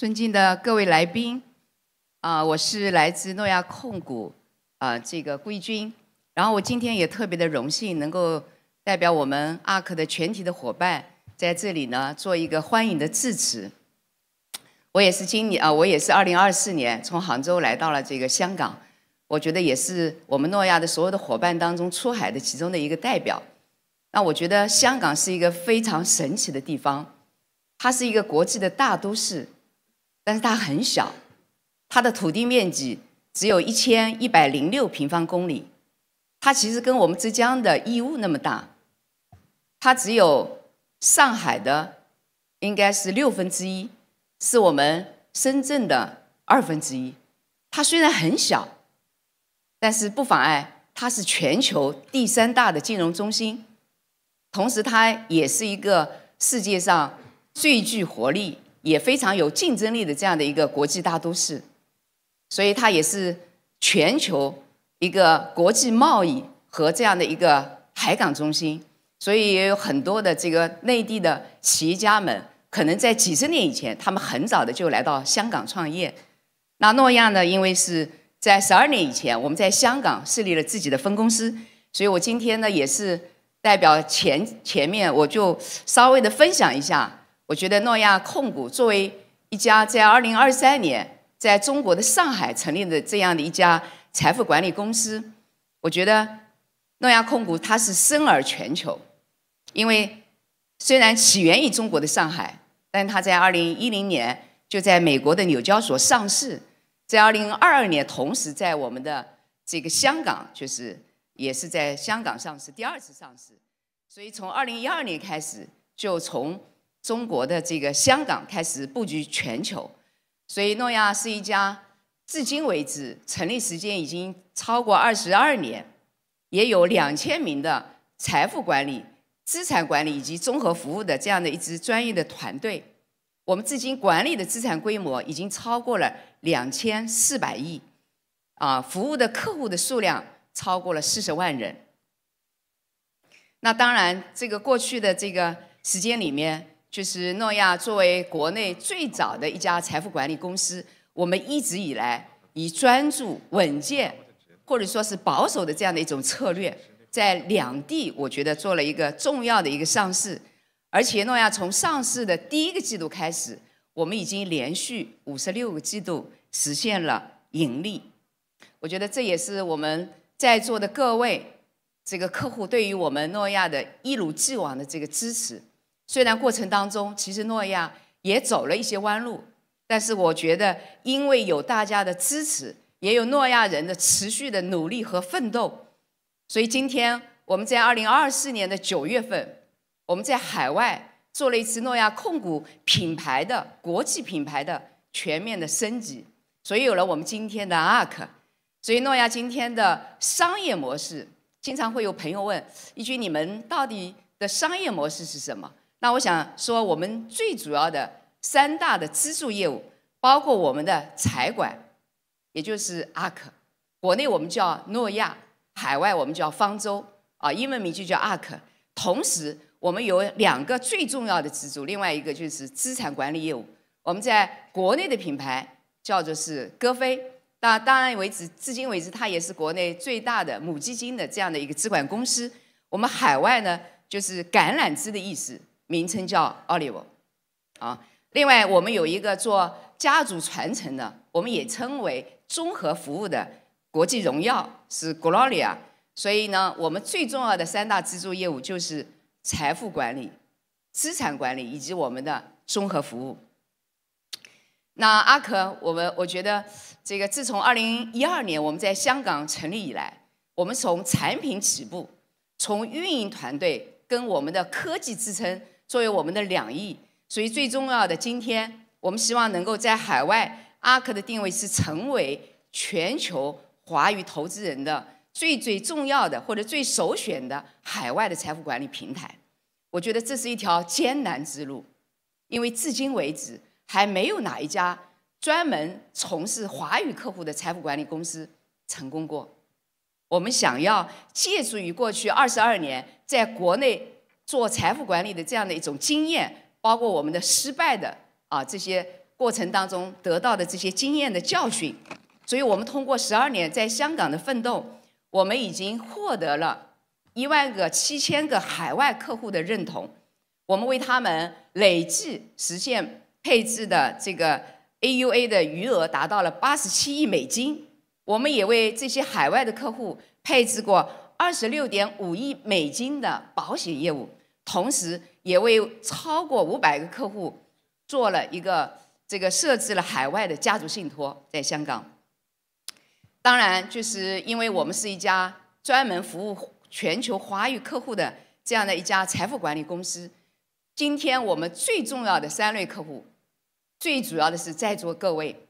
尊敬的各位来宾，我是来自诺亚控股这个归军，然后我今天也特别的荣幸能够代表我们ARK的全体的伙伴在这里呢做一个欢迎的致辞。我也是2024年从杭州来到了这个香港，我觉得也是我们诺亚的所有的伙伴当中出海的其中的一个代表。那我觉得香港是一个非常神奇的地方，它是一个国际的大都市，但是它很小，它的土地面积只有1106平方公里，它其实跟我们浙江的义乌那么大，它只有上海的应该是1/6，是我们深圳的1/2。它虽然很小，但是不妨碍它是全球第3大的金融中心，同时它也是一个世界上最具活力也非常有竞争力的这样的一个国际大都市，所以它也是全球一个国际贸易和这样的一个海港中心，所以也有很多的这个内地的企业家们，可能在几十年以前，他们很早的就来到香港创业。那诺亚呢，因为是在12年以前，我们在香港设立了自己的分公司，所以我今天呢也是代表前面我就稍微的分享一下。我觉得诺亚控股作为一家在2023年在中国的上海成立的这样的一家财富管理公司，我觉得诺亚控股它是深而全球，因为虽然起源于中国的上海，但它在2010年就在美国的纽交所上市，在2022年同时在我们的这个香港也是在香港上市，第2次上市，所以从2012年开始就从中国的这个香港开始布局全球，所以诺亚是一家至今为止成立时间已经超过22年，也有2000名的财富管理、资产管理以及综合服务的这样的一支专业的团队。我们至今管理的资产规模已经超过了2400亿，服务的客户的数量超过了40万人。那当然，这个过去的这个时间里面，就是诺亚作为国内最早的一家财富管理公司，我们一直以来以专注、稳健或者说是保守的这样的一种策略，在2地我觉得做了一个重要的一个上市，而且诺亚从上市的第1个季度开始，我们已经连续56个季度实现了盈利。我觉得这也是我们在座的各位这个客户对于我们诺亚的一如既往的这个支持。虽然过程当中其实诺亚也走了一些弯路，但是我觉得因为有大家的支持，也有诺亚人的持续的努力和奋斗，所以今天我们在2024年的9月份，我们在海外做了一次诺亚控股品牌的国际品牌的全面的升级，所以有了我们今天的 ARK。 所以诺亚今天的商业模式，经常会有朋友问一句，你们到底的商业模式是什么？那我想说，我们最主要的3大的支柱业务，包括我们的财管，也就是 ARK， 国内我们叫诺亚，海外我们叫方舟，英文名就叫 ARK。同时，我们有2个最重要的支柱，另外一个就是资产管理业务。我们在国内的品牌叫做是歌飞，当然至今为止，它也是国内最大的母基金的这样的一个资管公司。我们海外呢，就是橄榄枝的意思，名称叫 Olive。另外我们有一个做家族传承的，我们也称为综合服务的国际荣耀，是 Gloria。所以呢，我们最重要的3大支柱业务就是财富管理、资产管理以及我们的综合服务。那ARK，我觉得这个自从2012年我们在香港成立以来，我们从产品起步，从运营团队跟我们的科技支撑作为我们的2翼，所以最重要的，今天我们希望能够在海外，ARK的定位是成为全球华语投资人的最重要的或者最首选的海外的财富管理平台。我觉得这是一条艰难之路，因为至今为止还没有哪一家专门从事华语客户的财富管理公司成功过。我们想要借助于过去22年在国内做财富管理的这样的一种经验，包括我们的失败的这些过程当中得到的这些经验的教训，所以我们通过12年在香港的奋斗，我们已经获得了17000个海外客户的认同，我们为他们累计实现配置的这个 AUA 的余额达到了87亿美金，我们也为这些海外的客户配置过26.5亿美金的保险业务，同时也为超过500个客户做了一个设置了海外的家族信托在香港。当然，就是因为我们是一家专门服务全球华语客户的这样的一家财富管理公司，今天我们最重要的3类客户，最主要的是在座各位，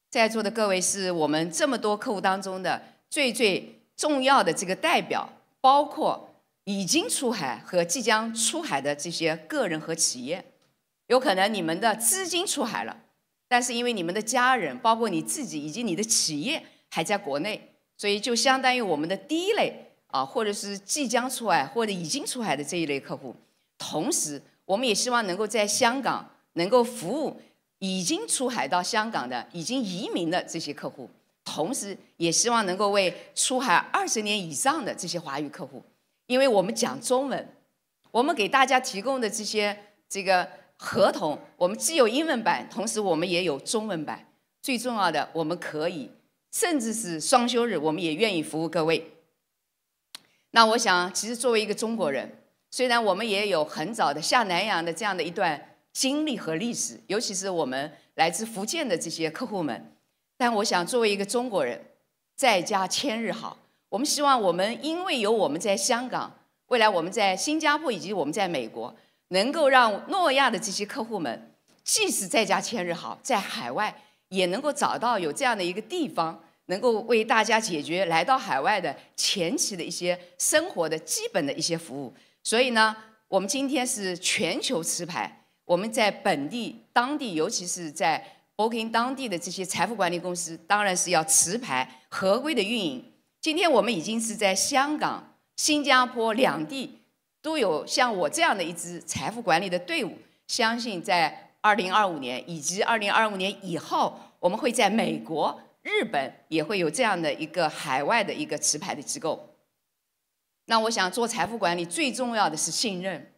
在座的各位是我们这么多客户当中的最重要的这个代表，包括已经出海和即将出海的这些个人和企业。有可能你们的资金出海了，但是因为你们的家人，包括你自己以及你的企业还在国内，所以就相当于我们的第一类或者是即将出海或者已经出海的这一类客户。同时，我们也希望能够在香港能够服务已经出海到香港的、已经移民的这些客户，同时也希望能够为出海20年以上的这些华语客户，因为我们讲中文，我们给大家提供的这个合同，我们既有英文版，同时我们也有中文版。最重要的，我们可以甚至是双休日，我们也愿意服务各位。那我想，其实作为一个中国人，虽然我们也有很早的下南洋的这样的一段经历和历史，尤其是我们来自福建的这些客户们，但我想作为一个中国人，在家千日好。我们希望我们因为有我们在香港，未来我们在新加坡以及我们在美国，能够让诺亚的这些客户们，即使在家千日好，在海外也能够找到有这样的一个地方，能够为大家解决来到海外的前期的一些生活的基本的一些服务。所以呢，我们今天是全球持牌，我们在本地、当地，尤其是在 Booking 当地的这些财富管理公司，当然是要持牌合规的运营。今天我们已经是在香港、新加坡两地都有像我这样的一支财富管理的队伍，相信在2025年以及2025年以后，我们会在美国、日本也会有这样的一个海外的一个持牌的机构。那我想做财富管理最重要的是信任。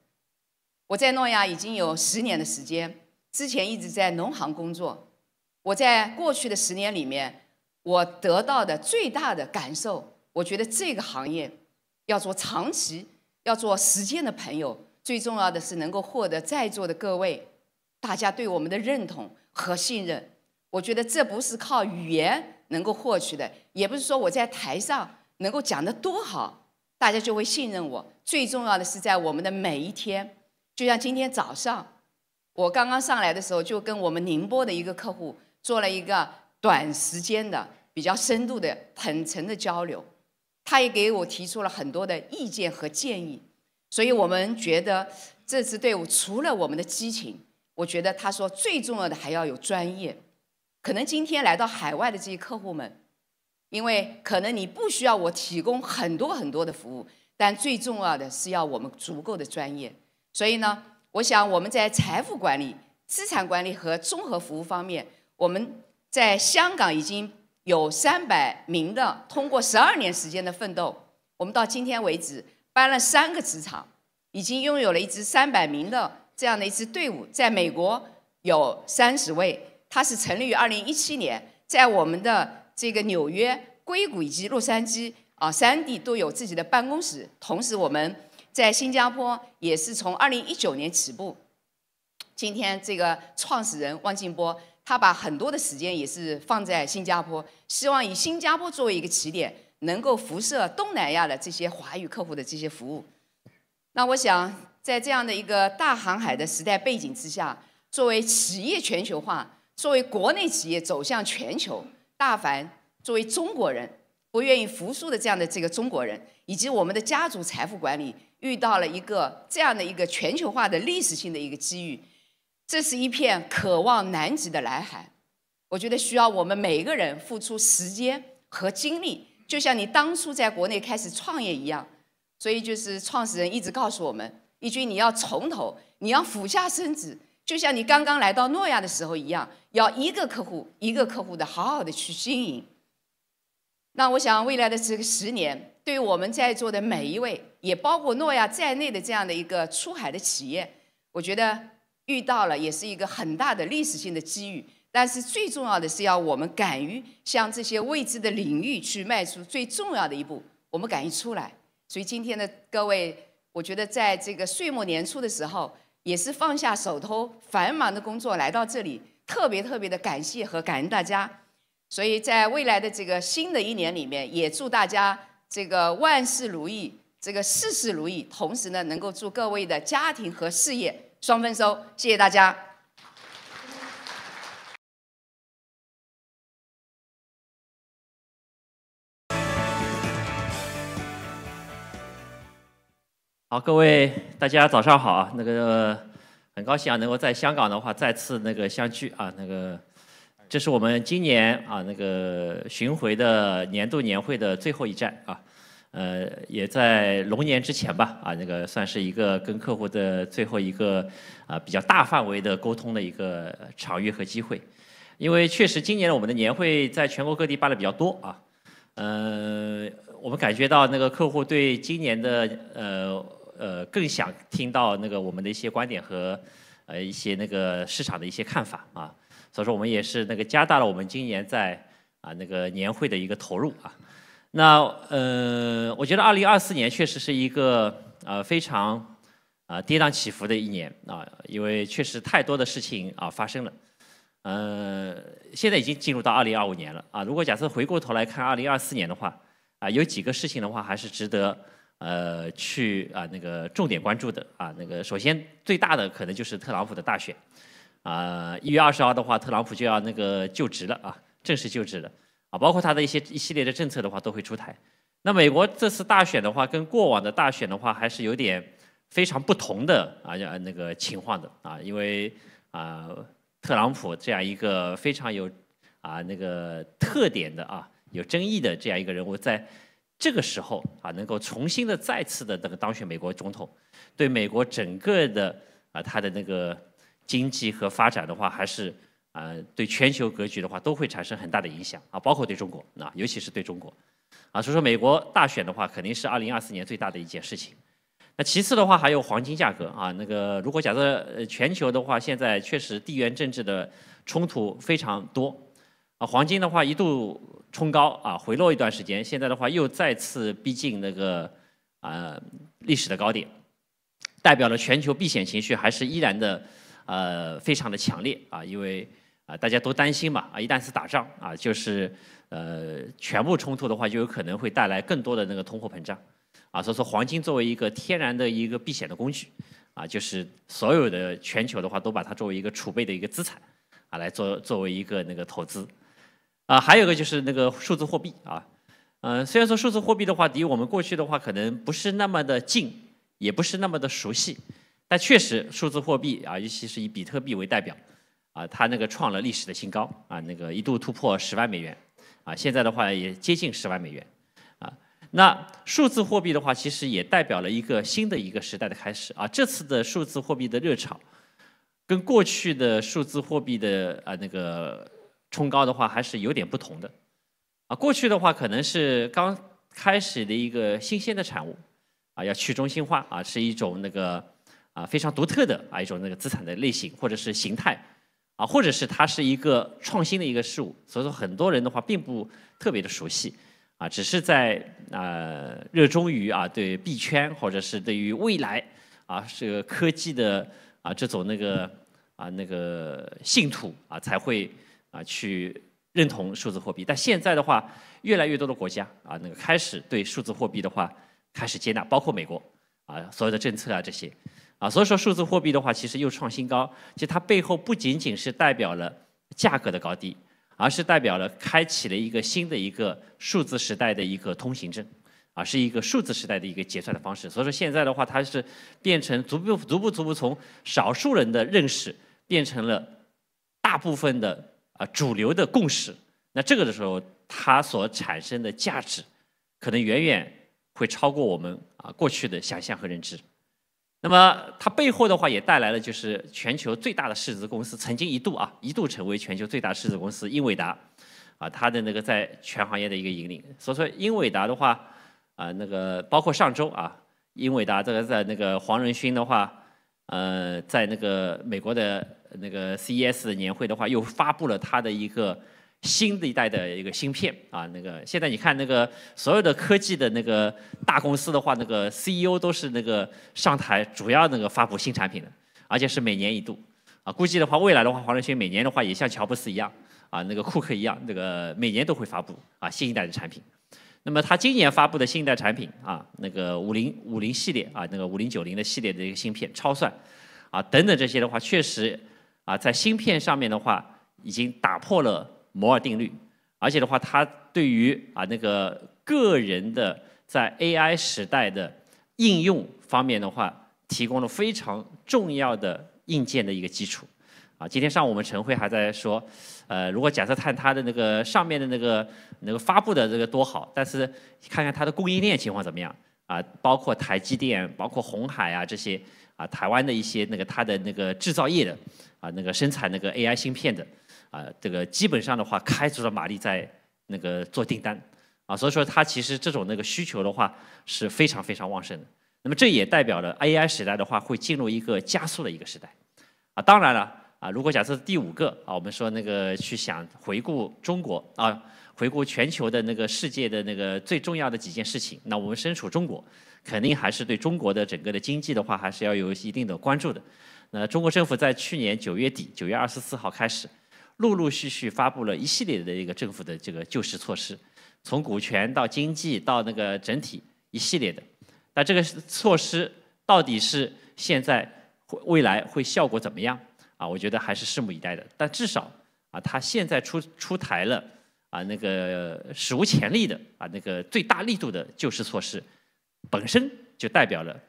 我在诺亚已经有10年的时间，之前一直在农行工作。我在过去的10年里面，我得到的最大的感受，我觉得这个行业要做长期，要做时间的朋友，最重要的是能够获得在座的各位大家对我们的认同和信任。我觉得这不是靠语言能够获取的，也不是说我在台上能够讲得多好，大家就会信任我。最重要的是在我们的每一天，就像今天早上，我刚刚上来的时候，就跟我们宁波的一个客户做了一个短时间的、比较深度的、坦诚的交流，他也给我提出了很多的意见和建议。所以我们觉得这支队伍除了我们的激情，我觉得他说最重要的还要有专业。可能今天来到海外的这些客户们，因为可能你不需要我提供很多的服务，但最重要的是要我们足够的专业。所以呢，我想我们在财富管理、资产管理和综合服务方面，我们在香港已经有300名的通过12年时间的奋斗，我们到今天为止搬了3个职场，已经拥有了一支300名的这样的一支队伍。在美国有30位，它是成立于2017年，在我们的这个纽约、硅谷以及洛杉矶3地都有自己的办公室。同时我们在新加坡也是从2019年起步。今天这个创始人汪劲波，他把很多的时间也是放在新加坡，希望以新加坡作为一个起点，能够辐射东南亚的这些华语客户的这些服务。那我想在这样的一个大航海的时代背景之下，作为企业全球化，作为国内企业走向全球，大凡作为中国人不愿意服输的这样的这个中国人，以及我们的家族财富管理遇到了一个这样的一个全球化的历史性的一个机遇，这是一片可望南极的蓝海。我觉得需要我们每一个人付出时间和精力，就像你当初在国内开始创业一样。所以就是创始人一直告诉我们一句，你要从头，你要俯下身子就像你刚刚来到诺亚的时候一样，要一个客户一个客户的好好的去经营。那我想未来的这个10年，对于我们在座的每一位，也包括诺亚在内的这样的一个出海的企业，我觉得遇到了也是一个很大的历史性的机遇。但是最重要的是要我们敢于向这些未知的领域去迈出最重要的一步，我们敢于出来。所以今天的各位，我觉得在这个岁末年初的时候，也是放下手头繁忙的工作来到这里，特别的感谢和感恩大家。所以在未来的这个新的一年里面，也祝大家这个万事如意，这个事事如意，同时呢，能够祝各位的家庭和事业双丰收。谢谢大家。好，各位大家早上好啊！很高兴啊，能够在香港的话再次相聚啊。这是我们今年啊巡回的年度年会的最后一站啊。也在龙年之前吧啊，算是一个跟客户的最后一个比较大范围的沟通的一个场域和机会。因为确实今年我们的年会在全国各地办的比较多啊。我们感觉到客户对今年的更想听到我们的一些观点和一些市场的一些看法啊，所以说我们也是加大了我们今年在年会的一个投入啊。那我觉得2024年确实是一个非常跌宕起伏的一年啊，因为确实太多的事情发生了。现在已经进入到2025年了啊。如果假设回过头来看2024年的话有几个事情的话还是值得去重点关注的啊。首先最大的可能就是特朗普的大选1月20号的话，特朗普就要就职了啊，正式就职了啊，包括他的一系列的政策的话都会出台。那美国这次大选的话，跟过往的大选的话还是有点非常不同的情况的啊，因为特朗普这样一个非常有特点的有争议的这样一个人物，在这个时候能够重新的再次的当选美国总统，对美国整个的他的经济和发展的话，还是对全球格局的话都会产生很大的影响包括对中国尤其是对中国所以说美国大选的话肯定是2024年最大的一件事情。那其次的话还有黄金价格如果假设全球的话，现在确实地缘政治的冲突非常多黄金的话一度冲高回落一段时间，现在的话又再次逼近历史的高点，代表了全球避险情绪还是依然的非常的强烈因为大家都担心嘛一旦是打仗就是全部冲突的话就有可能会带来更多的通货膨胀所以说黄金作为一个天然的一个避险的工具就是所有的全球的话都把它作为一个储备的一个资产来作为一个投资还有一个就是数字货币虽然说数字货币的话离我们过去的话可能不是那么的近，也不是那么的熟悉，但确实数字货币尤其是以比特币为代表它创了历史的新高一度突破10万美元现在的话也接近10万美元那数字货币的话其实也代表了一个新的一个时代的开始这次的数字货币的热潮跟过去的数字货币的冲高的话还是有点不同的过去的话可能是刚开始的一个新鲜的产物要去中心化是一种非常独特的一种资产的类型或者是形态或者是它是一个创新的一个事物，所以说很多人的话并不特别的熟悉只是在热衷于对币圈或者是对于未来这个科技的这种信徒才会去认同数字货币。但现在的话越来越多的国家开始对数字货币的话开始接纳，包括美国所有的政策这些所以说数字货币的话其实又创新高，其实它背后不仅仅是代表了价格的高低，而是代表了开启了一个新的一个数字时代的一个通行证是一个数字时代的一个结算的方式。所以说现在的话它是变成逐步从少数人的认识变成了大部分的主流的共识。那这个的时候它所产生的价值可能远远会超过我们过去的想象和认知。那么它背后的话也带来了就是全球最大的市值公司，曾经一度成为全球最大市值公司英伟达，它的那个在全行业的一个引领。所以说英伟达的话，那个包括上周英伟达这个在那个黄仁勋的话，在那个美国的那个 CES 的年会的话，又发布了它的一个新的一代的一个芯片那个现在你看那个所有的科技的那个大公司的话，那个 CEO 都是那个上台主要那个发布新产品的，而且是每年一度估计的话未来的话，黄仁勋每年的话也像乔布斯一样那个库克一样，那个每年都会发布新一代的产品。那么他今年发布的新一代产品那个50系列那个5090的系列的一个芯片超算等等这些的话，确实在芯片上面的话已经打破了摩尔定律，而且的话，它对于那个个人的在 AI 时代的应用方面的话，提供了非常重要的硬件的一个基础今天上午我们晨会还在说，如果假设看它的那个上面的那个发布的这个多好，但是看看它的供应链情况怎么样包括台积电，包括鸿海这些台湾的一些那个它的那个制造业的那个生产那个 AI 芯片的这个基本上的话开足了马力在那个做订单所以说它其实这种那个需求的话是非常非常旺盛的。那么这也代表了 AI 时代的话会进入一个加速的一个时代当然了如果假设第5个我们说那个去想回顾中国回顾全球的那个世界的那个最重要的几件事情，那我们身处中国，肯定还是对中国的整个的经济的话还是要有一定的关注的。那中国政府在去年9月底9月24号开始陆续发布了一系列的一个政府的这个救市措施，从股权到经济到那个整体一系列的。那这个措施到底是现在未来会效果怎么样我觉得还是拭目以待的。但至少它现在出台了那个史无前例的那个最大力度的救市措施，本身就代表了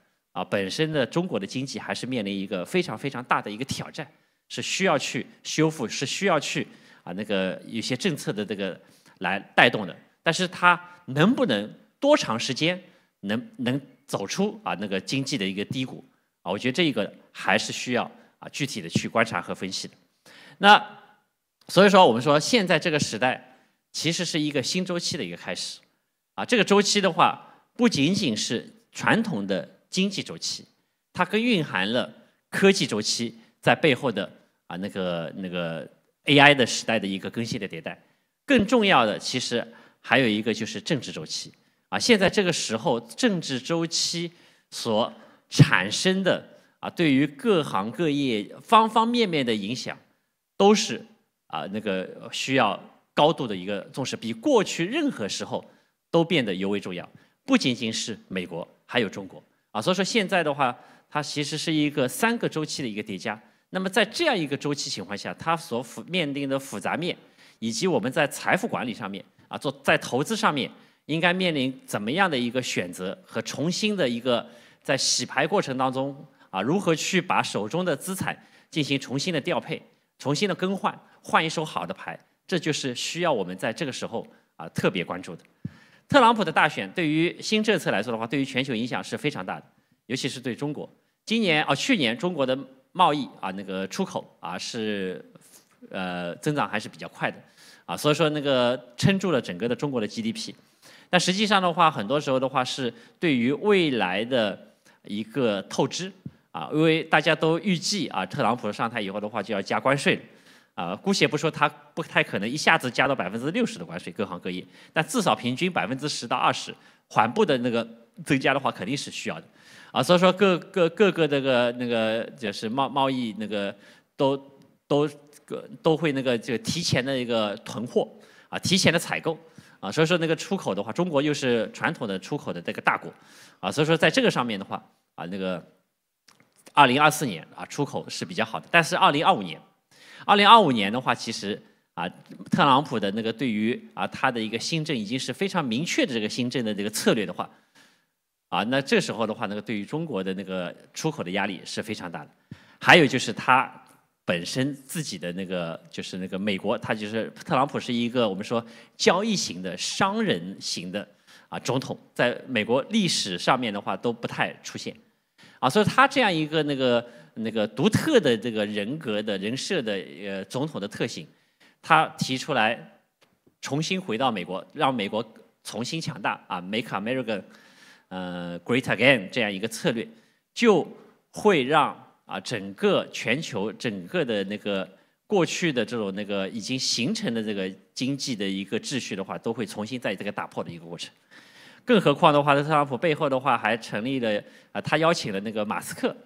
本身的中国的经济还是面临一个非常非常大的一个挑战。是需要去修复，是需要去那个有些政策的这个来带动的，但是它能不能多长时间能走出那个经济的一个低谷我觉得这个还是需要具体的去观察和分析的。那所以说我们说现在这个时代其实是一个新周期的一个开始这个周期的话不仅仅是传统的经济周期，它更蕴含了科技周期在背后的那个 AI 的时代的一个更新的迭代。更重要的其实还有一个就是政治周期现在这个时候政治周期所产生的对于各行各业方方面面的影响都是那个需要高度的一个重视，比过去任何时候都变得尤为重要。不仅仅是美国，还有中国所以说现在的话它其实是一个3个周期的一个叠加。那么在这样一个周期情况下，它所面临的复杂面，以及我们在财富管理上面在投资上面应该面临怎么样的一个选择和重新的一个在洗牌过程当中如何去把手中的资产进行重新的调配、重新的更换，换一手好的牌，这就是需要我们在这个时候特别关注的。特朗普的大选对于新政策来说的话，对于全球影响是非常大的，尤其是对中国。去年中国的贸易那个出口是增长还是比较快的所以说那个撑住了整个的中国的 GDP。但实际上的话，很多时候的话是对于未来的一个透支因为大家都预计特朗普上台以后的话就要加关税了姑且不说他不太可能一下子加到60%的关税，各行各业，但至少平均10%到20%，缓步的那个增加的话肯定是需要的所以说各个那个就是贸易那个都会那个这个提前的一个囤货提前的采购所以说那个出口的话，中国又是传统的出口的这个大国所以说在这个上面的话那个2024年出口是比较好的，但是2025年的话，其实特朗普的那个对于他的一个新政已经是非常明确的这个新政的这个策略的话那这时候的话，那个对于中国的那个出口的压力是非常大的。还有就是他本身自己的那个就是那个美国，他就是特朗普是一个我们说交易型的商人型的总统，在美国历史上面的话都不太出现啊，所以他这样一个那个独特的这个人格的人设的总统的特性，他提出来重新回到美国，让美国重新强大啊 ，Make America Great Again 这样一个策略，就会让整个全球整个的那个过去的这种那个已经形成的这个经济的一个秩序的话，都会重新在这个打破的一个过程。更何况的话，特朗普背后的话还成立了他邀请了那个马斯克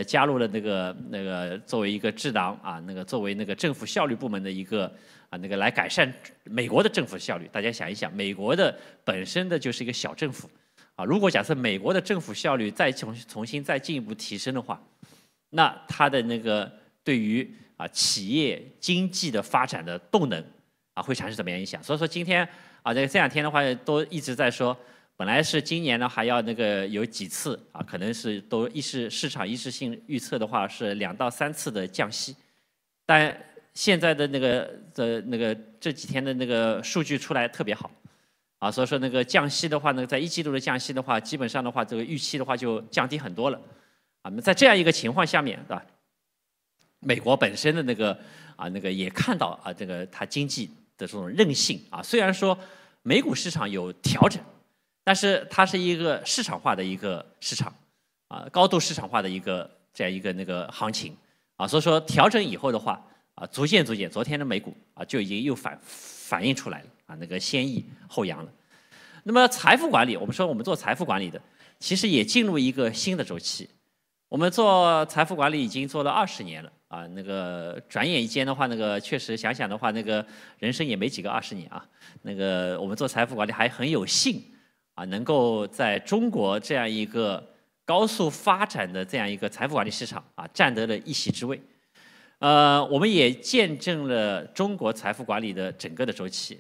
加入了那个作为一个智囊作为那个政府效率部门的一个来改善美国的政府效率。大家想一想，美国的本身的就是一个小政府如果假设美国的政府效率再重新再进一步提升的话，那它的那个对于企业经济的发展的动能会产生什么样影响？所以说今天这两天的话都一直在说，本来是今年呢还要有几次可能是都市场一致性预测的话是2到3次的降息，但现在的这几天的那个数据出来特别好所以说那个降息的话呢，在1季度的降息的话，基本上的话这个预期的话就降低很多了在这样一个情况下面美国本身的那个也看到它经济的这种韧性虽然说美股市场有调整，但是它是一个市场化的一个市场高度市场化的一个这样一个那个行情所以说调整以后的话逐渐昨天的美股就已经又反映出来了那个先抑后扬了。那么财富管理，我们说我们做财富管理的，其实也进入一个新的周期。我们做财富管理已经做了20年了那个转眼一间的话，那个确实想想的话，那个人生也没几个20年那个我们做财富管理还很有幸能够在中国这样一个高速发展的这样一个财富管理市场占得了一席之位。我们也见证了中国财富管理的整个的周期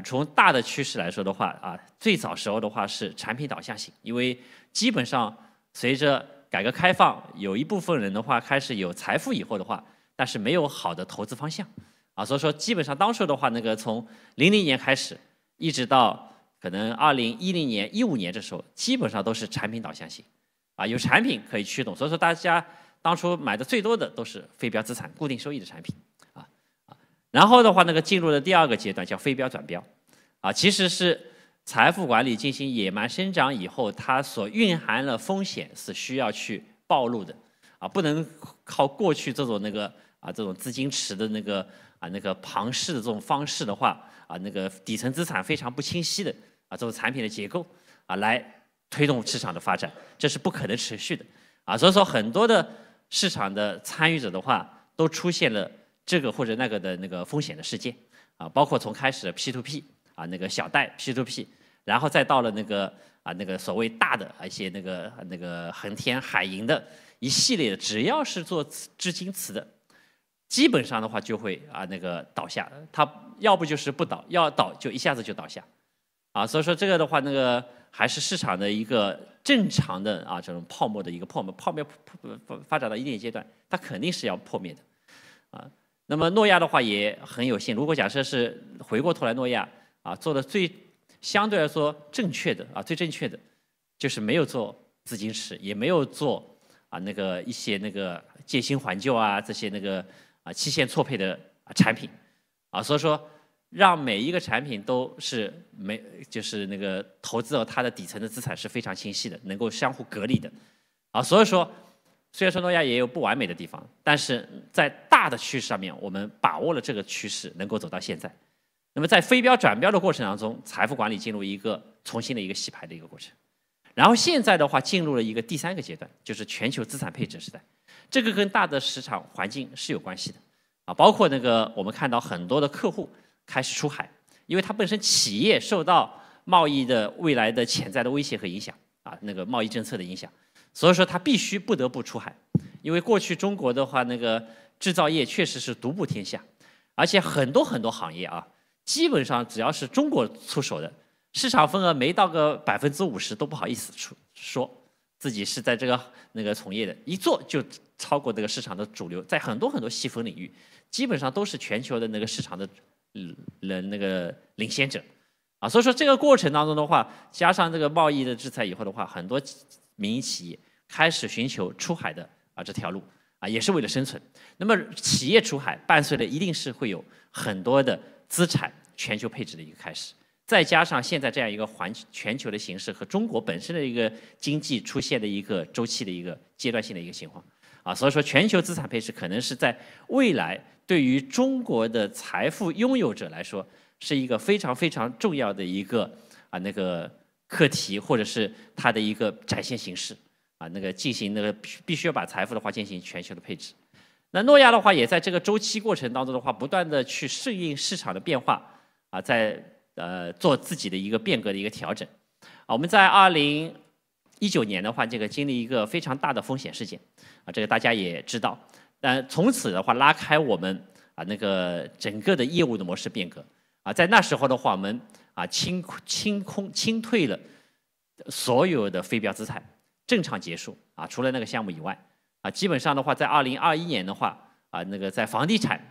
从大的趋势来说的话最早时候的话是产品导向型，因为基本上随着改革开放，有一部分人的话开始有财富以后的话，但是没有好的投资方向所以说基本上当时的话，那个从00年开始，一直到可能2010年、15年这时候，基本上都是产品导向型有产品可以驱动，所以说大家当初买的最多的都是非标资产、固定收益的产品然后的话，那个进入了第2个阶段，叫非标转标其实是财富管理进行野蛮生长以后，它所蕴含了风险是需要去暴露的不能靠过去这种这种资金池的那个庞氏的这种方式的话那个底层资产非常不清晰的这种产品的结构来推动市场的发展，这是不可能持续的所以说很多的市场的参与者的话都出现了这个或者那个的那个风险的事件包括从开始的 P2P那个小贷 P2P， 然后再到了那个所谓大的一些那个恒天海银的一系列的，只要是做资金池的，基本上的话就会那个倒下，它要不就是不倒，要倒就一下子就倒下所以说这个的话那个还是市场的一个正常的这种泡沫的一个泡沫发展到一定阶段，它肯定是要破灭的那么诺亚的话也很有幸，如果假设是回过头来诺亚做的相对来说正确的最正确的就是没有做资金池，也没有做那个一些那个借新还旧这些那个期限错配的产品所以说让每一个产品都是就是那个投资到它的底层的资产是非常清晰的，能够相互隔离的所以说虽然说诺亚也有不完美的地方，但是在大的趋势上面我们把握了这个趋势，能够走到现在。那么在非标转标的过程当中，财富管理进入一个重新的一个洗牌的一个过程，然后现在的话进入了一个第3个阶段，就是全球资产配置时代。这个跟大的市场环境是有关系的包括那个我们看到很多的客户开始出海，因为它本身企业受到贸易的未来的潜在的威胁和影响那个贸易政策的影响，所以说它不得不出海。因为过去中国的话那个制造业确实是独步天下，而且很多行业基本上只要是中国出手的，市场份额没到个50%都不好意思说自己是在这个那个从业的，一做就超过这个市场的主流，在很多细分领域，基本上都是全球的那个市场的那个领先者所以说这个过程当中的话，加上这个贸易的制裁以后的话，很多民营企业开始寻求出海的这条路也是为了生存。那么企业出海伴随的一定是会有很多的资产全球配置的一个开始，再加上现在这样一个全球的形势和中国本身的一个经济出现的一个周期的一个阶段性的一个情况所以说全球资产配置可能是在未来对于中国的财富拥有者来说是一个非常非常重要的一个那个课题，或者是它的一个展现形式那个进行那个必须要把财富的话进行全球的配置。那诺亚的话也在这个周期过程当中的话，不断的去适应市场的变化在做自己的一个变革的一个调整我们在2019年的话，这个经历一个非常大的风险事件这个大家也知道。但从此的话，拉开我们那个整个的业务的模式变革在那时候的话，我们清退了所有的非标资产，正常结束除了那个项目以外基本上的话，在2021年的话那个在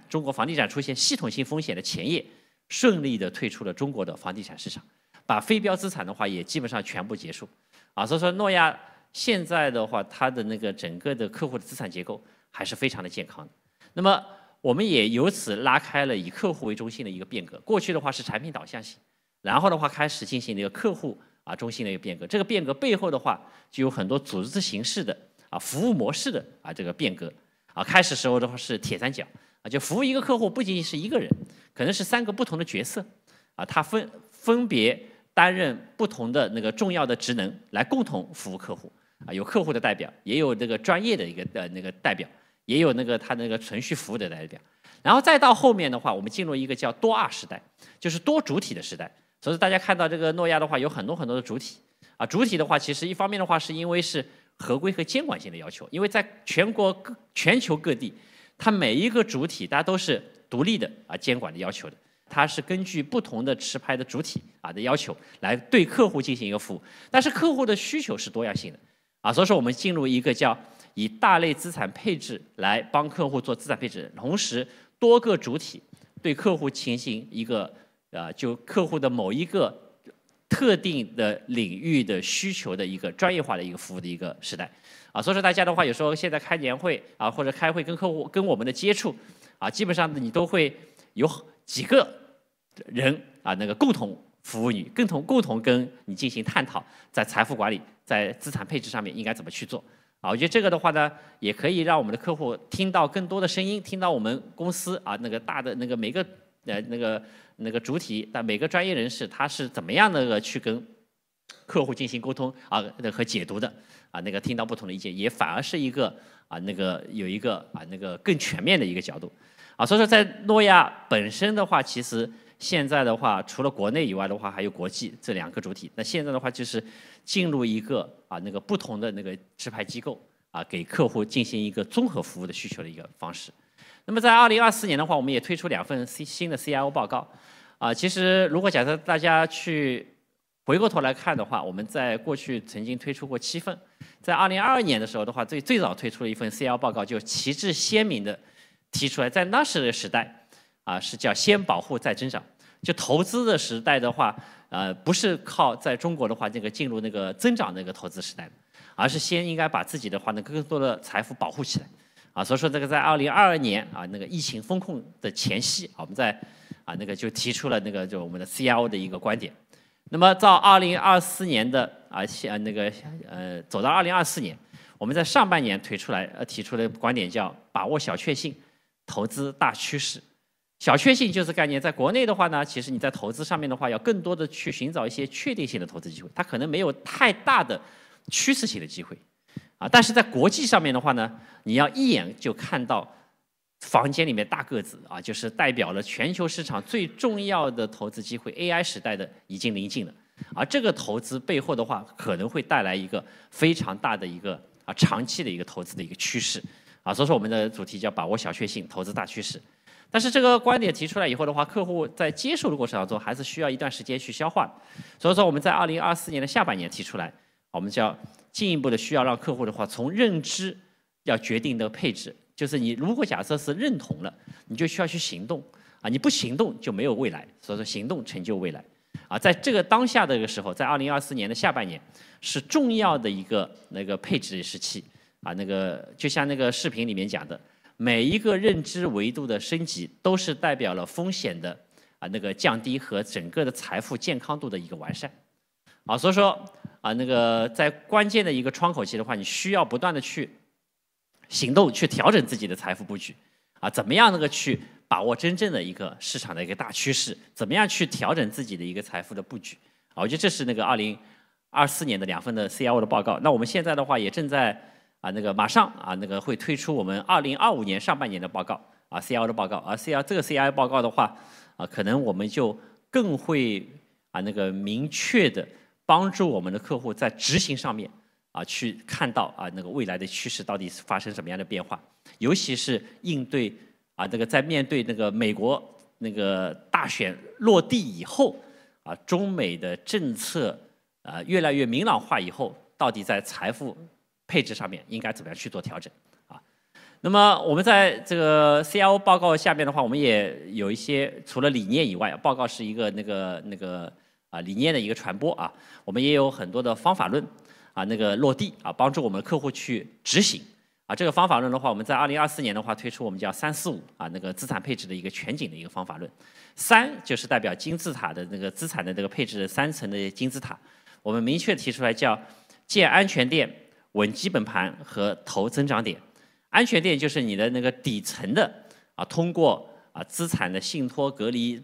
中国房地产出现系统性风险的前夜，顺利的退出了中国的房地产市场，把非标资产的话也基本上全部结束所以说诺亚现在的话，它的那个整个的客户的资产结构还是非常的健康的。那么我们也由此拉开了以客户为中心的一个变革。过去的话是产品导向型，然后的话开始进行了一个客户中心的一个变革。这个变革背后的话，就有很多组织形式的服务模式的这个变革开始时候的话是铁三角就服务一个客户不仅仅是一个人，可能是3个不同的角色他分别担任不同的那个重要的职能来共同服务客户有客户的代表，也有这个专业的一个那个代表，也有那个他那个程序服务的代表。然后再到后面的话，我们进入一个叫多R时代，就是多主体的时代。所以大家看到这个诺亚的话，有很多很多的主体主体的话，其实一方面的话是因为是合规和监管性的要求，因为在全球各地，它每一个主体它都是独立的监管的要求的，它是根据不同的持牌的主体的要求来对客户进行一个服务，但是客户的需求是多样性的所以说我们进入一个叫以大类资产配置来帮客户做资产配置，同时多个主体对客户进行一个就客户的某一个特定的领域的需求的一个专业化的一个服务的一个时代所以说大家的话有时候现在开年会或者开会跟客户跟我们的接触基本上你都会有几个人那个共同服务你，共同跟你进行探讨，在财富管理在资产配置上面应该怎么去做我觉得这个的话呢，也可以让我们的客户听到更多的声音，听到我们公司那个大的那个每个那个主体的每个专业人士他是怎么样的去跟客户进行沟通和解读的那个听到不同的意见，也反而是一个那个有一个那个更全面的一个角度所以说在诺亚本身的话，其实现在的话除了国内以外的话，还有国际这2个主体。那现在的话就是进入一个那个不同的那个持牌机构给客户进行一个综合服务的需求的一个方式。那么在2024年的话，我们也推出2份新的 CIO 报告其实如果假设大家去回过头来看的话，我们在过去曾经推出过7份，在2022年的时候的话，最早推出了一份 CIO 报告，就旗帜鲜明的提出来，在那时的时代是叫先保护再增长。就投资的时代的话不是靠在中国的话这个进入那个增长那个投资时代，而是先应该把自己的话呢更多的财富保护起来所以说这个在2022年那个疫情风控的前夕我们在那个就提出了那个就我们的 CIO 的一个观点。那么到2024年的那个走到2024年，我们在上半年提出的观点叫把握小确幸，投资大趋势。小确幸就是概念，在国内的话呢，其实你在投资上面的话，要更多的去寻找一些确定性的投资机会，它可能没有太大的趋势性的机会但是在国际上面的话呢，你要一眼就看到房间里面大个子就是代表了全球市场最重要的投资机会 AI 时代的已经临近了而这个投资背后的话，可能会带来一个非常大的一个长期的一个投资的一个趋势所以说我们的主题叫把握小确幸，投资大趋势。但是这个观点提出来以后的话，客户在接受的过程当中还是需要一段时间去消化。所以说我们在2024年的下半年提出来，我们就要进一步的需要让客户的话从认知要决定的配置，就是你如果假设是认同了，你就需要去行动你不行动就没有未来，所以说行动成就未来在这个当下的这个时候，在2024年的下半年是重要的一个配置时期就像那个视频里面讲的，每一个认知维度的升级都是代表了风险的降低和整个的财富健康度的一个完善所以说在关键的一个窗口期的话，你需要不断的去行动，去调整自己的财富布局怎么样去把握真正的一个市场的一个大趋势，怎么样去调整自己的一个财富的布局我觉得这是2024年的2份的 CIO 的报告。那我们现在的话也正在马上会推出我们2025年上半年的报告CIO 的报告这个 CIO 报告的话可能我们就更会明确的帮助我们的客户在执行上面去看到未来的趋势到底发生什么样的变化，尤其是应对在面对美国大选落地以后中美的政策越来越明朗化以后，到底在财富配置上面应该怎么样去做调整那么我们在这个 CIO 报告下面的话，我们也有一些除了理念以外，报告是一个理念的一个传播我们也有很多的方法论落地帮助我们客户去执行这个方法论的话，我们在2024年的话推出我们叫345资产配置的一个全景的一个方法论。3就是代表金字塔的资产的配置的3层的金字塔，我们明确提出来叫建安全垫、稳基本盘和投增长点。安全垫就是你的底层的通过资产的信托、隔离、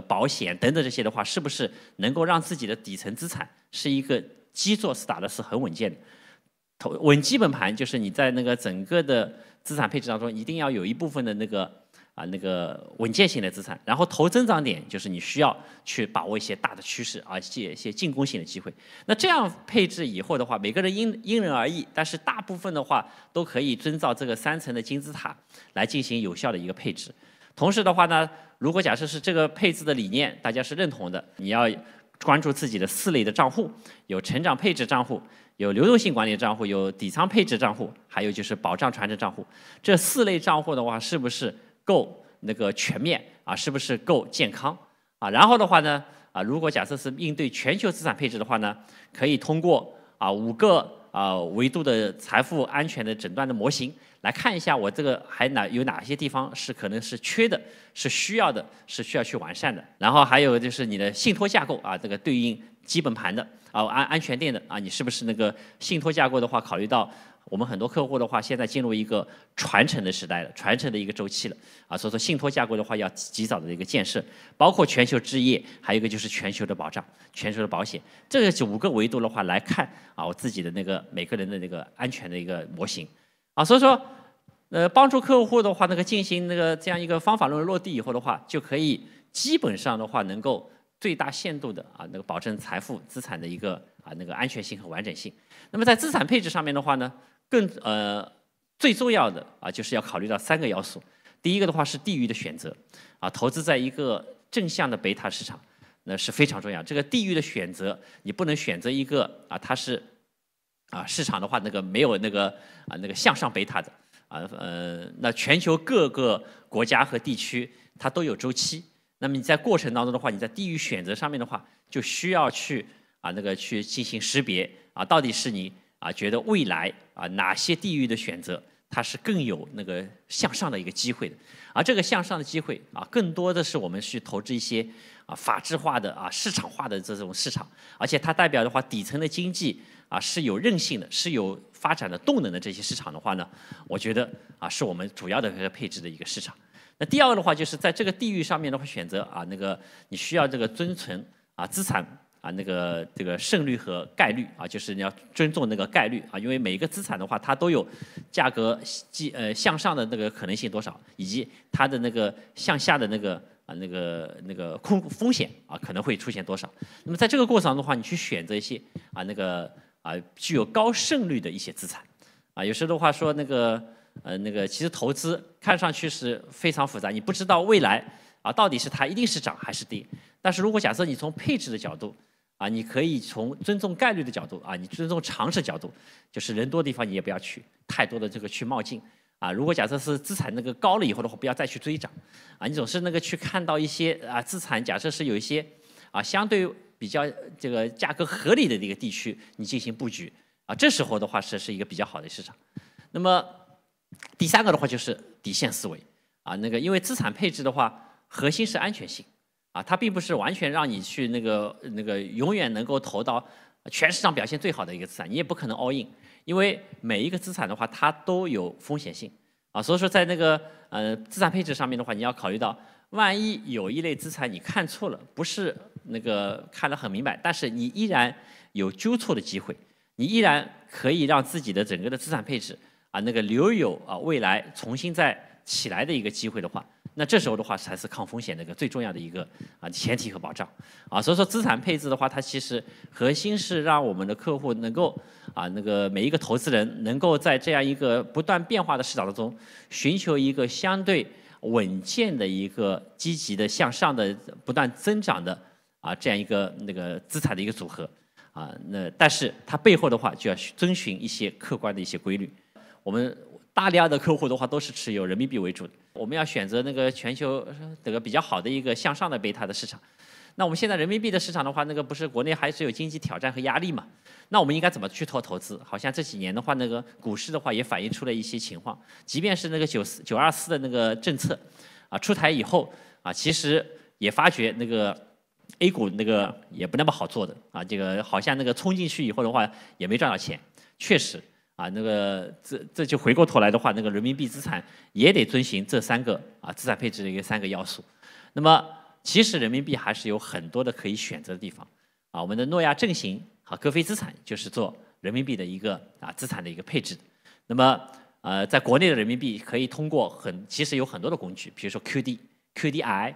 保险等等这些的话，是不是能够让自己的底层资产是一个基座是打的是很稳健的。稳基本盘就是你在整个的资产配置当中一定要有一部分的稳健性的资产，然后投增长点就是你需要去把握一些大的趋势一些进攻性的机会。那这样配置以后的话，每个人因人而异，但是大部分的话都可以遵照这个3层的金字塔来进行有效的一个配置。同时的话呢，如果假设是这个配置的理念大家是认同的，你要关注自己的4类的账户，有成长配置账户，有流动性管理账户，有底仓配置账户，还有就是保障传承账户。这4类账户的话，是不是够全面是不是够健康然后的话呢如果假设是应对全球资产配置的话呢，可以通过5个维度的财富安全的诊断的模型来看一下我这个有哪些地方是可能是缺的，是需要的，是需要去完善的。然后还有就是你的信托架构这个对应基本盘的安全垫的你是不是信托架构的话，考虑到我们很多客户的话现在进入一个传承的时代了，传承的一个周期了所以说信托架构的话要及早的一个建设，包括全球置业，还有一个就是全球的保障、全球的保险，这个5个维度的话来看我自己的每个人的安全的一个模型所以说帮助客户的话进行这样一个方法论落地以后的话，就可以基本上的话能够最大限度的保证财富资产的一个安全性和完整性。那么在资产配置上面的话呢，最重要的就是要考虑到3个要素。第一个的话是地域的选择投资在一个正向的贝塔市场那是非常重要。这个地域的选择，你不能选择一个它是市场的话没有向上贝塔的那全球各个国家和地区它都有周期，那么你在过程当中的话，你在地域选择上面的话，就需要去去进行识别到底是你觉得未来哪些地域的选择它是更有向上的一个机会的，而这个向上的机会更多的是我们去投资一些法治化的市场化的这种市场，而且它代表的话底层的经济是有韧性的，是有发展的动能的这些市场的话呢，我觉得是我们主要的一个配置的一个市场。那第二个的话就是在这个地域上面的话选择你需要遵从资产这个胜率和概率就是你要尊重概率因为每一个资产的话它都有价格向上的可能性多少，以及它的向下的风险可能会出现多少。那么在这个过程中的话，你去选择一些具有高胜率的一些资产有时候的话说其实投资看上去是非常复杂，你不知道未来到底是它一定是涨还是跌。但是如果假设你从配置的角度你可以从尊重概率的角度你尊重常识角度，就是人多的地方你也不要去太多的去冒进如果假设是资产高了以后的话，不要再去追涨你总是去看到一些资产假设是有一些相对比较这个价格合理的这个地区，你进行布局这时候的话是一个比较好的市场。那么第3个的话就是底线思维因为资产配置的话，核心是安全性它并不是完全让你去那个永远能够投到全市场表现最好的一个资产，你也不可能 all in， 因为每一个资产的话它都有风险性所以说在那个资产配置上面的话，你要考虑到万一有一类资产你看错了，不是那个看得很明白，但是你依然有纠错的机会，你依然可以让自己的整个的资产配置留有未来重新再起来的一个机会的话，那这时候的话才是抗风险的一个最重要的一个前提和保障所以说资产配置的话，它其实核心是让我们的客户能够每一个投资人能够在这样一个不断变化的市场当中，寻求一个相对稳健的一个积极的向上的不断增长的这样一个资产的一个组合但是它背后的话就要遵循一些客观的一些规律。我们大量的客户的话都是持有人民币为主的，我们要选择全球这个比较好的一个向上的贝塔的市场。那我们现在人民币的市场的话，不是国内还是有经济挑战和压力嘛？那我们应该怎么去投资？好像这几年的话，股市的话也反映出了一些情况。即便是924的政策出台以后其实也发觉A 股也不那么好做的这个好像冲进去以后的话也没赚到钱，确实这就回过头来的话，人民币资产也得遵循这3个资产配置的一个3个要素。那么其实人民币还是有很多的可以选择的地方我们的诺亚正行歌飞资产就是做人民币的一个资产的一个配置。那么在国内的人民币可以通过其实有很多的工具，比如说 QDII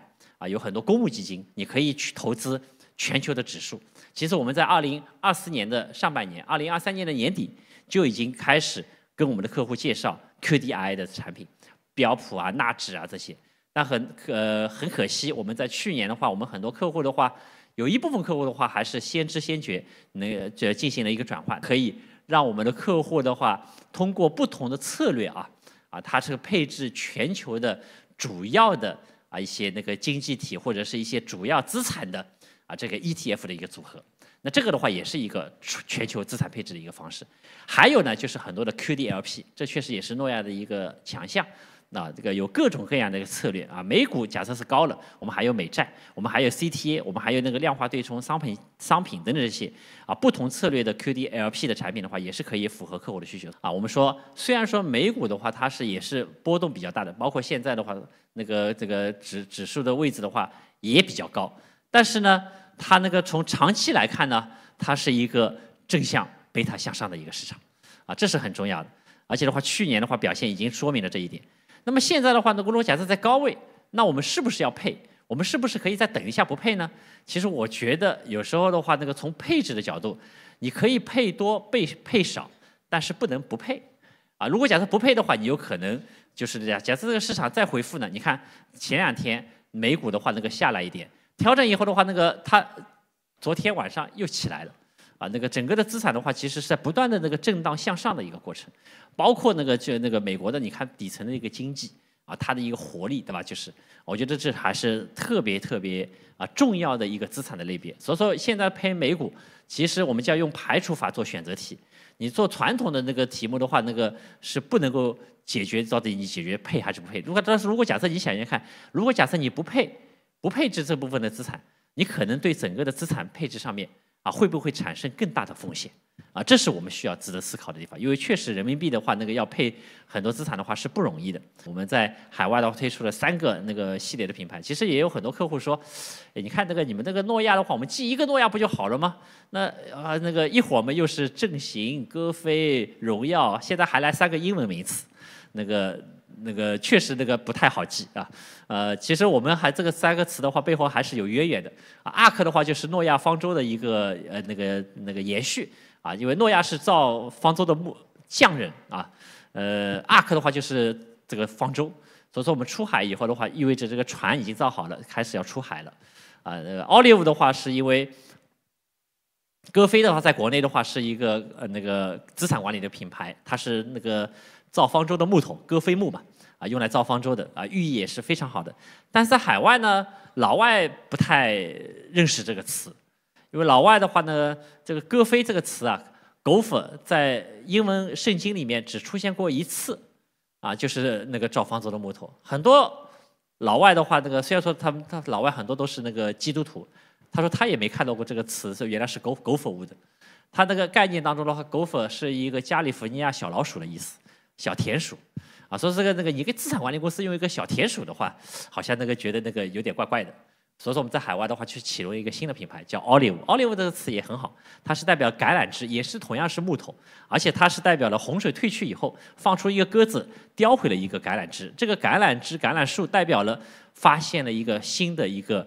有很多公募基金，你可以去投资全球的指数。其实我们在2024年的上半年，2023年的年底就已经开始跟我们的客户介绍 QDII 的产品，标普纳指这些。但很可惜，我们在去年的话，我们很多客户的话，有一部分客户的话还是先知先觉，进行了一个转换，可以让我们的客户的话，通过不同的策略它是配置全球的主要的一些经济体或者是一些主要资产的这个 ETF 的一个组合。那这个的话也是一个全球资产配置的一个方式。还有呢，就是很多的 QDLP， 这确实也是诺亚的一个强项。这个有各种各样的一个策略美股假设是高了，我们还有美债，我们还有 CTA， 我们还有量化对冲商品等等这些不同策略的 QDLP 的产品的话，也是可以符合客户的需求我们说，虽然说美股的话，它也是波动比较大的，包括现在的话，这个指数的位置的话也比较高，但是呢，它从长期来看呢，它是一个正向贝塔向上的一个市场这是很重要的。而且的话，去年的话表现已经说明了这一点。那么现在的话如果假设在高位，那我们是不是要配？我们是不是可以再等一下不配呢？其实我觉得有时候的话，从配置的角度，你可以配多配少，但是不能不配如果假设不配的话，你有可能就是假设这个市场再回复呢？你看前2天美股的话下来一点，调整以后的话它昨天晚上又起来了整个的资产的话，其实是在不断的震荡向上的一个过程，包括美国的，你看底层的一个经济它的一个活力，对吧？就是我觉得这还是特别重要的一个资产的类别。所以说现在配美股，其实我们就要用排除法做选择题。你做传统的题目的话，是不能够解决到底你解决配还是不配。如果假设你想想看，如果假设你不配置这部分的资产，你可能对整个的资产配置上面会不会产生更大的风险这是我们需要值得思考的地方。因为确实人民币的话，要配很多资产的话是不容易的。我们在海外的话推出了3个系列的品牌，其实也有很多客户说，你看你们诺亚的话，我们记一个诺亚不就好了吗？那一会儿我们又是正行、歌飞、荣耀，现在还来3个英文名词，确实不太好记其实我们这个3个词的话背后还是有渊源的ARK 的话就是诺亚方舟的一个延续因为诺亚是造方舟的匠人ARK 的话就是这个方舟，所以说我们出海以后的话，意味着这个船已经造好了，开始要出海了Olive 的话是因为歌飞的话在国内的话是一个资产管理的品牌，它是造方舟的木头，戈飞木嘛，用来造方舟的寓意也是非常好的。但是在海外呢，老外不太认识这个词，因为老外的话呢，这个戈飞这个词gopher 在英文圣经里面只出现过一次，就是那个造方舟的木头。很多老外的话，虽然说他老外很多都是那个基督徒，他说他也没看到过这个词，原来是gopher wood的。他那个概念当中的话 ，gopher 是一个加利福尼亚小老鼠的意思，小田鼠。所以一个资产管理公司用一个小田鼠的话，好像觉得有点怪怪的。所以说我们在海外的话，去启动一个新的品牌叫 Olive。Olive 这个词也很好，它是代表橄榄枝，也是同样是木头，而且它是代表了洪水退去以后放出一个鸽子叼回了一个橄榄枝。这个橄榄枝、橄榄树代表了发现了一个新的一个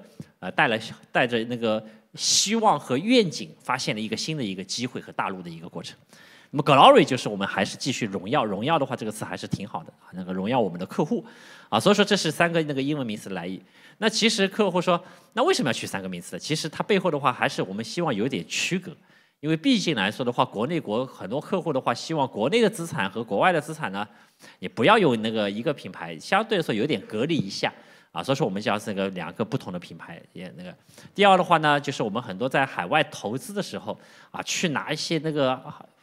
带着那个希望和愿景，发现了一个新的一个机会和大陆的一个过程。那么 glory 就是我们还是继续荣耀，荣耀的话这个词还是挺好的，荣耀我们的客户所以说这是3个英文名词的来意。那其实客户说，那为什么要取3个名词呢？其实它背后的话还是我们希望有点区隔，因为毕竟来说的话，国内很多客户的话希望国内的资产和国外的资产呢，也不要有一个品牌，相对来说有点隔离一下所以说我们叫2个不同的品牌也第二的话呢，就是我们很多在海外投资的时候去拿一些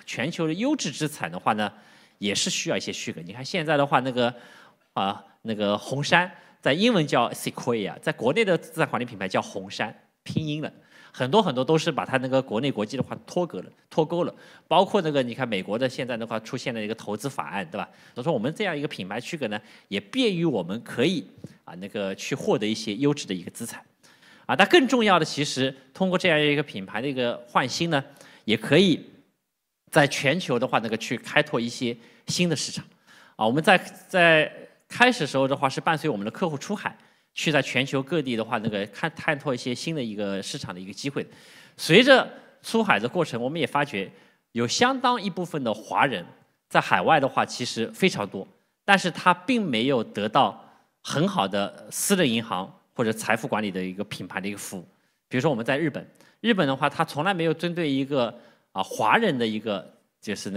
全球的优质资产的话呢，也是需要一些区隔。你看现在的话，红杉在英文叫 Sequoia， 在国内的资产管理品牌叫红杉，拼音了。很多都是把它国内国际的话脱钩了，包括你看美国的现在的话出现了一个投资法案，对吧？所以说我们这样一个品牌区隔呢，也便于我们可以去获得一些优质的一个资产但更重要的，其实通过这样一个品牌的一个换新呢，也可以在全球的话去开拓一些新的市场我们在开始的时候的话是伴随我们的客户出海，去在全球各地的话探拓一些新的一个市场的一个机会。随着出海的过程，我们也发觉有相当一部分的华人在海外的话其实非常多，但是他并没有得到很好的私人银行或者财富管理的一个品牌的一个服务。比如说我们在日本的话，他从来没有针对一个华人的一个就是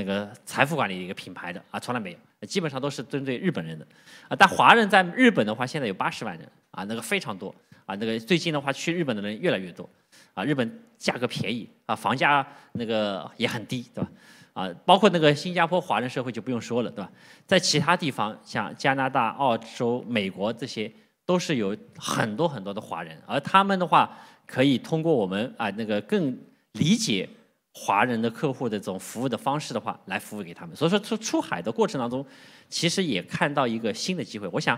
财富管理的一个品牌的从来没有，基本上都是针对日本人的但华人在日本的话现在有80万人非常多最近的话去日本的人越来越多日本价格便宜房价也很低，对吧包括新加坡华人社会就不用说了，对吧？在其他地方像加拿大、澳洲、美国这些都是有很多的华人，而他们的话可以通过我们更理解华人的客户的这种服务的方式的话来服务给他们。所以说出海的过程当中其实也看到一个新的机会。我想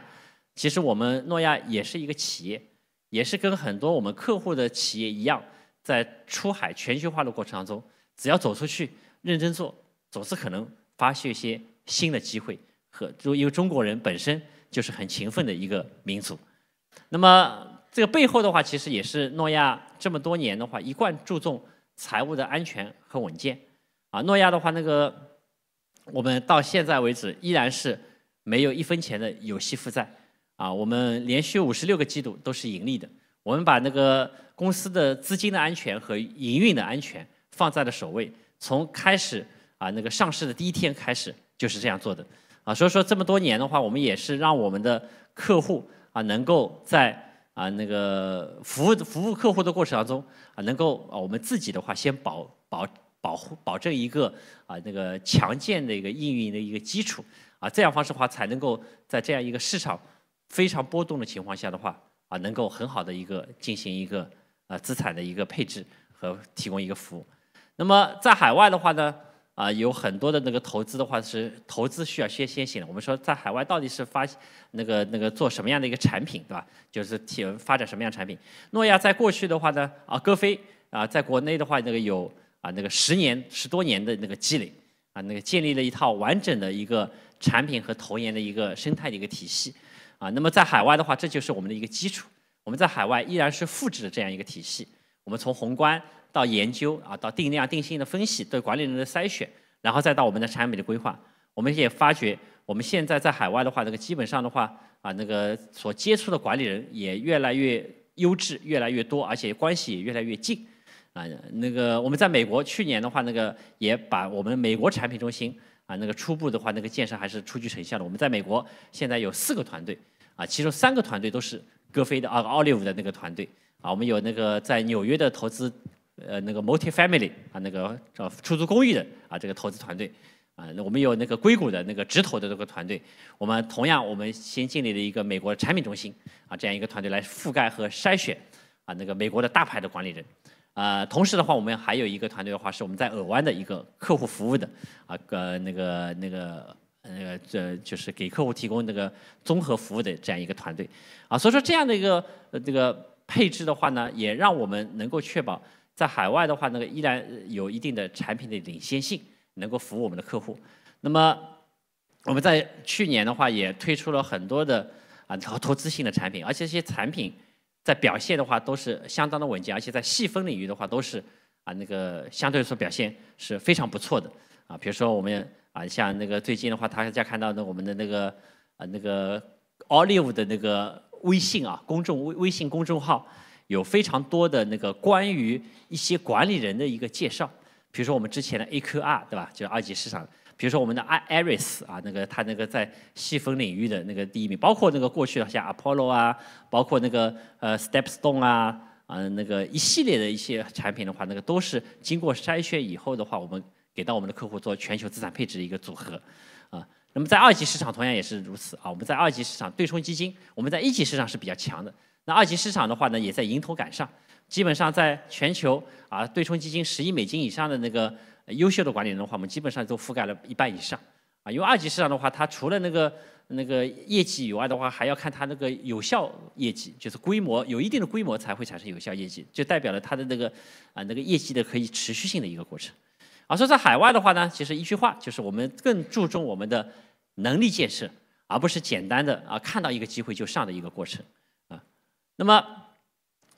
其实我们诺亚也是一个企业，也是跟很多我们客户的企业一样，在出海全球化的过程当中，只要走出去认真做，总是可能发现一些新的机会因为中国人本身就是很勤奋的一个民族。那么这个背后的话其实也是诺亚这么多年的话一贯注重财务的安全和稳健诺亚的话我们到现在为止依然是没有1分钱的有息负债我们连续56个季度都是盈利的。我们把公司的资金的安全和营运的安全放在了首位，从开始上市的第1天开始就是这样做的所以说这么多年的话，我们也是让我们的客户能够在服务客户的过程当中能够我们自己的话先保证一个强健的一个营运的一个基础这样方式的话才能够在这样一个市场非常波动的情况下的话能够很好的进行一个资产的一个配置和提供一个服务。那么在海外的话呢有很多的投资的话是投资需要先行的。我们说在海外到底是做什么样的一个产品，对吧？就是发展什么样的产品。诺亚在过去的话呢歌飞在国内的话有10多年的积累建立了一套完整的一个产品和投研的一个生态的一个体系那么在海外的话这就是我们的一个基础。我们在海外依然是复制了这样一个体系，我们从宏观到研究到定量定性的分析，对管理人的筛选，然后再到我们的产品的规划。我们也发觉我们现在在海外的话基本上的话所接触的管理人也越来越优质，越来越多，而且关系也越来越近我们在美国去年的话也把我们美国产品中心那个初步的话，那个建设还是初具成效的。我们在美国现在有4个团队，其中3个团队都是歌飞的Olive 的那个团队，我们有那个在纽约的投资，那个 multi-family 那个出租公寓的这个投资团队，我们有那个硅谷的那个直投的这个团队，我们先建立了一个美国产品中心这样一个团队来覆盖和筛选那个美国的大牌的管理人。同时的话，我们还有一个团队的话，是我们在尔湾的一个客户服务的就是给客户提供那个综合服务的这样一个团队所以说这样的一个这个配置的话呢，也让我们能够确保在海外的话，那个依然有一定的产品的领先性，能够服务我们的客户。那么我们在去年的话，也推出了很多的投资性的产品，而且这些产品在表现的话都是相当的稳健，而且在细分领域的话都是那个相对来说表现是非常不错的比如说我们像那个最近的话，大家看到我们的那个 Olive 的那个微信微信公众号有非常多的那个关于一些管理人的一个介绍，比如说我们之前的 AQR 对吧，就是2级市场。比如说我们的 Iris 它那个在细分领域的那个第1名，包括那个过去的像 Apollo 包括那个Stepstone 那个一系列的一些产品的话，那个都是经过筛选以后的话，我们给到我们的客户做全球资产配置的一个组合那么在2级市场同样也是如此我们在2级市场对冲基金，我们在1级市场是比较强的，那2级市场的话呢，也在迎头赶上，基本上在全球对冲基金10亿美金以上的那个优秀的管理人的话，我们基本上都覆盖了1半以上因为2级市场的话，它除了那个业绩以外的话，还要看它那个有效业绩，就是规模有一定的规模才会产生有效业绩，就代表了它的那个业绩的可以持续性的一个过程所以在海外的话呢，其实一句话就是我们更注重我们的能力建设，而不是简单的看到一个机会就上的一个过程那么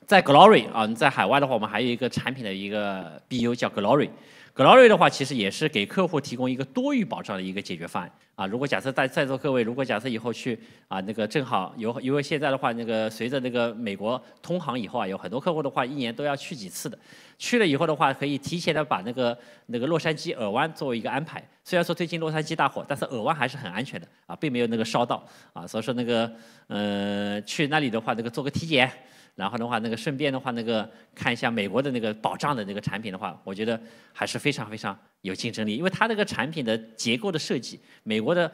在 Glory 在海外的话，我们还有一个产品的一个 BU 叫 Glory。Glory 的话，其实也是给客户提供一个多域保障的一个解决方案如果假设在座各位，如果假设以后去那个正好因为现在的话，那个随着那个美国通航以后有很多客户的话，1年都要去几次的。去了以后的话，可以提前的把那个洛杉矶尔湾作为一个安排。虽然说最近洛杉矶大火，但是尔湾还是很安全的并没有那个烧到所以说那个去那里的话，那个做个体检。然后的话，那个顺便的话，那个看一下美国的那个保障的那个产品的话，我觉得还是非常非常有竞争力，因为它那个产品的结构的设计，美国的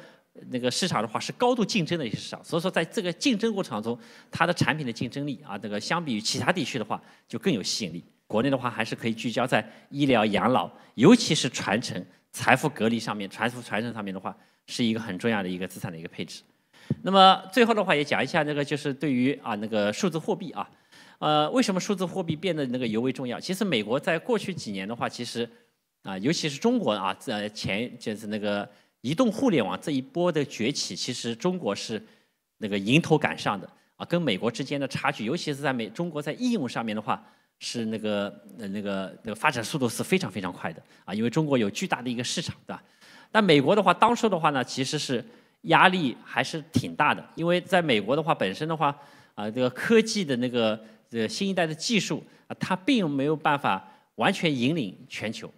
那个市场的话是高度竞争的一个市场，所以说在这个竞争过程当中，它的产品的竞争力这个相比于其他地区的话就更有吸引力。国内的话还是可以聚焦在医疗养老，尤其是传承、财富隔离上面，传承上面的话是一个很重要的一个资产的一个配置。那么最后的话也讲一下那个就是对于那个数字货币为什么数字货币变得那个尤为重要？其实美国在过去几年的话，其实尤其是中国就是那个移动互联网这一波的崛起，其实中国是那个迎头赶上的跟美国之间的差距，尤其是在中国在应用上面的话，是那个发展速度是非常非常快的因为中国有巨大的一个市场对吧？但美国的话，当初的话呢，其实是压力还是挺大的，因为在美国的话，本身的话这个科技的那个新一代的技术它并没有办法完全引领全球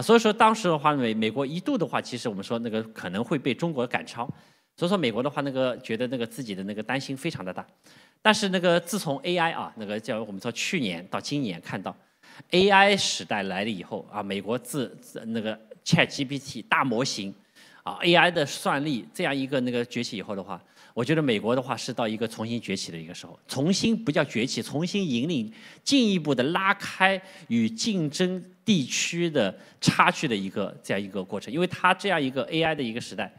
所以说当时的话，美国一度的话，其实我们说那个可能会被中国赶超，所以说美国的话，那个觉得那个自己的那个担心非常的大。但是那个自从 AI 那个叫我们说去年到今年看到 AI 时代来了以后美国自那个 ChatGPT 大模型AI 的算力这样一个那个崛起以后的话，我觉得美国的话是到一个重新崛起的一个时候，重新不叫崛起，重新引领，进一步的拉开与竞争地区的差距的这样一个过程。因为它这样一个 AI 的一个时代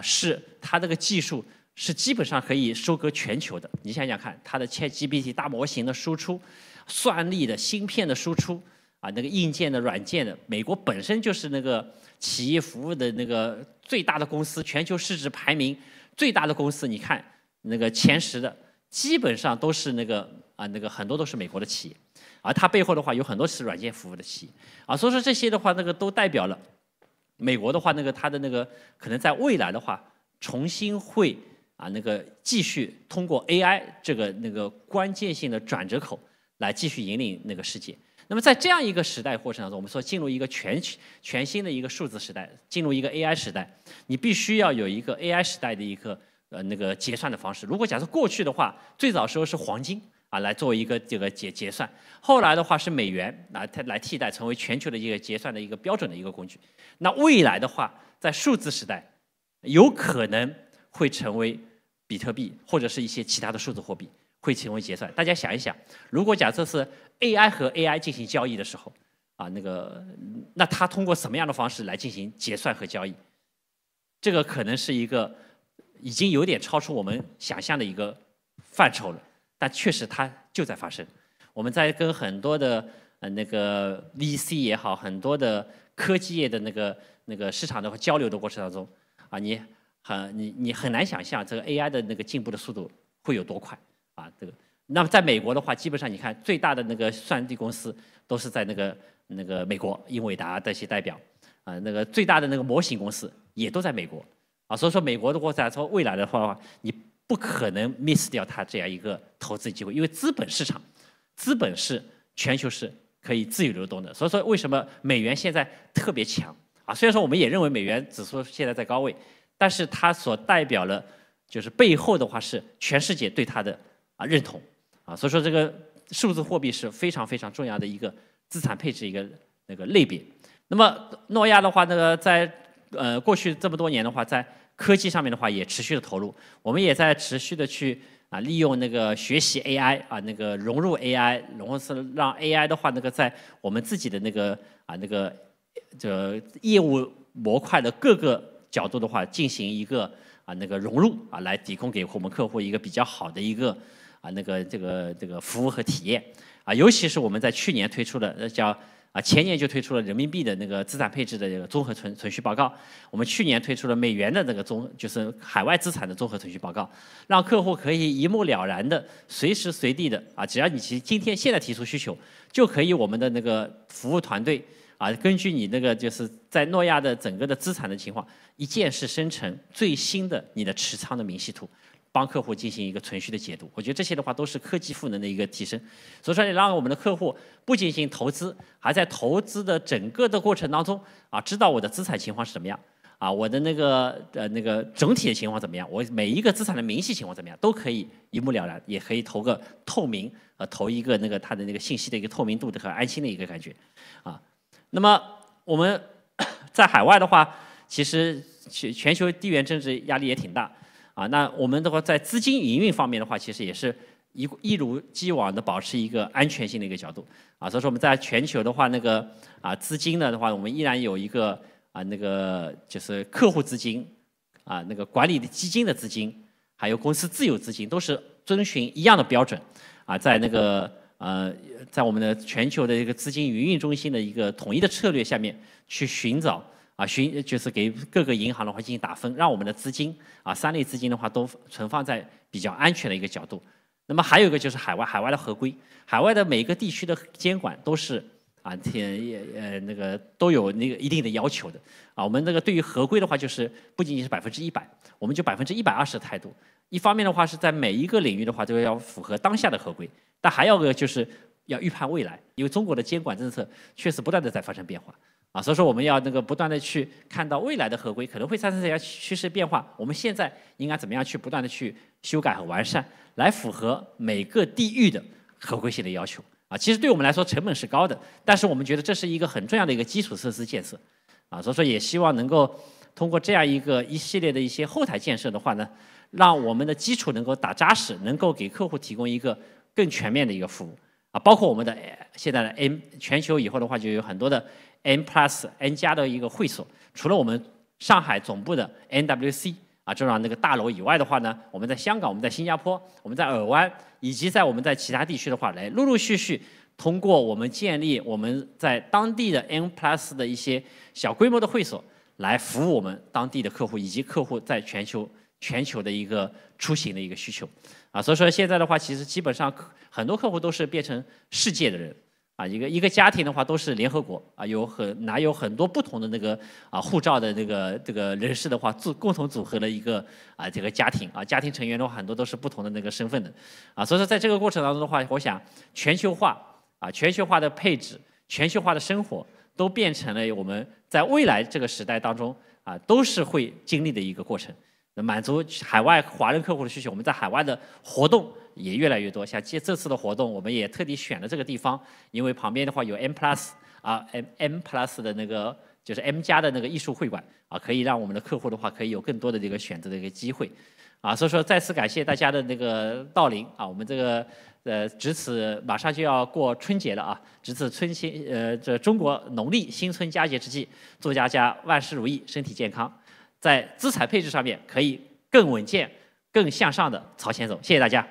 是它这个技术是基本上可以收割全球的。你想想看，它的 ChatGPT 大模型的输出，算力的芯片的输出那个硬件的、软件的，美国本身就是那个企业服务的那个最大的公司，全球市值排名最大的公司，你看那个前10的，基本上都是那个很多都是美国的企业，而它背后的话有很多是软件服务的企业所以说这些的话，那个都代表了美国的话，那个它的那个可能在未来的话，重新会那个继续通过 AI 这个那个关键性的转折口来继续引领那个世界。那么在这样一个时代过程当中，我们说进入一个全新的一个数字时代，进入一个 AI 时代，你必须要有一个 AI 时代的一个那个结算的方式。如果假设过去的话，最早时候是黄金啊来作为一个这个结算，后来的话是美元来替代，成为全球的一个结算的一个标准的一个工具。那未来的话，在数字时代，有可能会成为比特币或者是一些其他的数字货币会成为结算。大家想一想，如果假设是 AI 和 AI 进行交易的时候，那它通过什么样的方式来进行结算和交易？这个可能是一个已经有点超出我们想象的一个范畴了，但确实它就在发生。我们在跟很多的那个 VC 也好，很多的科技业的那个市场的交流的过程当中，啊，你很难想象这个 AI 的那个进步的速度会有多快啊，这个。那么在美国的话，基本上你看最大的那个算力公司都是在那个美国，英伟达这些代表啊，那个最大的那个模型公司也都在美国啊，所以说美国的话，在说未来的话，你不可能 miss 掉它这样一个投资机会，因为资本市场，资本是全球是可以自由流动的，所以说为什么美元现在特别强啊？虽然说我们也认为美元指数现在在高位，但是它所代表了就是背后的话是全世界对它的认同。啊，所以说这个数字货币是非常非常重要的一个资产配置一个那个类别。那么诺亚的话，在过去这么多年的话，在科技上面的话也持续的投入，我们也在持续的去利用那个学习 AI 那个融入 AI， 然后是让 AI 的话在我们自己的业务模块的各个角度的话进行一个那个融入来提供给我们客户一个比较好的一个这个服务和体验尤其是我们在去年推出的前年就推出了人民币的那个资产配置的这个综合存续报告，我们去年推出了美元的那个就是海外资产的综合存续报告，让客户可以一目了然的随时随地的只要你现在提出需求，就可以我们的那个服务团队根据你那个就是在诺亚的整个的资产的情况，一键是生成最新的你的持仓的明细图。帮客户进行一个存续的解读，我觉得这些的话都是科技赋能的一个提升。所以说，你让我们的客户不仅仅投资，还在投资的整个的过程当中知道我的资产情况是怎么样我的那个整体的情况怎么样，我每一个资产的明细情况怎么样，都可以一目了然，也可以投个透明投一个它的那个信息的一个透明度的和安心的一个感觉那么我们在海外的话，其实全球地缘政治压力也挺大。那我们的话在资金营运方面的话，其实也是一如既往的保持一个安全性的一个角度所以说我们在全球的话，资金的话，我们依然有一个那个就是客户资金那个管理的基金的资金，还有公司自有资金，都是遵循一样的标准在在我们的全球的一个资金营运中心的一个统一的策略下面去寻找。就是给各个银行的话进行打分，让我们的资金三类资金的话都存放在比较安全的一个角度。那么还有一个就是海外的合规，海外的每个地区的监管都是那个都有那个一定的要求的我们那个对于合规的话，就是不仅仅是100%，我们就120%的态度。一方面的话是在每一个领域的话都要符合当下的合规，但还有个就是要预判未来，因为中国的监管政策确实不断的在发生变化。所以说我们要不断的去看到未来的合规可能会产生怎样趋势变化，我们现在应该怎么样去不断的去修改和完善，来符合每个地域的合规性的要求其实对我们来说成本是高的，但是我们觉得这是一个很重要的一个基础设施建设所以说也希望能够通过这样一系列的一些后台建设的话呢，让我们的基础能够打扎实，能够给客户提供一个更全面的一个服务包括我们的现在的全球以后的话就有很多的N+N+ 的一个会所，除了我们上海总部的 NWC 这样那个大楼以外的话呢，我们在香港、我们在新加坡、我们在尔湾，以及我们在其他地区的话，来陆陆续续通过我们建立我们在当地的 N+ 的一些小规模的会所，来服务我们当地的客户以及客户在全球的一个出行的一个需求所以说现在的话，其实基本上很多客户都是变成世界的人一个家庭的话都是联合国有很多不同的那个护照的这个人士的话共同组合了一个这个家庭家庭成员的话很多都是不同的那个身份的所以说在这个过程当中的话，我想全球化全球化的配置、全球化的生活，都变成了我们在未来这个时代当中都是会经历的一个过程。满足海外华人客户的需求，我们在海外的活动也越来越多。像这次的活动，我们也特地选了这个地方，因为旁边的话有 M+ M+ 的那个就是 M+ 的那个艺术会馆可以让我们的客户的话可以有更多的这个选择的一个机会所以说再次感谢大家的那个到临我们这个值此马上就要过春节了值此这中国农历新春佳节之际，祝大家万事如意，身体健康。在资产配置上面可以更稳健、更向上的朝前走。谢谢大家。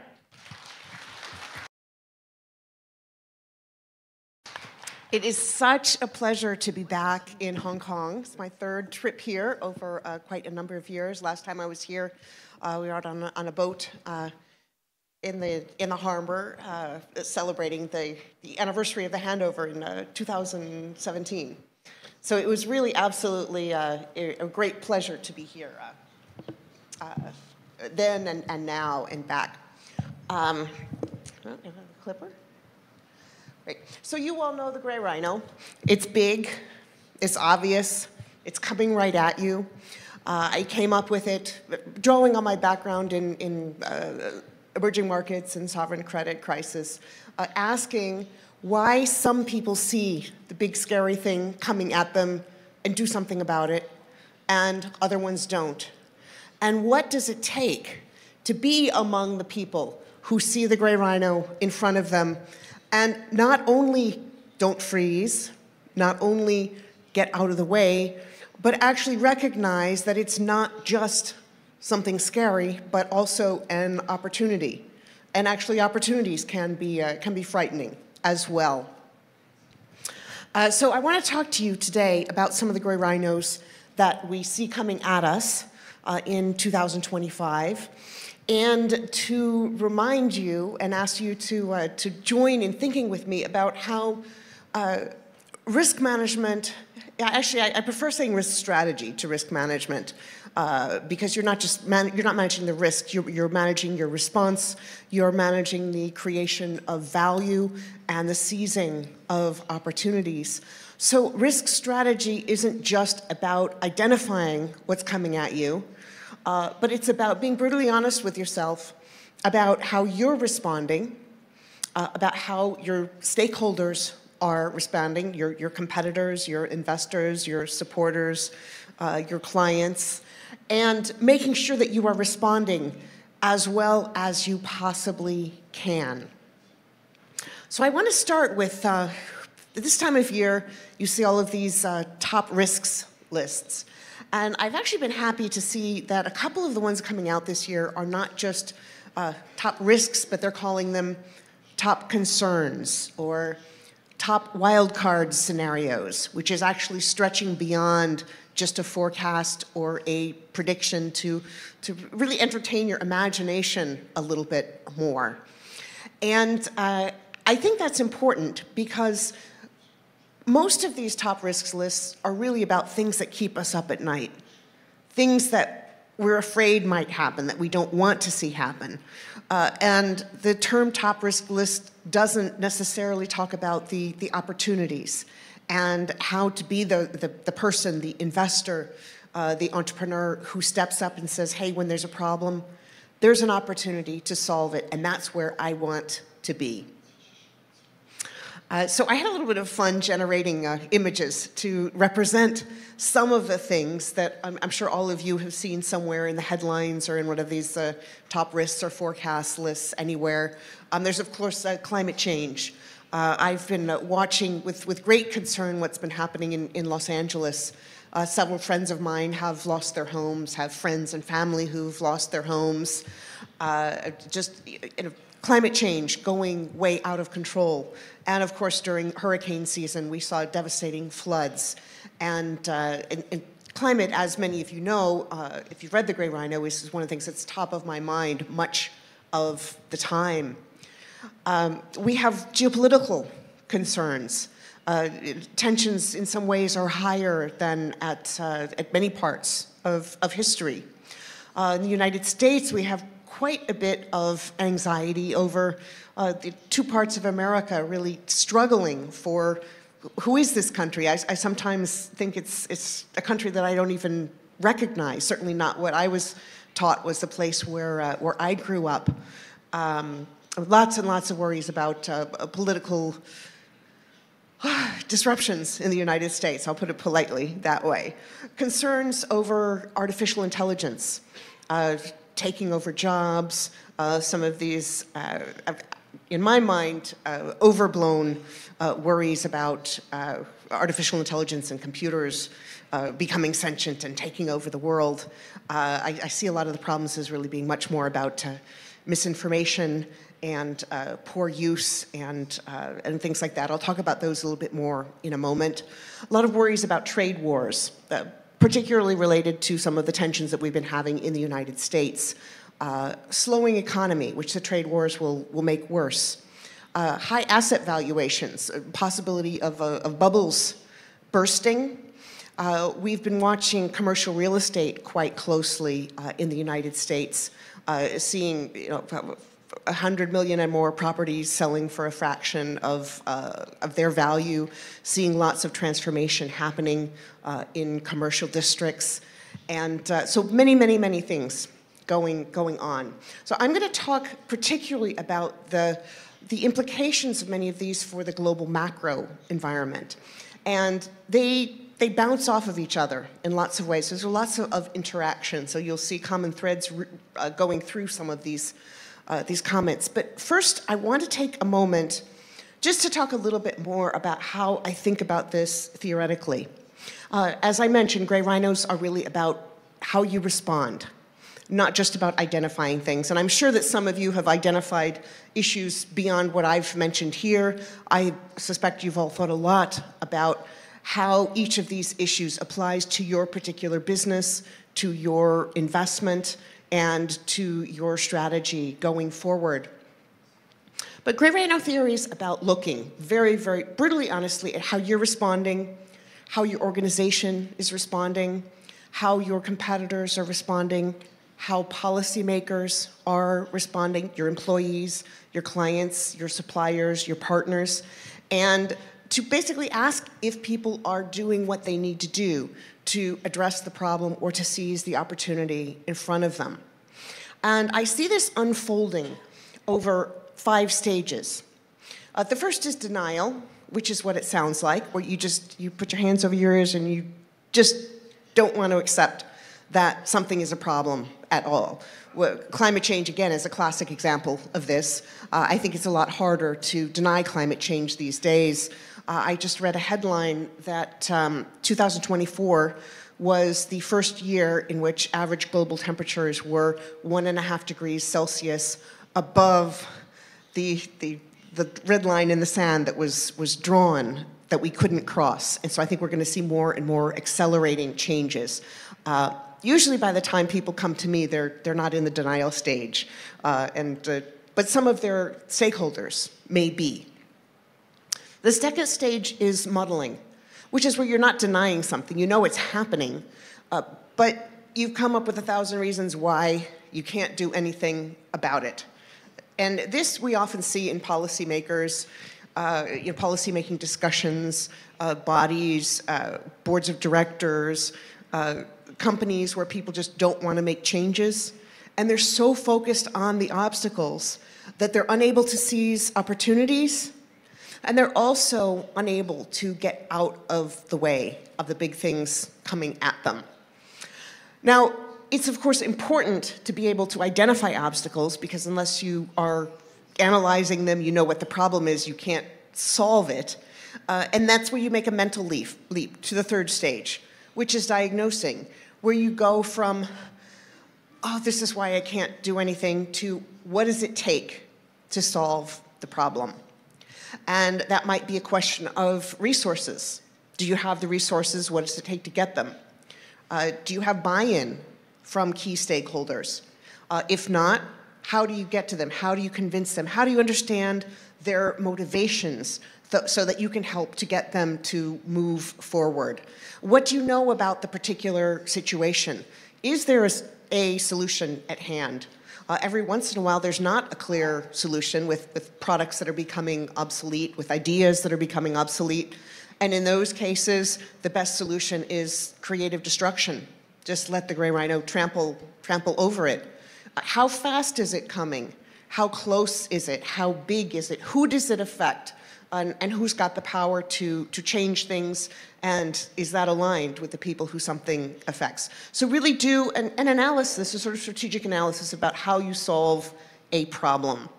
It is such a pleasure to be back in Hong Kong. It's my third trip here over quite a number of years. Last time I was here, we were out on a boat in the harbor celebrating the anniversary of the handover in 2017. So it was really absolutely a great pleasure to be here then and now and back. Clipper? Great. So you all know the gray rhino. It's big, it's obvious, it's coming right at you. I came up with it drawing on my background in emerging markets and sovereign credit crisis, asking why some people see the big scary thing coming at them and do something about it, and other ones don't. And what does it take to be among the people who see the gray rhino in front of them and not only don't freeze, not only get out of the way, but actually recognize that it's not just something scary, but also an opportunity. And actually opportunities can be frightening as well. So I want to talk to you today about some of the gray rhinos that we see coming at us in 2025, and to remind you and ask you to join in thinking with me about how risk management, actually I prefer saying risk strategy to risk management, because you're not managing the risk, you're managing your response, you're managing the creation of value and the seizing of opportunities. So risk strategy isn't just about identifying what's coming at you, but it's about being brutally honest with yourself about how you're responding, about how your stakeholders are responding, your competitors, your investors, your supporters, your clients, and making sure that you are responding as well as you possibly can. So I want to start with, this time of year, you see all of these top risks lists. And I've actually been happy to see that a couple of the ones coming out this year are not just top risks, but they're calling them top concerns or top wildcard scenarios, which is actually stretching beyond just a forecast or a prediction to really entertain your imagination a little bit more. And I think that's important because most of these top risks lists are really about things that keep us up at night, things that we're afraid might happen, that we don't want to see happen. And the term top risk list doesn't necessarily talk about the opportunities and how to be the person, the investor, the entrepreneur who steps up and says, hey, when there's a problem, there's an opportunity to solve it, and that's where I want to be. So I had a little bit of fun generating images to represent some of the things that I'm sure all of you have seen somewhere in the headlines or in one of these top risks or forecast lists anywhere. There's, of course, climate change. I've been watching with great concern what's been happening in Los Angeles. Several friends of mine have lost their homes, have friends and family who've lost their homes. Climate change going way out of control. And of course, during hurricane season, we saw devastating floods. And climate, as many of you know, if you've read The Gray Rhino, is one of the things that's top of my mind much of the time. We have geopolitical concerns. Tensions in some ways are higher than at many parts of history. In the United States, we have quite a bit of anxiety over the two parts of America really struggling for who is this country. I sometimes think it's a country that I don't even recognize, certainly not what I was taught was the place where I grew up. Lots and lots of worries about political disruptions in the United States, I'll put it politely that way. Concerns over artificial intelligence, taking over jobs, some of these, in my mind, overblown worries about artificial intelligence and computers becoming sentient and taking over the world. I see a lot of the problems as really being much more about misinformation and poor use and things like that. I'll talk about those a little bit more in a moment. A lot of worries about trade wars, particularly related to some of the tensions that we've been having in the United States. Slowing economy, which the trade wars will make worse. High asset valuations, possibility of bubbles bursting. We've been watching commercial real estate quite closely in the United States, seeing 100 million and more properties selling for a fraction of their value, seeing lots of transformation happening in commercial districts, and so many things going on. So I'm going to talk particularly about the implications of many of these for the global macro environment, and they bounce off of each other in lots of ways. There's lots of interaction, so you'll see common threads going through some of these comments. But first, I want to take a moment just to talk a little bit more about how I think about this theoretically. As I mentioned, gray rhinos are really about how you respond, not just about identifying things. And I'm sure that some of you have identified issues beyond what I've mentioned here. I suspect you've all thought a lot about how each of these issues applies to your particular business, to your investment, and to your strategy going forward. But gray rhino theory is about looking very brutally honestly at how you're responding, how your organization is responding, how your competitors are responding, how policymakers are responding, your employees, your clients, your suppliers, your partners, and to basically ask if people are doing what they need to do to address the problem or to seize the opportunity in front of them. And I see this unfolding over 5 stages. The first is denial, which is what it sounds like, where you put your hands over your ears and you just don't want to accept that something is a problem at all. Well, climate change, again, is a classic example of this. I think it's a lot harder to deny climate change these days. I just read a headline that 2024 was the first year in which average global temperatures were 1.5 degrees Celsius above the red line in the sand that was drawn that we couldn't cross. And so I think we're going to see more and more accelerating changes. Usually by the time people come to me, they're not in the denial stage, but some of their stakeholders may be. The second stage is muddling, which is where you're not denying something. You know it's happening, but you've come up with 1,000 reasons why you can't do anything about it. And this we often see in policymakers, policymaking discussions, bodies, boards of directors, companies where people just don't want to make changes. And they're so focused on the obstacles that they're unable to seize opportunities. And they're also unable to get out of the way of the big things coming at them. Now, it's of course important to be able to identify obstacles, because unless you are analyzing them, you know what the problem is, you can't solve it. And that's where you make a mental leap to the third stage, which is diagnosing, where you go from, oh, this is why I can't do anything, to what does it take to solve the problem? And that might be a question of resources. Do you have the resources? What does it take to get them? Do you have buy-in from key stakeholders? If not, how do you get to them? How do you convince them? How do you understand their motivations so that you can help to get them to move forward? What do you know about the particular situation? Is there a solution at hand. Every once in a while, there's not a clear solution with products that are becoming obsolete, with ideas that are becoming obsolete. And in those cases, the best solution is creative destruction. Just let the gray rhino trample over it. How fast is it coming? How close is it? How big is it? Who does it affect? And who's got the power to change things? And is that aligned with the people who something affects? So really do an analysis, a sort of strategic analysis about how you solve a problem.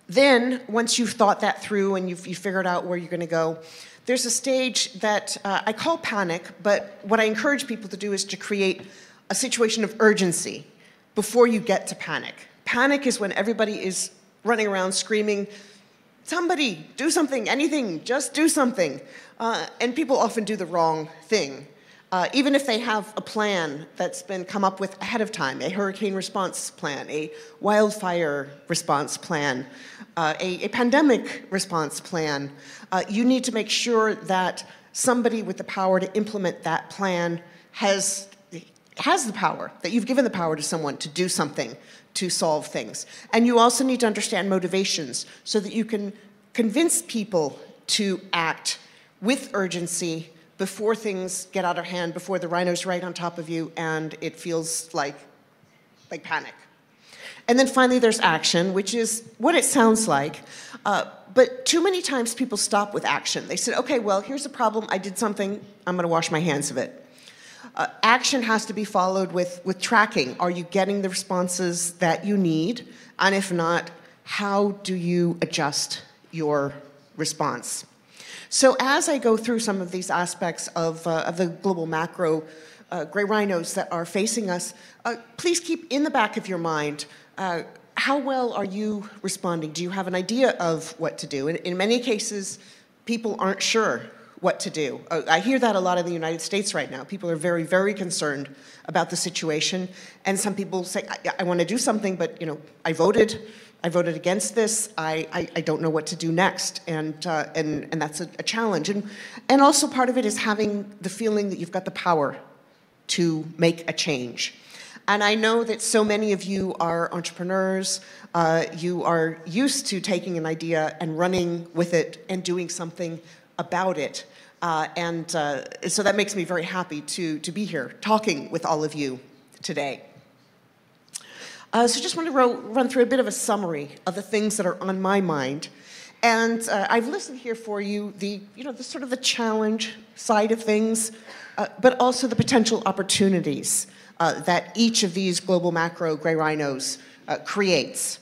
Then, once you've thought that through and you've figured out where you're going to go, there's a stage that I call panic, but what I encourage people to do is to create a situation of urgency before you get to panic. Panic is when everybody is running around screaming, somebody, do something, anything, just do something. And people often do the wrong thing. Even if they have a plan that's been come up with ahead of time, a hurricane response plan, a wildfire response plan, a pandemic response plan, you need to make sure that somebody with the power to implement that plan has the power, that you've given the power to someone to do something, to solve things. And you also need to understand motivations so that you can convince people to act with urgency before things get out of hand, before the rhino's right on top of you and it feels like panic. And then finally there's action, which is what it sounds like. But too many times people stop with action. They said, okay, well, here's the problem. I did something. I'm going to wash my hands of it. Action has to be followed with tracking. Are you getting the responses that you need? And if not, how do you adjust your response? So as I go through some of these aspects of the global macro gray rhinos that are facing us, please keep in the back of your mind, how well are you responding? Do you have an idea of what to do? And in many cases, people aren't sure what to do. I hear that a lot in the United States right now. People are very, very concerned about the situation. And some people say, I want to do something, but I voted against this. I don't know what to do next, and that's a challenge. And also part of it is having the feeling that you've got the power to make a change. And I know that so many of you are entrepreneurs. You are used to taking an idea and running with it and doing something about it. So that makes me very happy to be here talking with all of you today. So just want to run through a bit of a summary of the things that are on my mind. And I've listed here for you the sort of the challenge side of things, but also the potential opportunities that each of these global macro gray rhinos creates.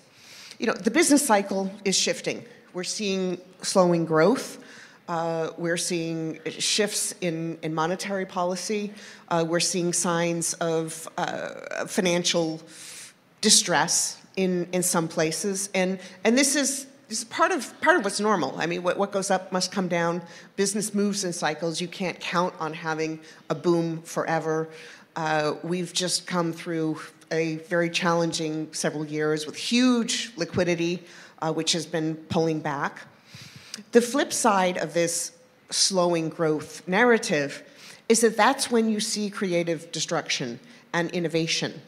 The business cycle is shifting. We're seeing slowing growth. We're seeing shifts in monetary policy. We're seeing signs of financial distress in some places, and this is part of what's normal. I mean, what goes up must come down. Business moves in cycles. You can't count on having a boom forever. We've just come through a very challenging several years with huge liquidity, which has been pulling back. The flip side of this slowing growth narrative is that that's when you see creative destruction and innovation.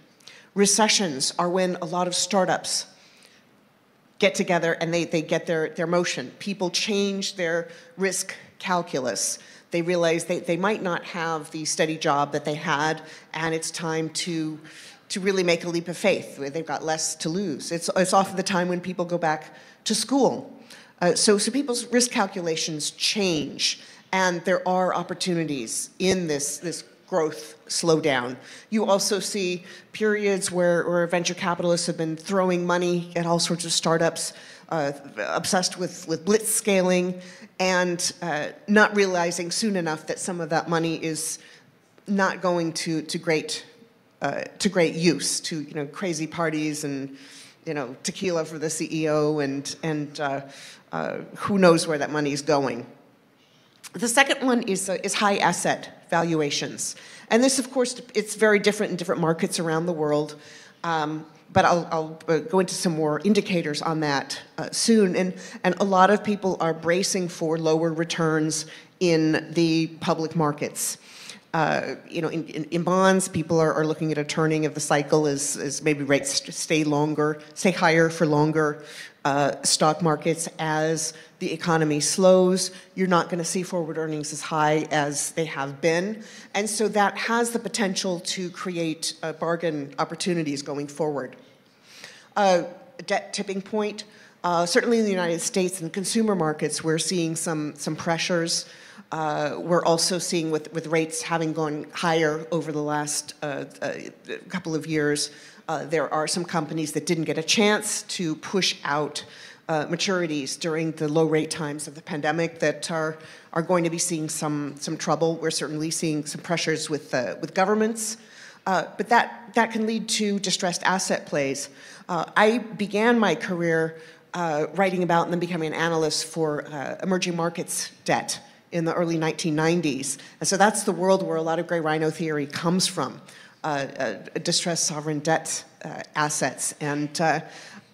Recessions are when a lot of startups get together and they get their motion. People change their risk calculus. They realize they might not have the steady job that they had, and it's time to really make a leap of faith. They've got less to lose. It's often the time when people go back to school. So people's risk calculations change, and there are opportunities in this growth slowdown. You also see periods where venture capitalists have been throwing money at all sorts of startups, obsessed with blitz scaling, and not realizing soon enough that some of that money is not going to great use, to crazy parties and tequila for the CEO and who knows where that money is going. The second one is high asset valuations. And this, of course, it's very different in different markets around the world. But I'll go into some more indicators on that soon. And a lot of people are bracing for lower returns in the public markets. In bonds, people are looking at a turning of the cycle as maybe rates stay higher for longer. Stock markets, as the economy slows, you're not going to see forward earnings as high as they have been. And so that has the potential to create bargain opportunities going forward. Debt tipping point. Certainly in the United States and consumer markets, we're seeing some pressures. We're also seeing with rates having gone higher over the last couple of years, there are some companies that didn't get a chance to push out maturities during the low rate times of the pandemic that are going to be seeing some trouble. We're certainly seeing some pressures with governments, but that can lead to distressed asset plays. I began my career writing about and then becoming an analyst for emerging markets debt in the early 1990s. And so that's the world where a lot of gray rhino theory comes from, distressed sovereign debt assets. And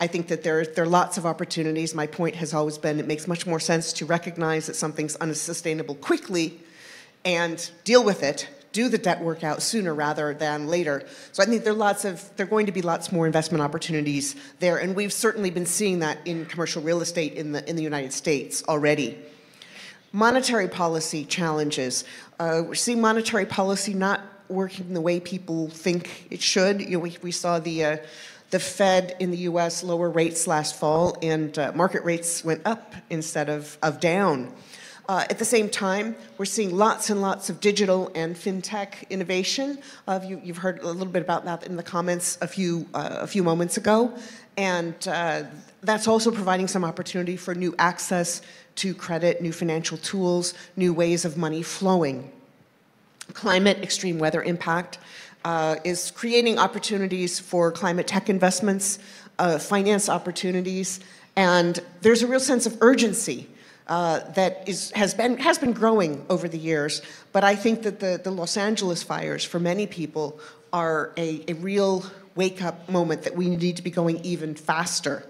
I think that there are lots of opportunities. My point has always been it makes much more sense to recognize that something's unsustainable quickly and deal with it, do the debt workout sooner rather than later. So I think there are going to be lots more investment opportunities there, and we've certainly been seeing that in commercial real estate in the United States already. Monetary policy challenges. We're seeing monetary policy not working the way people think it should. We saw the Fed in the U.S. lower rates last fall, and market rates went up instead of down. At the same time, we're seeing lots and lots of digital and fintech innovation. You've heard a little bit about that in the comments a few moments ago, and that's also providing some opportunity for new access to credit, new financial tools, new ways of money flowing. Climate extreme weather impact is creating opportunities for climate tech investments, finance opportunities, and there's a real sense of urgency that has been growing over the years. But I think that the Los Angeles fires, for many people, are a real wake-up moment that we need to be going even faster.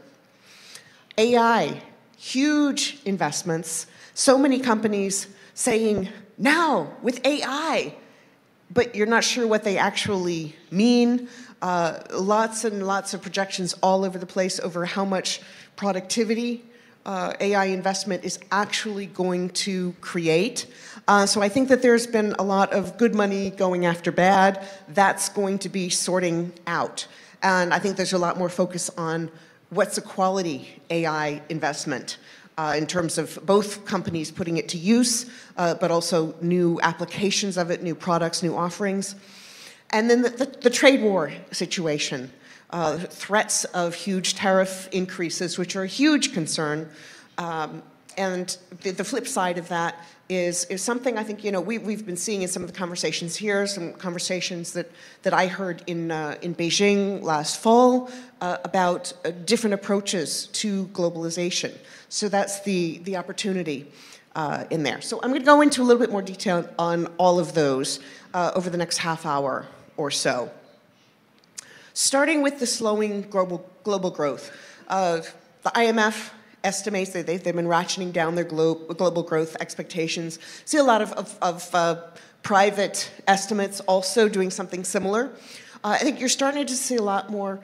AI, huge investments. So many companies saying, now, with AI, but you're not sure what they actually mean. Lots and lots of projections all over the place over how much productivity AI investment is actually going to create. So I think that there's been a lot of good money going after bad. That's going to be sorting out. And I think there's a lot more focus on what's a quality AI investment in terms of both companies putting it to use, but also new applications of it, new products, new offerings. And then the trade war situation. Threats of huge tariff increases, which are a huge concern. And the flip side of that is something I think we've been seeing in some of the conversations here, some conversations that I heard in Beijing last fall about different approaches to globalization. So that's the opportunity in there. So I'm going to go into a little bit more detail on all of those over the next half hour or so. Starting with the slowing global growth. The IMF estimates that they've been ratcheting down their global growth expectations. See a lot of private estimates also doing something similar. I think you're starting to see a lot more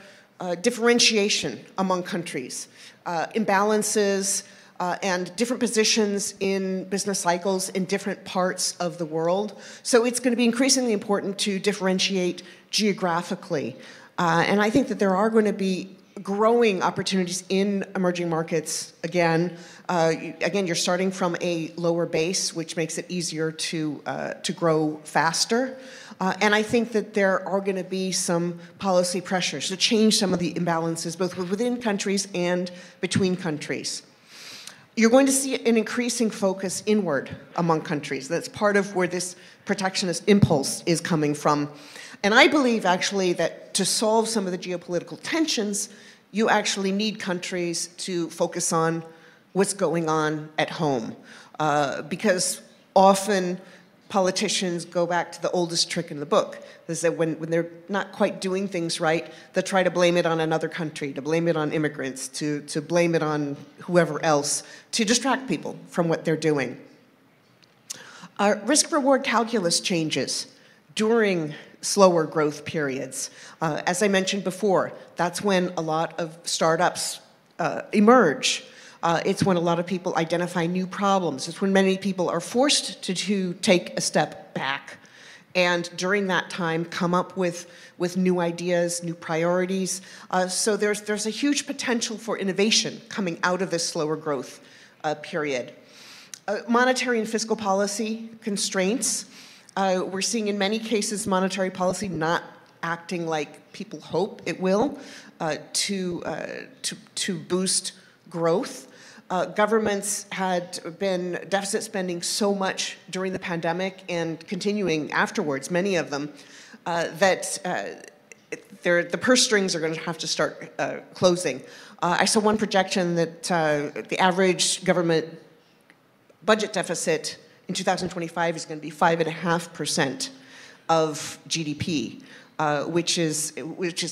differentiation among countries, imbalances, and different positions in business cycles in different parts of the world. So it's going to be increasingly important to differentiate geographically. And I think that there are going to be growing opportunities in emerging markets again. Again, you're starting from a lower base, which makes it easier to grow faster. And I think that there are going to be some policy pressures to change some of the imbalances, both within countries and between countries. You're going to see an increasing focus inward among countries. That's part of where this protectionist impulse is coming from. And I believe, actually, that to solve some of the geopolitical tensions, you actually need countries to focus on what's going on at home. Because often politicians go back to the oldest trick in the book. Is that when they're not quite doing things right, they try to blame it on another country, to blame it on immigrants, to blame it on whoever else, to distract people from what they're doing. Risk-reward calculus changes. during slower growth periods. As I mentioned before, that's when a lot of startups emerge. It's when a lot of people identify new problems. It's when many people are forced to take a step back, and during that time come up with new ideas, new priorities. So there's a huge potential for innovation coming out of this slower growth period. Monetary and fiscal policy constraints. We're seeing in many cases monetary policy not acting like people hope it will to boost growth. Governments had been deficit spending so much during the pandemic and continuing afterwards, many of them, that the purse strings are going to have to start closing. I saw one projection that the average government budget deficit in 2025 is going to be 5.5% of GDP. Which is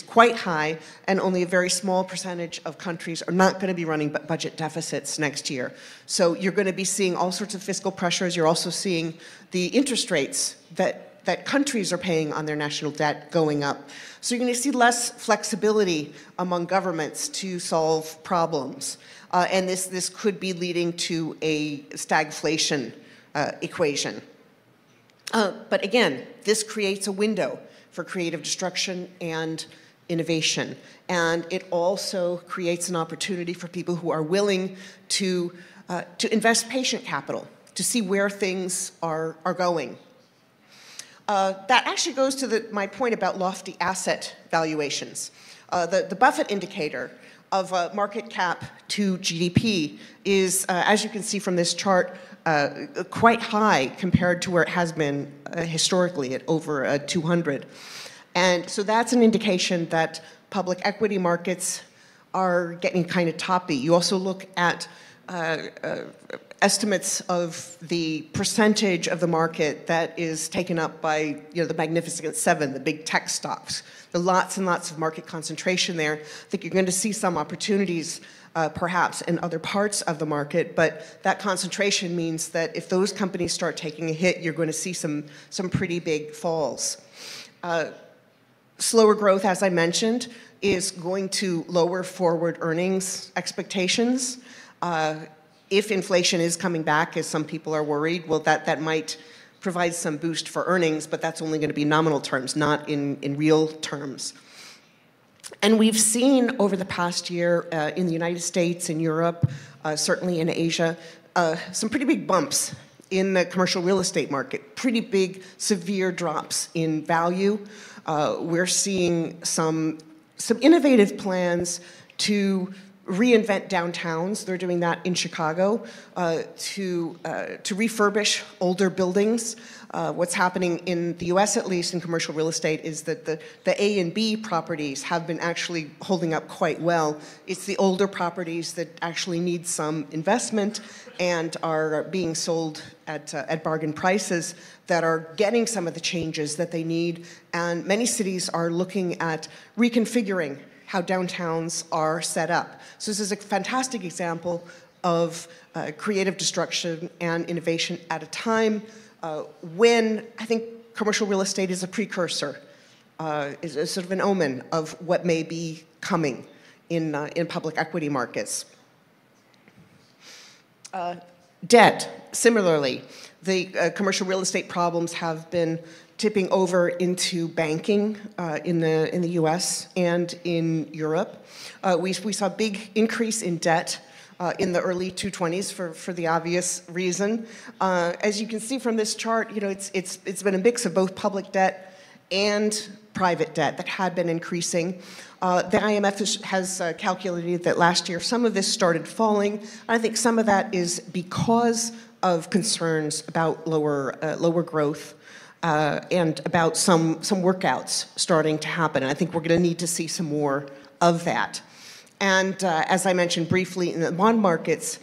quite high, and only a very small percentage of countries are not going to be running budget deficits next year. So you're going to be seeing all sorts of fiscal pressures. You're also seeing the interest rates that countries are paying on their national debt going up. So you're going to see less flexibility among governments to solve problems. And this could be leading to a stagflation equation. But again, this creates a window for creative destruction and innovation. And it also creates an opportunity for people who are willing to invest patient capital, to see where things are going. That actually goes to my point about lofty asset valuations. The Buffett indicator of market cap to GDP is, as you can see from this chart, quite high compared to where it has been historically at over 200. And so that's an indication that public equity markets are getting kind of toppy. You also look at estimates of the percentage of the market that is taken up by the Magnificent Seven, the big tech stocks. There are lots and lots of market concentration there. I think you're going to see some opportunities perhaps in other parts of the market, but that concentration means that if those companies start taking a hit, you're going to see some pretty big falls. Slower growth, as I mentioned, is going to lower forward earnings expectations. If inflation is coming back, as some people are worried, well, that might provide some boost for earnings, but that's only going to be nominal terms, not in real terms. And we've seen over the past year in the United States, in Europe, certainly in Asia, some pretty big bumps in the commercial real estate market, pretty big, severe drops in value. We're seeing some innovative plans to reinvent downtowns. They're doing that in Chicago, to refurbish older buildings. What's happening in the US, at least in commercial real estate, is that the A and B properties have been actually holding up quite well. It's the older properties that actually need some investment and are being sold at bargain prices that are getting some of the changes that they need. And many cities are looking at reconfiguring how downtowns are set up. So this is a fantastic example of creative destruction and innovation at a time when I think commercial real estate is a precursor, is a sort of an omen of what may be coming in public equity markets. Debt, similarly, the commercial real estate problems have been tipping over into banking in the US and in Europe. We saw a big increase in debt in the early 2020s for the obvious reason. As you can see from this chart, it's been a mix of both public debt and private debt that had been increasing. The IMF has calculated that last year some of this started falling. I think some of that is because of concerns about lower growth and about some workouts starting to happen. And I think we're going to need to see some more of that. And as I mentioned briefly, in the bond markets,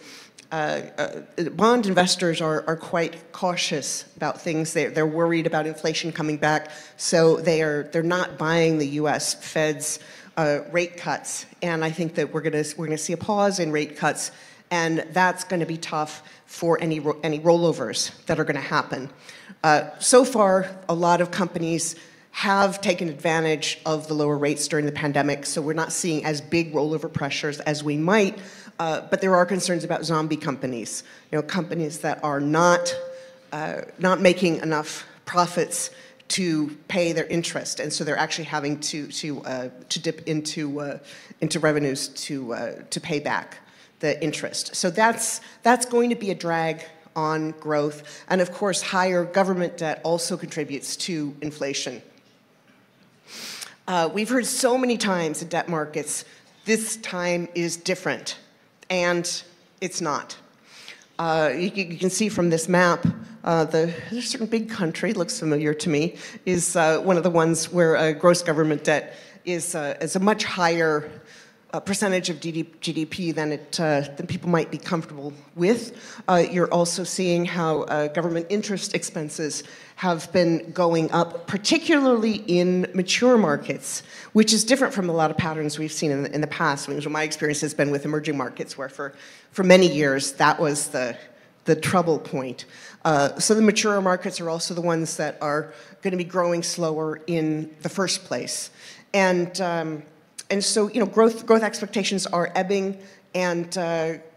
bond investors are quite cautious about things. They're worried about inflation coming back, so they're not buying the U.S. Fed's rate cuts. And I think that we're going to see a pause in rate cuts and that's going to be tough for any rollovers that are going to happen. So far, a lot of companies have taken advantage of the lower rates during the pandemic, so we're not seeing as big rollover pressures as we might, but there are concerns about zombie companies, companies that are not making enough profits to pay their interest, and so they're actually having to dip into revenues to pay back the interest. So that's going to be a drag on growth, and of course, higher government debt also contributes to inflation. We've heard so many times in debt markets, this time is different, and it's not. You can see from this map, there's a certain big country, looks familiar to me, is one of the ones where gross government debt is a much higher percentage of GDP than people might be comfortable with. You're also seeing how government interest expenses have been going up, particularly in mature markets, which is different from a lot of patterns we've seen in the past. I mean, my experience has been with emerging markets, where for many years that was the trouble point. So the mature markets are also the ones that are going to be growing slower in the first place, and so growth expectations are ebbing, and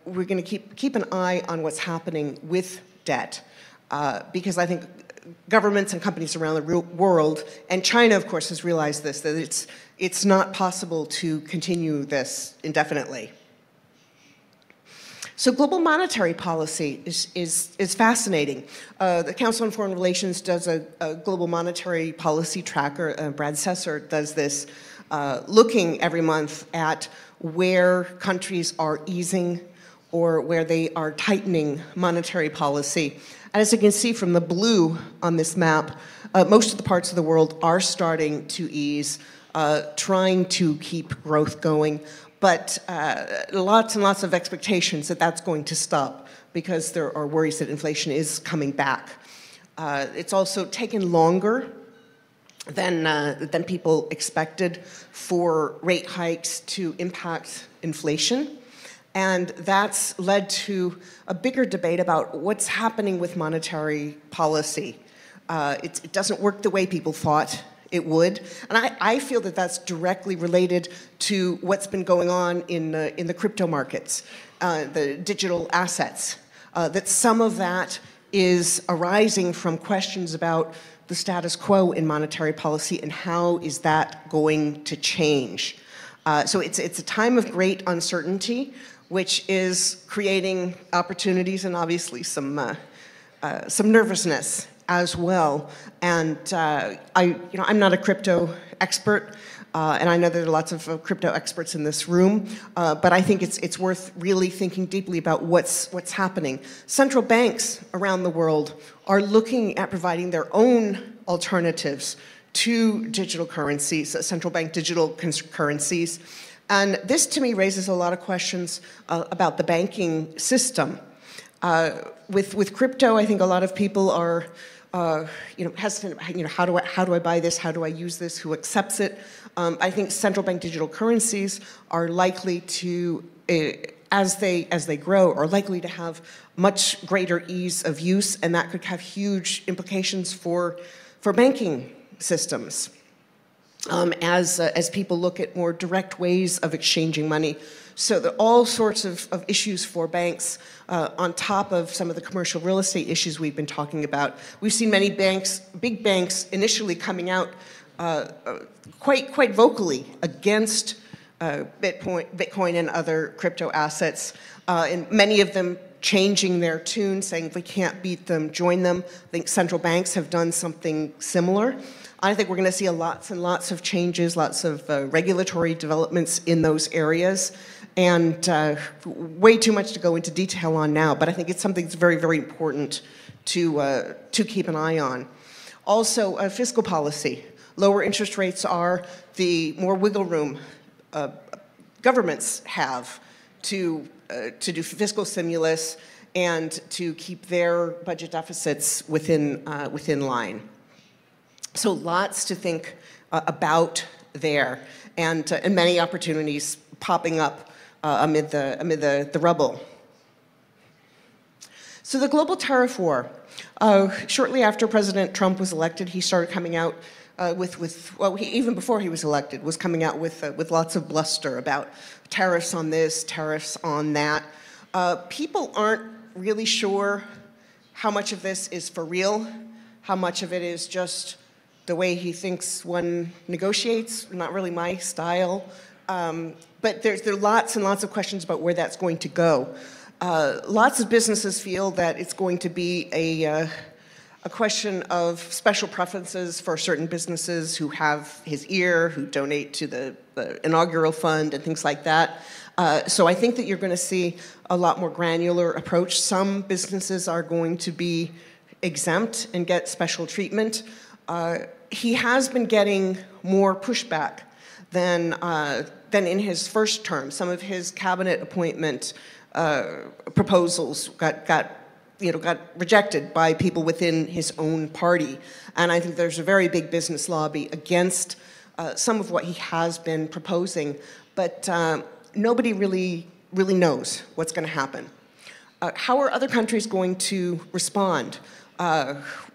we're going to keep an eye on what's happening with debt, because I think governments and companies around the world, and China, of course, has realized this, that it's not possible to continue this indefinitely. So global monetary policy is fascinating. The Council on Foreign Relations does a global monetary policy tracker. Brad Sesser does this, looking every month at where countries are easing or where they are tightening monetary policy. And as you can see from the blue on this map, most of the parts of the world are starting to ease, trying to keep growth going, but lots and lots of expectations that that's going to stop because there are worries that inflation is coming back. It's also taken longer than people expected for rate hikes to impact inflation. And that's led to a bigger debate about what's happening with monetary policy. It doesn't work the way people thought it would. And I feel that that's directly related to what's been going on in the crypto markets, the digital assets, that some of that is arising from questions about the status quo in monetary policy and how is that going to change. So it's a time of great uncertainty, which is creating opportunities and obviously some nervousness as well. And I'm not a crypto expert, and I know there are lots of crypto experts in this room, but I think it's worth really thinking deeply about what's happening. Central banks around the world are looking at providing their own alternatives to digital currencies, central bank digital currencies. And this, to me, raises a lot of questions about the banking system. With crypto, I think a lot of people are, hesitant. How do I buy this? How do I use this? Who accepts it? I think central bank digital currencies are likely to, as they grow, are likely to have much greater ease of use, and that could have huge implications for banking systems. As people look at more direct ways of exchanging money. So there are all sorts of issues for banks on top of some of the commercial real estate issues we've been talking about. We've seen many banks, big banks, initially coming out quite vocally against Bitcoin and other crypto assets, and many of them changing their tune, saying if we can't beat them, join them. I think central banks have done something similar. I think we're going to see lots and lots of changes, lots of regulatory developments in those areas, and way too much to go into detail on now, but I think it's something that's very, very important to keep an eye on. Also, fiscal policy. Lower interest rates are the more wiggle room governments have to do fiscal stimulus and to keep their budget deficits within line. So lots to think about there, and many opportunities popping up amid the rubble. So the global tariff war. Shortly after President Trump was elected, he started coming out even before he was elected, was coming out with lots of bluster about tariffs on this, tariffs on that. People aren't really sure how much of this is for real, how much of it is just the way he thinks one negotiates, not really my style. But there are lots and lots of questions about where that's going to go. Lots of businesses feel that it's going to be a question of special preferences for certain businesses who have his ear, who donate to the inaugural fund and things like that. So I think that you're going to see a lot more granular approach. Some businesses are going to be exempt and get special treatment. He has been getting more pushback than in his first term. Some of his cabinet appointment proposals got rejected by people within his own party. And I think there's a very big business lobby against some of what he has been proposing. But nobody really knows what's going to happen. How are other countries going to respond?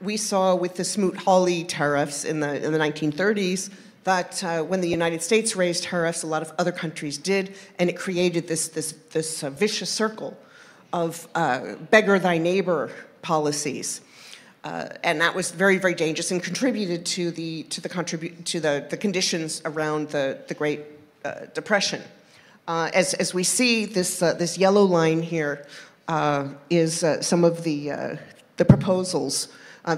We saw with the Smoot-Hawley tariffs in the 1930s that when the United States raised tariffs, a lot of other countries did, and it created this vicious circle of beggar thy neighbor policies, and that was very, very dangerous and contributed to the conditions around the Great Depression. As we see, this yellow line here is some of the proposals,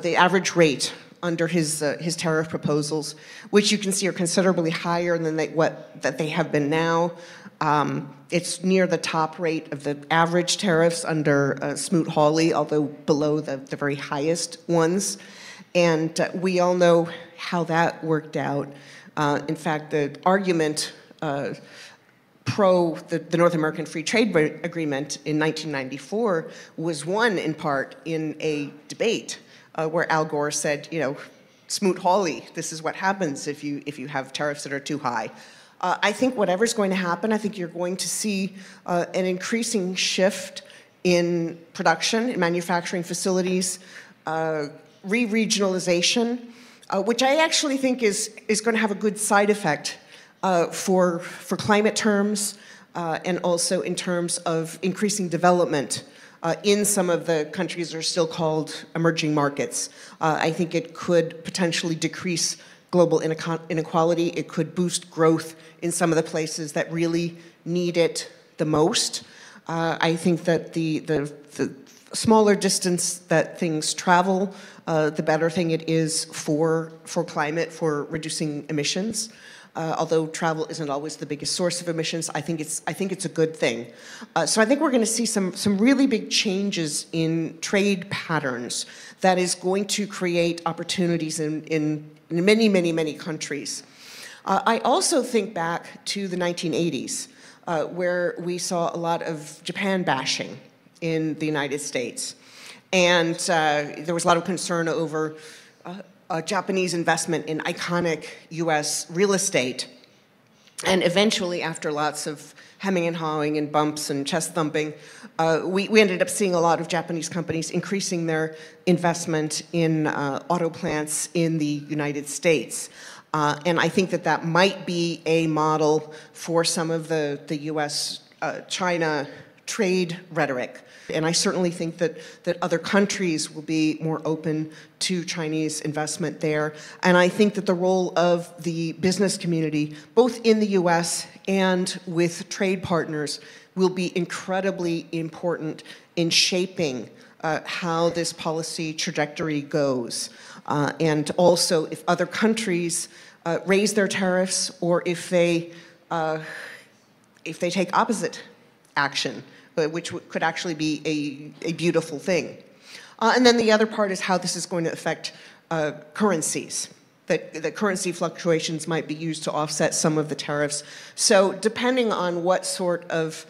the average rate under his tariff proposals, which you can see are considerably higher than that they have been now. It's near the top rate of the average tariffs under Smoot-Hawley, although below the very highest ones. And we all know how that worked out. In fact, the argument pro the North American Free Trade Agreement in 1994 was won in part in a debate where Al Gore said, Smoot-Hawley, this is what happens if you have tariffs that are too high. I think whatever's going to happen, I think you're going to see an increasing shift in production, in manufacturing facilities, re-regionalization, which I actually think is going to have a good side effect for climate terms and also in terms of increasing development in some of the countries that are still called emerging markets. I think it could potentially decrease global inequality. It could boost growth in some of the places that really need it the most. I think that the smaller distance that things travel, the better thing it is for climate, for reducing emissions. Although travel isn't always the biggest source of emissions, I think it's a good thing. So I think we're going to see some really big changes in trade patterns that is going to create opportunities in many, many, many countries. I also think back to the 1980s, where we saw a lot of Japan bashing in the United States. And there was a lot of concern over Japanese investment in iconic U.S. real estate. And eventually, after lots of hemming and hawing and bumps and chest thumping, we ended up seeing a lot of Japanese companies increasing their investment in auto plants in the United States. And I think that might be a model for some of the U.S.-China trade rhetoric. And I certainly think that other countries will be more open to Chinese investment there. And I think that the role of the business community, both in the US and with trade partners, will be incredibly important in shaping how this policy trajectory goes. And also, if other countries raise their tariffs or if they take opposite action, which could actually be a beautiful thing. And then the other part is how this is going to affect currencies. That currency fluctuations might be used to offset some of the tariffs. So depending on what sort of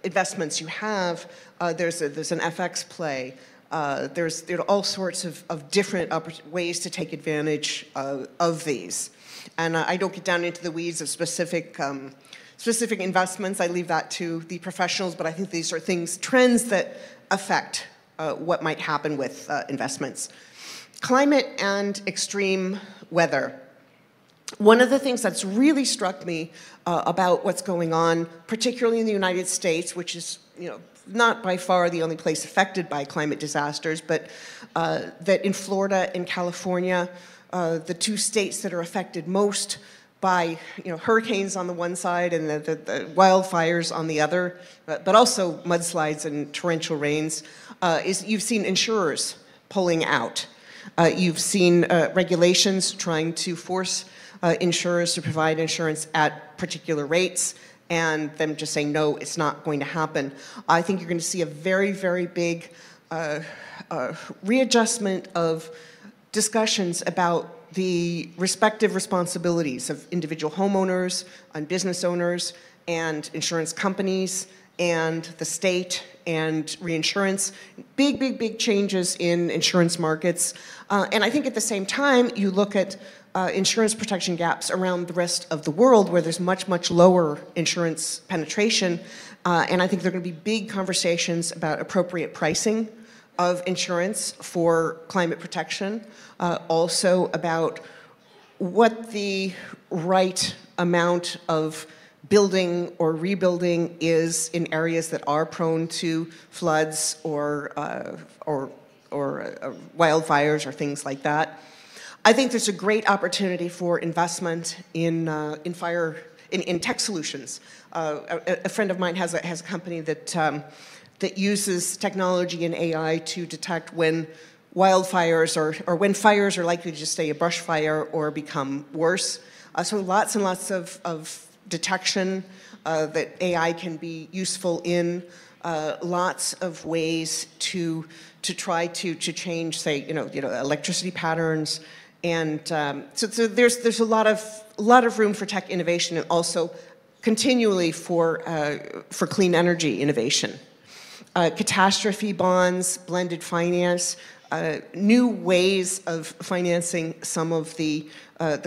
investments you have, there's an FX play. There are all sorts of different ways to take advantage of these. And I don't get down into the weeds of specific investments. I leave that to the professionals, but I think these are trends that affect what might happen with investments. Climate and extreme weather. One of the things that's really struck me about what's going on, particularly in the United States, which is not by far the only place affected by climate disasters, but that in Florida and California, the two states that are affected most by hurricanes on the one side and the wildfires on the other, but also mudslides and torrential rains, is you've seen insurers pulling out. You've seen regulations trying to force insurers to provide insurance at particular rates, and them just saying, no, it's not going to happen. I think you're going to see a very, very big readjustment of discussions about the respective responsibilities of individual homeowners and business owners and insurance companies and the state and reinsurance. Big, big, big changes in insurance markets. And I think at the same time, you look at insurance protection gaps around the rest of the world where there's much, much lower insurance penetration. And I think there are going to be big conversations about appropriate pricing of insurance for climate protection. Also about what the right amount of building or rebuilding is in areas that are prone to floods or wildfires or things like that. I think there's a great opportunity for investment in tech solutions. A friend of mine has a company that uses technology and AI to detect when wildfires or when fires are likely to just stay a brush fire or become worse. So lots and lots of detection that AI can be useful in. Lots of ways to try to change, say, electricity patterns. And so there's a lot of room for tech innovation and also continually for clean energy innovation. Catastrophe bonds, blended finance, new ways of financing some of the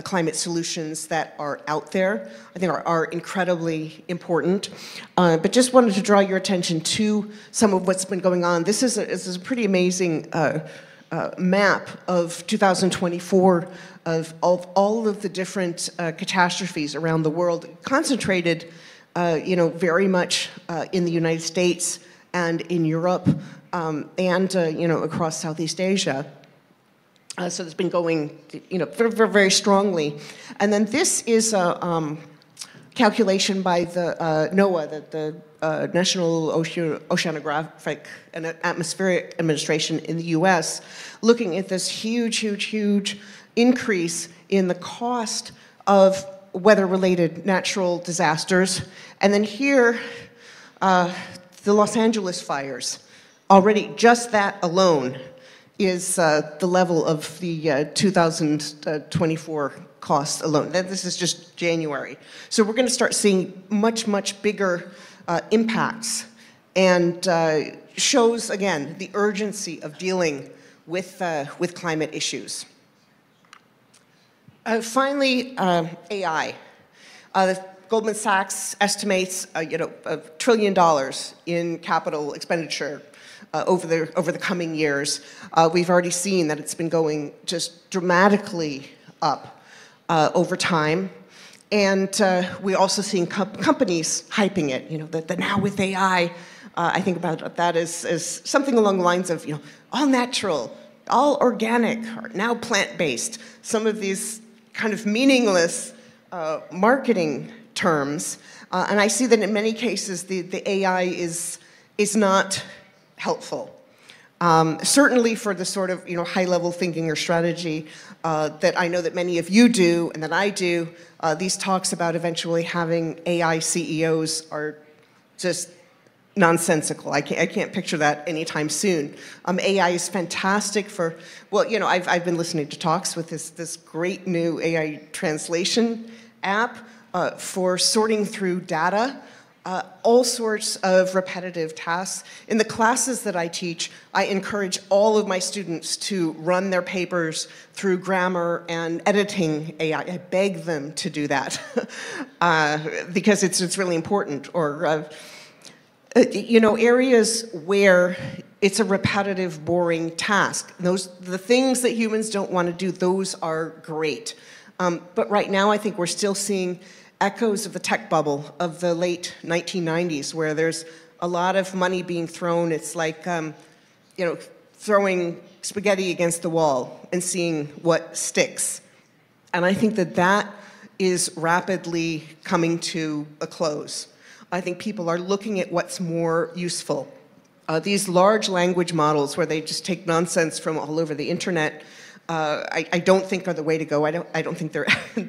climate solutions that are out there, I think are incredibly important. But just wanted to draw your attention to some of what's been going on. This is a pretty amazing map of 2024 of all of the different catastrophes around the world, concentrated, very much in the United States and in Europe, and across Southeast Asia. So it's been going, very, very strongly. And then this is a calculation by the NOAA, the National Oceanographic and Atmospheric Administration in the U.S., looking at this huge, huge, huge increase in the cost of weather-related natural disasters. And then here, the Los Angeles fires. Already, just that alone is the level of the 2024 costs alone. This is just January. So we're going to start seeing much, much bigger impacts, and shows, again, the urgency of dealing with climate issues. Finally, AI. Goldman Sachs estimates, $1 trillion in capital expenditure over the coming years. We've already seen that it's been going just dramatically up over time. And we're also seeing companies hyping it, that now with AI, I think about that as something along the lines of, all natural, all organic, or now plant-based. Some of these kind of meaningless marketing terms. And I see that in many cases, the AI is not helpful. Certainly for the sort of high-level thinking or strategy that I know that many of you do and that I do, these talks about eventually having AI CEOs are just nonsensical. I can't picture that anytime soon. AI is fantastic for, I've been listening to talks with this great new AI translation app for sorting through data. All sorts of repetitive tasks. In the classes that I teach, I encourage all of my students to run their papers through grammar and editing AI. I beg them to do that because it's really important. Or, areas where it's a repetitive, boring task. The things that humans don't want to do, those are great. But right now, I think we're still seeing echoes of the tech bubble of the late 1990s, where there's a lot of money being thrown. It's like, throwing spaghetti against the wall and seeing what sticks. And I think that is rapidly coming to a close. I think people are looking at what's more useful. These large language models where they just take nonsense from all over the internet, I don't think are the way to go. I don't think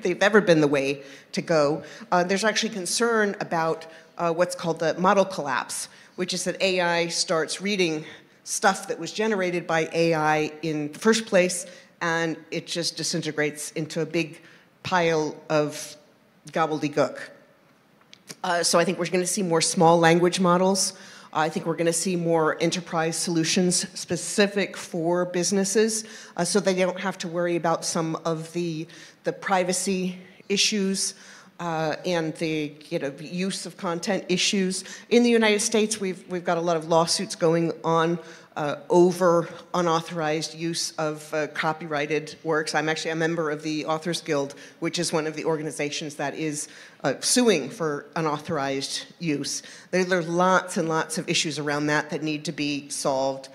they've ever been the way to go. There's actually concern about what's called the model collapse, which is that AI starts reading stuff that was generated by AI in the first place, and it just disintegrates into a big pile of gobbledygook. So I think we're going to see more small language models. I think we're going to see more enterprise solutions specific for businesses, so they don't have to worry about some of the privacy issues and the use of content issues. In the United States, we've got a lot of lawsuits going on over unauthorized use of copyrighted works. I'm actually a member of the Authors Guild, which is one of the organizations that is suing for unauthorized use. There's lots and lots of issues around that need to be solved.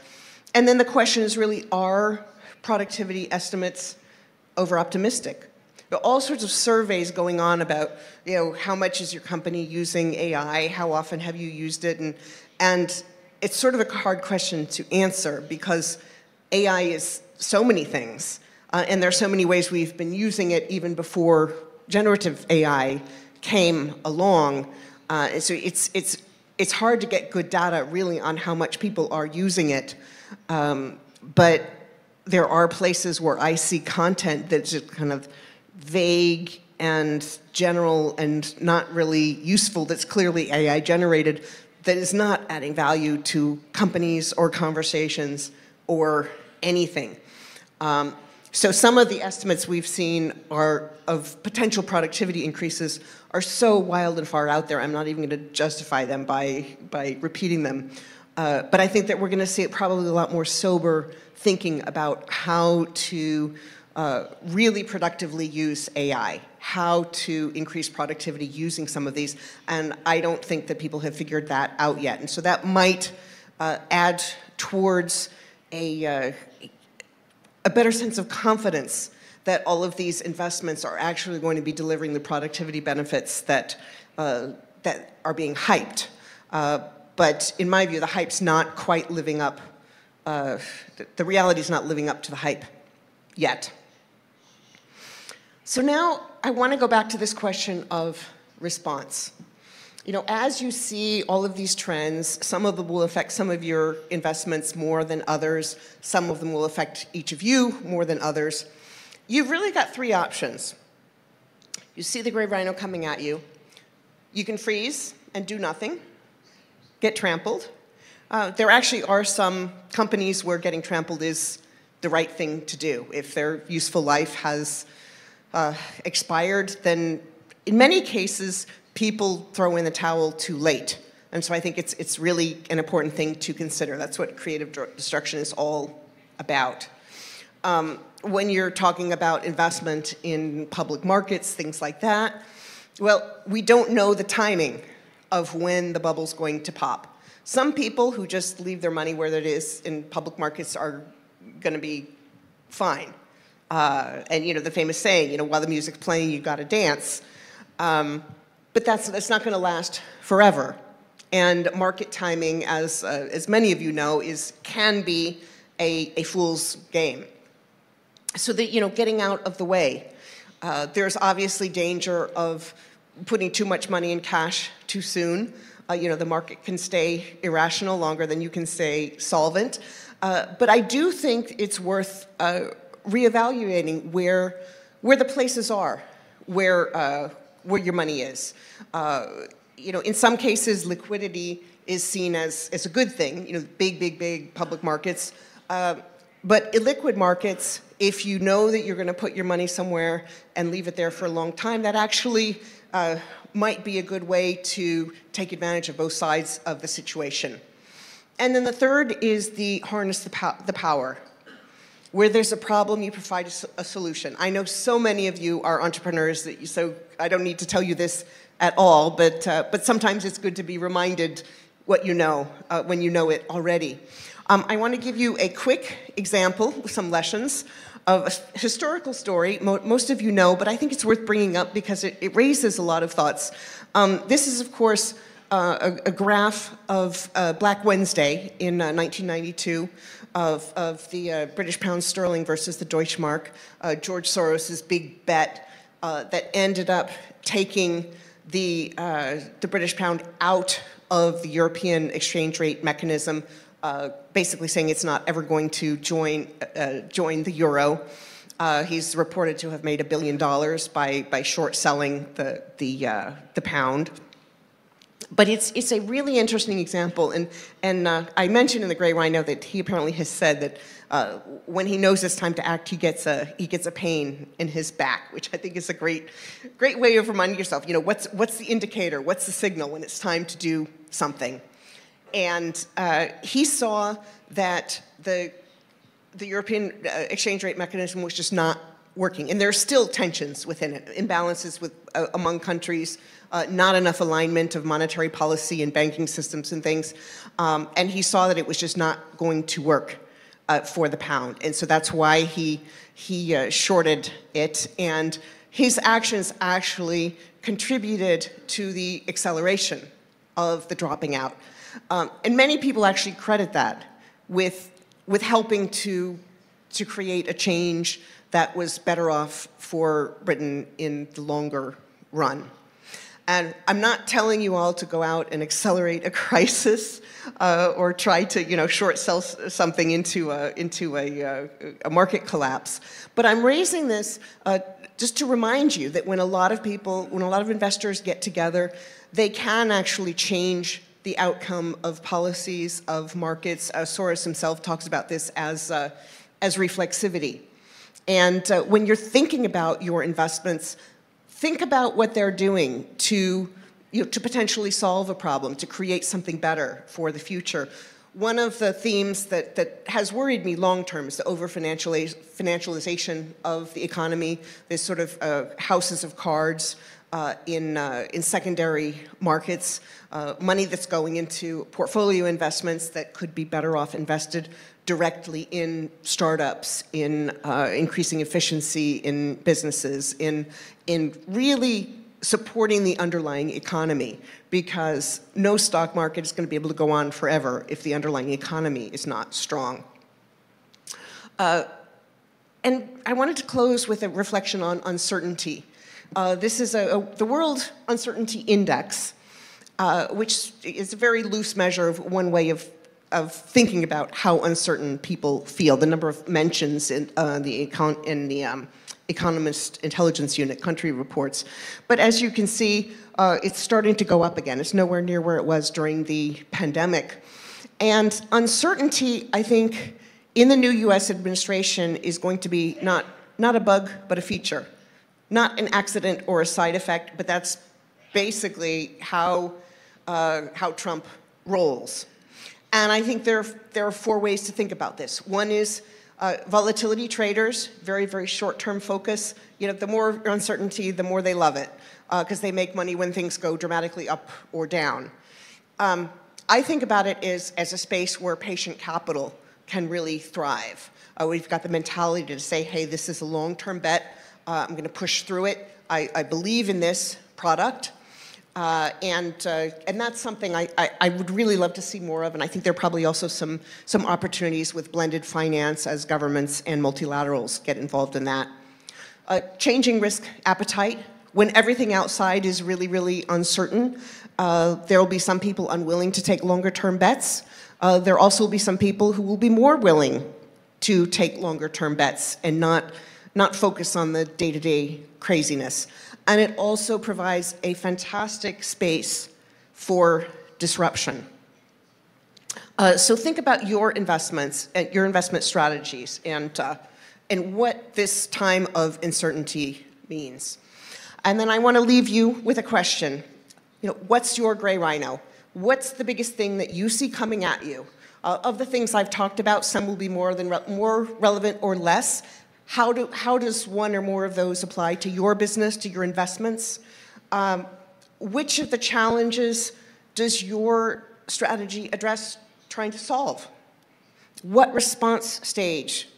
And then the question is really, are productivity estimates over-optimistic? There are all sorts of surveys going on about, how much is your company using AI? How often have you used it? And it's sort of a hard question to answer because AI is so many things, and there are so many ways we've been using it even before generative AI came along. So it's hard to get good data really on how much people are using it, but there are places where I see content that's just kind of vague and general and not really useful, that's clearly AI generated, that is not adding value to companies or conversations or anything. So some of the estimates we've seen of potential productivity increases are so wild and far out there, I'm not even going to justify them by repeating them. But I think that we're going to see probably a lot more sober thinking about how to really productively use AI, how to increase productivity using some of these, and I don't think that people have figured that out yet. And so that might add towards a better sense of confidence that all of these investments are actually going to be delivering the productivity benefits that are being hyped. But in my view, the hype's not quite living up, the reality is not living up to the hype yet. So now I want to go back to this question of response. As you see all of these trends, some of them will affect some of your investments more than others. Some of them will affect each of you more than others. You've really got three options. You see the gray rhino coming at you. You can freeze and do nothing, get trampled. There actually are some companies where getting trampled is the right thing to do. If their useful life has expired, then in many cases, people throw in the towel too late. And so I think it's really an important thing to consider. That's what creative destruction is all about. When you're talking about investment in public markets, things like that, well, we don't know the timing of when the bubble's going to pop. Some people who just leave their money where it is in public markets are going to be fine. And the famous saying, while the music's playing, you got to dance. But that's not going to last forever. And market timing, as many of you know, can be a fool's game. So that getting out of the way. There's obviously danger of putting too much money in cash too soon. The market can stay irrational longer than you can stay solvent. But I do think it's worth reevaluating where the places are, where your money is. In some cases, liquidity is seen as a good thing. Big public markets. But illiquid markets, if you know that you're going to put your money somewhere and leave it there for a long time, that actually might be a good way to take advantage of both sides of the situation. And then the third is the harness the power. Where there's a problem, you provide a solution. I know so many of you are entrepreneurs, so I don't need to tell you this at all, but sometimes it's good to be reminded what you know when you know it already. I want to give you a quick example with some lessons of a historical story most of you know, but I think it's worth bringing up because it raises a lot of thoughts. This is, of course, a graph of Black Wednesday in 1992 of the British pound sterling versus the Deutschmark, George Soros's big bet that ended up taking the British pound out of the European exchange rate mechanism, basically saying it's not ever going to join the euro. He's reported to have made $1 billion by short selling the pound. But it's a really interesting example, and I mentioned in the Grey Rhino that he apparently has said that when he knows it's time to act, he gets a pain in his back, which I think is a great way of reminding yourself, you know, what's the indicator, what's the signal when it's time to do something. And he saw that the European exchange rate mechanism was just not working, and there are still tensions within it, imbalances among countries, not enough alignment of monetary policy and banking systems and things, and he saw that it was just not going to work for the pound, and so that's why he shorted it, and his actions actually contributed to the acceleration of the dropping out, and many people actually credit that with helping to create a change that was better off for Britain in the longer run. And I'm not telling you all to go out and accelerate a crisis or try to, you know, short sell something into a market collapse. But I'm raising this just to remind you that when a lot of investors get together, they can actually change the outcome of policies, of markets. Soros himself talks about this as reflexivity. And when you're thinking about your investments, think about what they're doing to potentially solve a problem, to create something better for the future. One of the themes that has worried me long term is the over-financialization of the economy, this sort of houses of cards in secondary markets, money that's going into portfolio investments that could be better off invested directly in startups, in increasing efficiency in businesses, in really supporting the underlying economy, because no stock market is going to be able to go on forever if the underlying economy is not strong. And I wanted to close with a reflection on uncertainty. This is the World Uncertainty Index, which is a very loose measure of one way of thinking about how uncertain people feel, the number of mentions in the Economist Intelligence Unit country reports. But as you can see, it's starting to go up again. It's nowhere near where it was during the pandemic. And uncertainty, I think, in the new US administration is going to be not a bug, but a feature. Not an accident or a side effect, but that's basically how Trump rolls. And I think there are four ways to think about this. One is volatility traders, very, very short-term focus. You know, the more uncertainty, the more they love it, because they make money when things go dramatically up or down. I think about it as a space where patient capital can really thrive. We've got the mentality to say, hey, this is a long-term bet. I'm going to push through it. I believe in this product. And that's something I would really love to see more of, and I think there are probably also some opportunities with blended finance as governments and multilaterals get involved in that. Changing risk appetite. When everything outside is really, really uncertain, there will be some people unwilling to take longer-term bets. There also will be some people who will be more willing to take longer-term bets and not focus on the day-to-day craziness. And it also provides a fantastic space for disruption. So think about your investments and your investment strategies and what this time of uncertainty means. And then I want to leave you with a question. You know, what's your gray rhino? What's the biggest thing that you see coming at you? Of the things I've talked about, some will be more relevant or less. How does one or more of those apply to your business, to your investments? Which of the challenges does your strategy address trying to solve? What response stage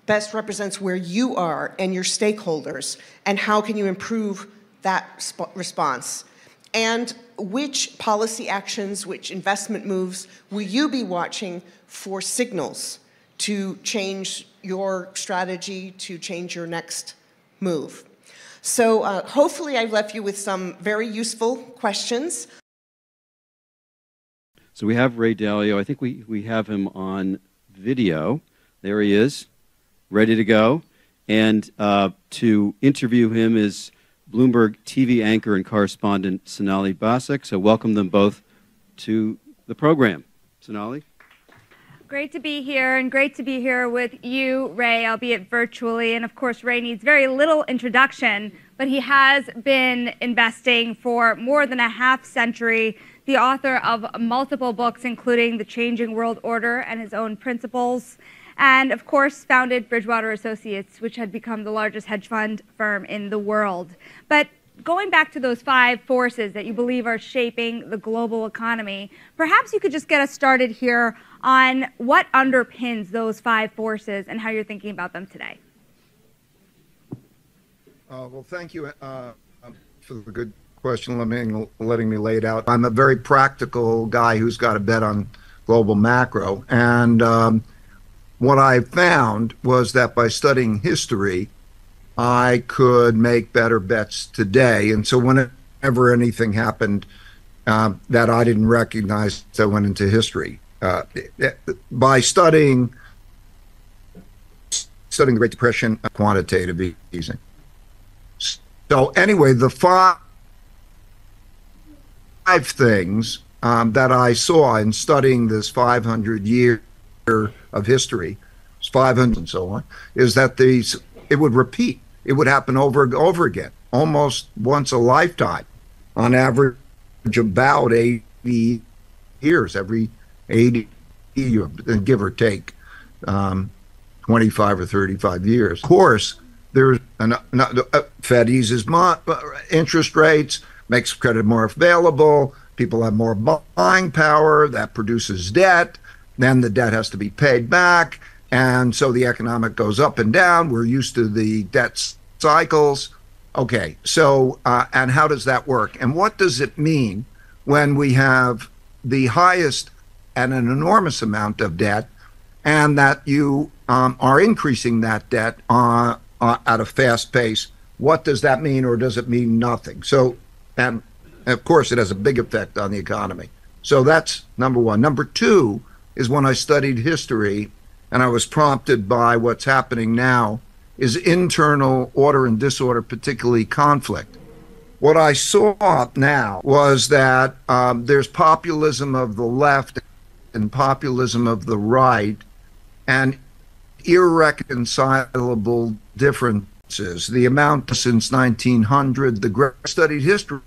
best represents where you are and your stakeholders, and how can you improve that response? And which policy actions, which investment moves will you be watching for signals to change your strategy, to change your next move? So hopefully I've left you with some very useful questions. So we have Ray Dalio. I think we have him on video. There he is, ready to go. And to interview him is Bloomberg TV anchor and correspondent Sonali Basak. So welcome them both to the program. Sonali? Great to be here, and great to be here with you, Ray, albeit virtually. And of course, Ray needs very little introduction, but he has been investing for more than a half century, the author of multiple books, including The Changing World Order and His Own Principles, and of course founded Bridgewater Associates, which had become the largest hedge fund firm in the world. But going back to those 5 forces that you believe are shaping the global economy, perhaps you could just get us started here on what underpins those 5 forces and how you're thinking about them today. Well, thank you for the good question, letting me lay it out. I'm a very practical guy who's got a bet on global macro. And what I found was that by studying history, I could make better bets today. And so whenever anything happened that I didn't recognize, that went into history. By studying the Great Depression, quantitative easing. So anyway, the 5 things that I saw in studying this 500 year of history, 500 and so on, is that it would repeat. It would happen over and over again, almost once a lifetime, on average about 80 years, every 80 years, give or take 25 or 35 years. Of course, there's Fed eases interest rates, makes credit more available, people have more buying power, that produces debt, then the debt has to be paid back, and so the economic goes up and down. We're used to the debt cycles. Okay, so, and how does that work? And what does it mean when we have the highest and an enormous amount of debt, and that you are increasing that debt at a fast pace? What does that mean, or does it mean nothing? So, and of course, it has a big effect on the economy. So that's number one. Number two is when I studied history, and I was prompted by what's happening now, is internal order and disorder, particularly conflict. What I saw now was that there's populism of the left and populism of the right, and irreconcilable differences. The amount since 1900, the great studied history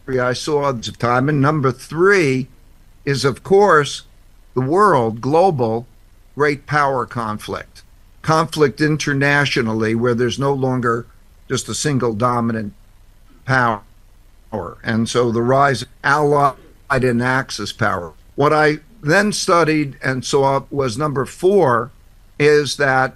I saw of time. And number 3 is, of course, the world, global, great power conflict. Conflict internationally, where there's no longer just a single dominant power. And so the rise of allied and axis power. What I then studied and saw was number 4 is that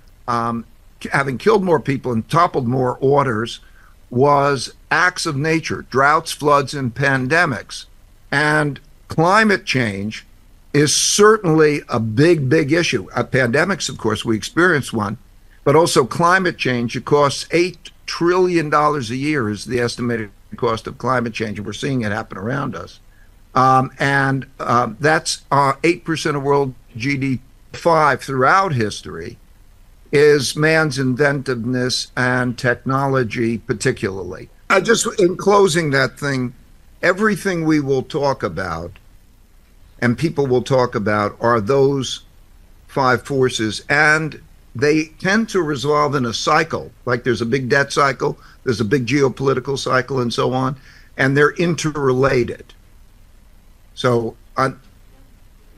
having killed more people and toppled more orders was acts of nature, droughts, floods, and pandemics. And climate change is certainly a big, big issue. Pandemics, of course, we experienced one, but also climate change. It costs $8 trillion a year is the estimated cost of climate change, and we're seeing it happen around us. And that's 8% of world GDP. 5 throughout history is man's inventiveness and technology, particularly. Just in closing that thing, everything we will talk about and people will talk about are those 5 forces, and they tend to resolve in a cycle. Like there's a big debt cycle, there's a big geopolitical cycle, and so on, and they're interrelated. So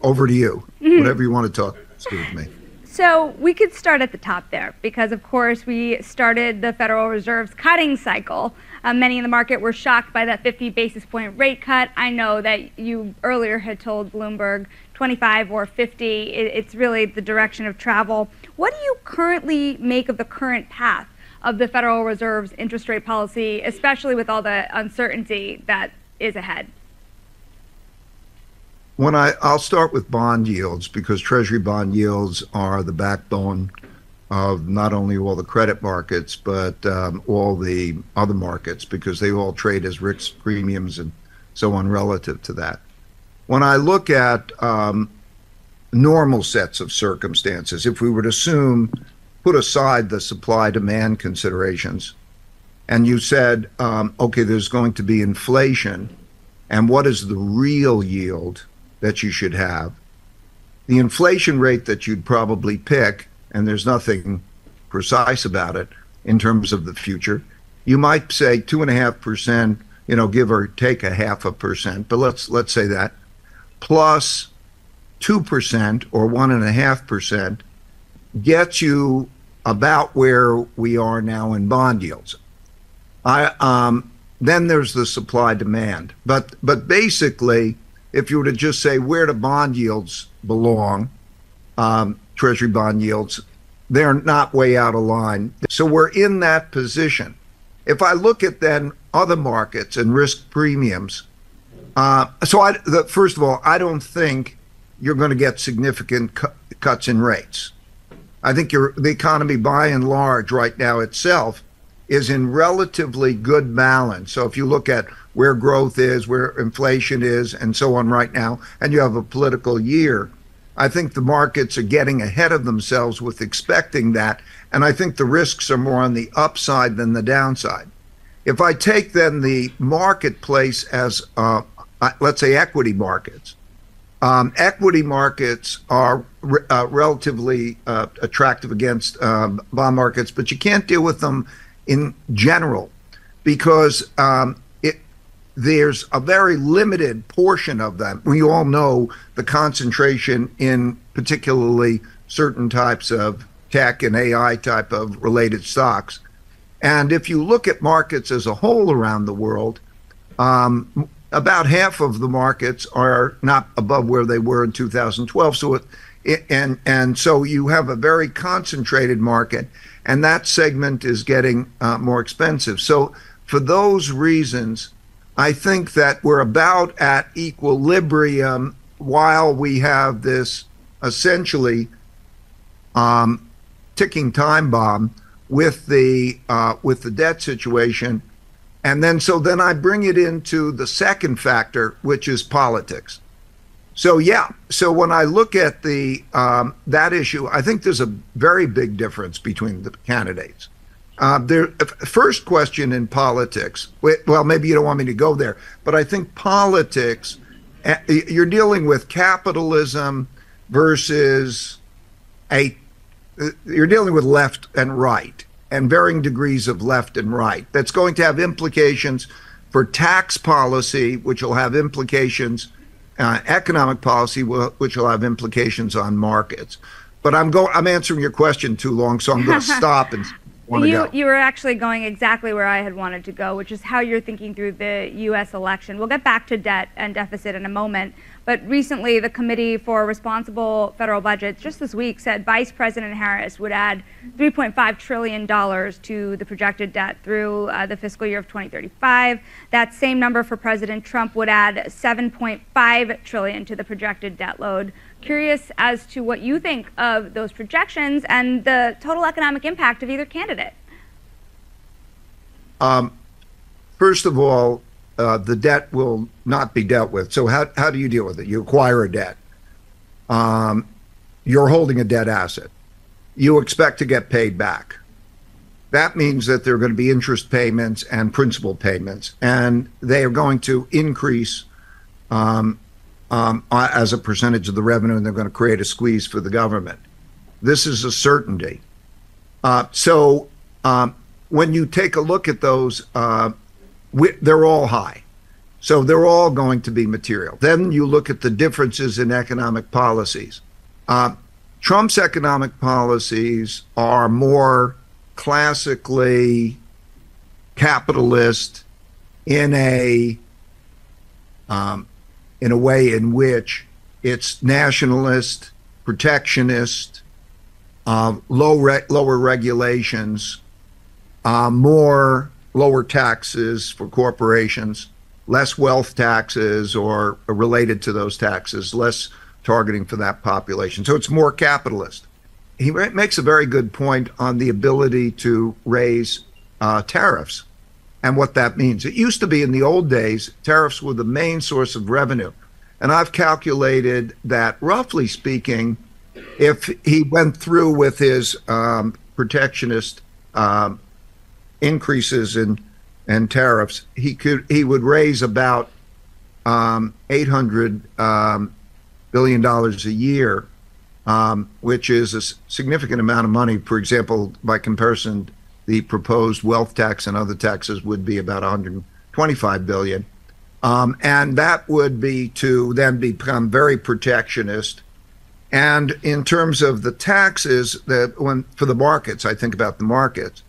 over to you. Whatever you want to talk with me. So we could start at the top there because, of course, we started the Federal Reserve's cutting cycle. Many in the market were shocked by that 50 basis point rate cut. I know that you earlier had told Bloomberg 25 or 50. It's really the direction of travel. What do you currently make of the current path of the Federal Reserve's interest rate policy, especially with all the uncertainty that is ahead? I'll start with bond yields, because Treasury bond yields are the backbone of not only all the credit markets, but all the other markets, because they all trade as risk premiums and so on relative to that. When I look at normal sets of circumstances, if we were to put aside the supply-demand considerations, and you said, okay, there's going to be inflation, and what is the real yield that you should have? The inflation rate that you'd probably pick, and there's nothing precise about it in terms of the future, you might say 2.5%, give or take 0.5%, but let's say that, plus 2% or 1.5% gets you about where we are now in bond yields. Then there's the supply demand, but basically, if you were to just say where do bond yields belong, Treasury bond yields, they're not way out of line. So we're in that position. If I look at then other markets and risk premiums, first of all, I don't think you're going to get significant cuts in rates. I think the economy by and large right now itself is in relatively good balance. So if you look at where growth is, where inflation is, and so on right now, and you have a political year, I think the markets are getting ahead of themselves with expecting that, and I think the risks are more on the upside than the downside. If I take then the marketplace as, let's say, equity markets are relatively attractive against bond markets, but you can't deal with them in general because there's a very limited portion of them. We all know the concentration in particularly certain types of tech and AI type of related stocks. And if you look at markets as a whole around the world, about half of the markets are not above where they were in 2012. So so you have a very concentrated market, and that segment is getting more expensive. So for those reasons, I think that we're about at equilibrium while we have this essentially ticking time bomb with the debt situation. And then I bring it into the second factor, which is politics. So when I look at that issue, I think there's a very big difference between the candidates. First question in politics, well, maybe you don't want me to go there, but I think politics, you're dealing with capitalism versus you're dealing with left and right and varying degrees of left and right. That's going to have implications for tax policy, which will have implications, economic policy, which will have implications on markets. But I'm answering your question too long, so I'm going to stop and You were actually going exactly where I had wanted to go, which is how you're thinking through the U.S. election. We'll get back to debt and deficit in a moment. But recently, the Committee for Responsible Federal Budgets just this week said Vice President Harris would add $3.5 trillion to the projected debt through the fiscal year of 2035. That same number for President Trump would add $7.5 trillion to the projected debt load. Curious as to what you think of those projections and the total economic impact of either candidate. First of all, the debt will not be dealt with. So how do you deal with it? You acquire a debt. You're holding a debt asset. You expect to get paid back. That means that there are going to be interest payments and principal payments, and they are going to increase as a percentage of the revenue, and they're going to create a squeeze for the government. This is a certainty. So when you take a look at those, they're all high. So they're all going to be material. Then you look at the differences in economic policies. Trump's economic policies are more classically capitalist in a way in which it's nationalist, protectionist, lower regulations, lower taxes for corporations, less wealth taxes or related to those taxes, less targeting for that population. So it's more capitalist. He makes a very good point on the ability to raise tariffs and what that means. It used to be in the old days, tariffs were the main source of revenue. And I've calculated that, roughly speaking, if he went through with his protectionist increases in tariffs, he would raise about $800 billion a year, which is a significant amount of money. For example, by comparison, the proposed wealth tax and other taxes would be about 125 billion. And that would be to then become very protectionist. And in terms of the taxes, for the markets, I think about the markets,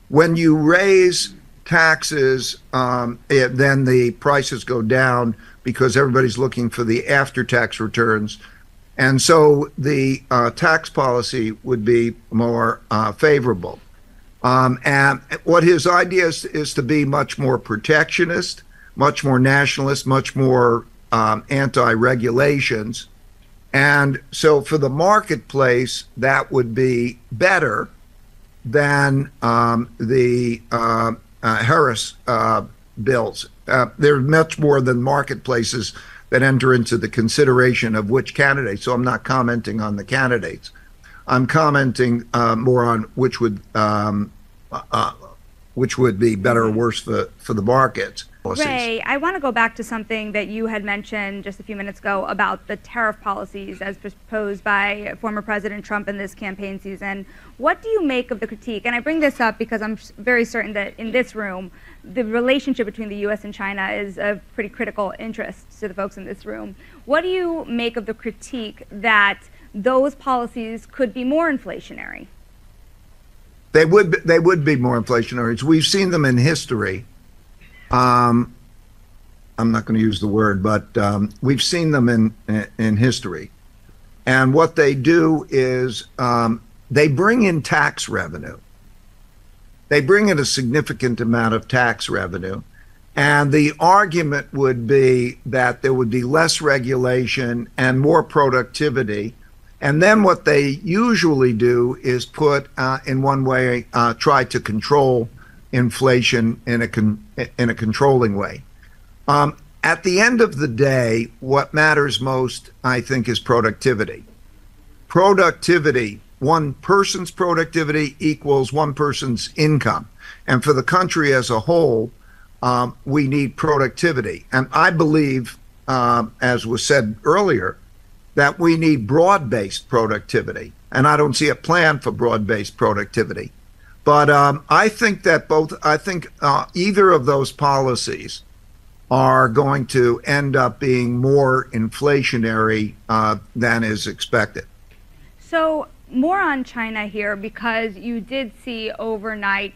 when you raise taxes, then the prices go down because everybody's looking for the after-tax returns. And so the tax policy would be more favorable. And what his idea is to be much more protectionist, much more nationalist, much more anti-regulations. And so for the marketplace, that would be better than the Harris bills. There's much more than marketplaces that enter into the consideration of which candidate. So I'm not commenting on the candidates. I'm commenting more on which would be better or worse for the markets. Ray, I want to go back to something that you had mentioned just a few minutes ago about the tariff policies as proposed by former President Trump in this campaign season. What do you make of the critique? And I bring this up because I'm very certain that in this room, the relationship between the U.S. and China is of pretty critical interest to the folks in this room. What do you make of the critique that those policies could be more inflationary? They would be more inflationary. We've seen them in history. I'm not going to use the word, but we've seen them in history. And what they do is they bring in tax revenue. They bring in a significant amount of tax revenue. And the argument would be that there would be less regulation and more productivity. And then what they usually do is put, in one way, try to control inflation in a controlling way. At the end of the day, what matters most, I think, is productivity. Productivity, one person's productivity equals one person's income. And for the country as a whole, we need productivity. And I believe, as was said earlier, that we need broad-based productivity. And I don't see a plan for broad-based productivity. But I think that either of those policies are going to end up being more inflationary than is expected. So more on China here, because you did see overnight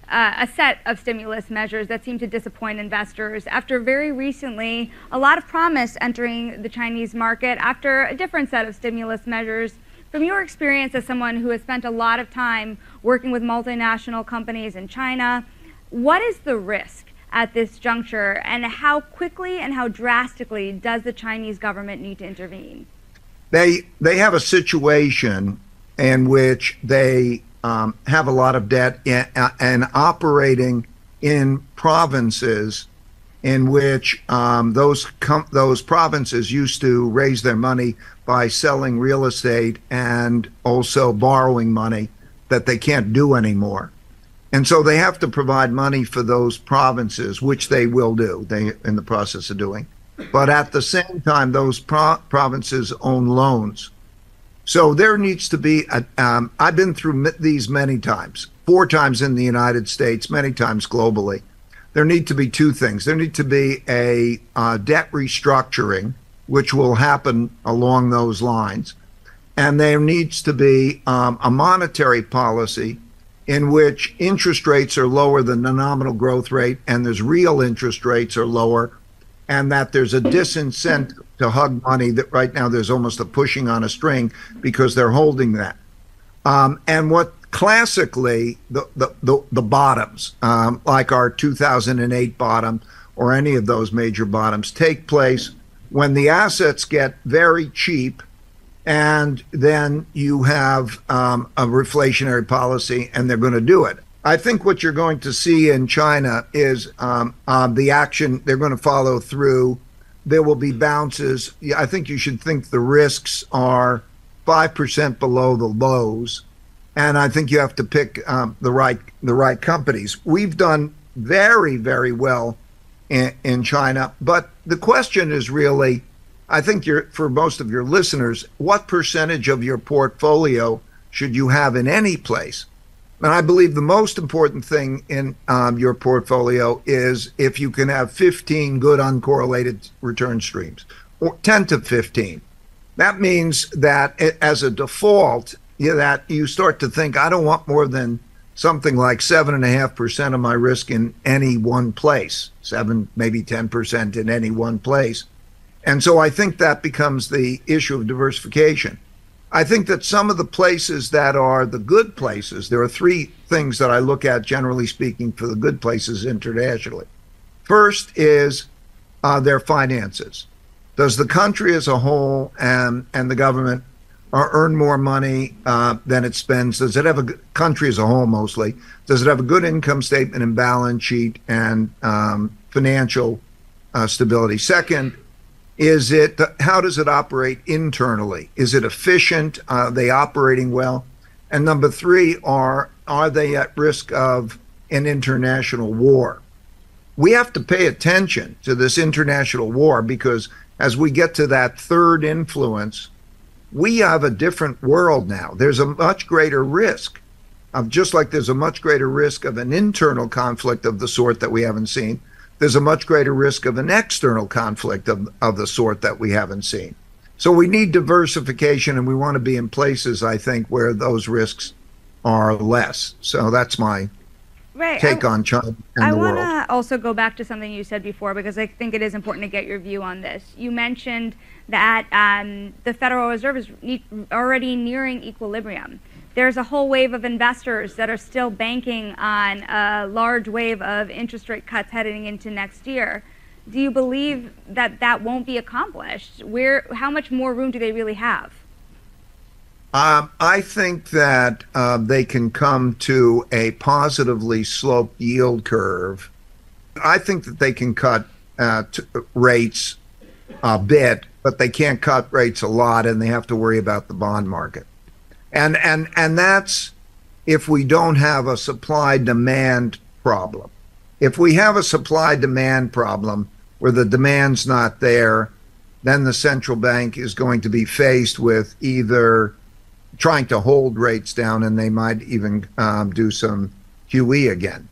a set of stimulus measures that seem to disappoint investors after very recently a lot of promise entering the Chinese market after a different set of stimulus measures. From your experience as someone who has spent a lot of time working with multinational companies in China, what is the risk at this juncture, and how quickly and how drastically does the Chinese government need to intervene? They have a situation in which they have a lot of debt and operating in provinces in which those provinces used to raise their money by selling real estate and also borrowing money that they can't do anymore. And so they have to provide money for those provinces, which they will do, they're in the process of doing. But at the same time, those provinces own loans. So there needs to be, I've been through these many times, 4 times in the United States, many times globally. there need to be two things. There need to be a debt restructuring, which will happen along those lines. And there needs to be a monetary policy in which interest rates are lower than the nominal growth rate, and there's real interest rates are lower, and that there's a disincentive to hug money, that right now there's almost a pushing on a string because they're holding that. And what classically, the bottoms, like our 2008 bottom or any of those major bottoms, take place when the assets get very cheap, and then you have a reflationary policy, and they're going to do it. I think what you're going to see in China is the action. They're going to follow through. There will be bounces. I think you should think the risks are 5% below the lows, and I think you have to pick the right companies. We've done very, very well in China, but the question is really, I think for most of your listeners, what percentage of your portfolio should you have in any place? And I believe the most important thing in your portfolio is if you can have 15 good uncorrelated return streams, or 10 to 15. That means that as a default, that you start to think, I don't want more than something like 7.5% of my risk in any one place, 7, maybe 10% in any one place. And so I think that becomes the issue of diversification. I think that some of the places that are the good places, there are three things that I look at, generally speaking, for the good places internationally. First is their finances. Does the country as a whole and the government earn more money than it spends? Does it have a country as a whole mostly? Does it have a good income statement and balance sheet and financial stability? Second, how does it operate internally? Is it efficient? Are they operating well? And number three, are they at risk of an international war? We have to pay attention to this international war, because as we get to that third influence, we have a different world now. There's a much greater risk of, just like there's a much greater risk of an internal conflict of the sort that we haven't seen, there's a much greater risk of an external conflict of the sort that we haven't seen. So we need diversification, and we want to be in places, I think, where those risks are less. So that's my take on China and the world. I want to also go back to something you said before, because I think it is important to get your view on this. You mentioned that the Federal Reserve is already nearing equilibrium. There's a whole wave of investors that are still banking on a large wave of interest rate cuts heading into next year. Do you believe that that won't be accomplished? How much more room do they really have? I think that they can come to a positively sloped yield curve. I think that they can cut rates a bit, but they can't cut rates a lot, and they have to worry about the bond market. And that's if we don't have a supply-demand problem. If we have a supply-demand problem where the demand's not there, then the central bank is going to be faced with either trying to hold rates down, and they might even do some QE again.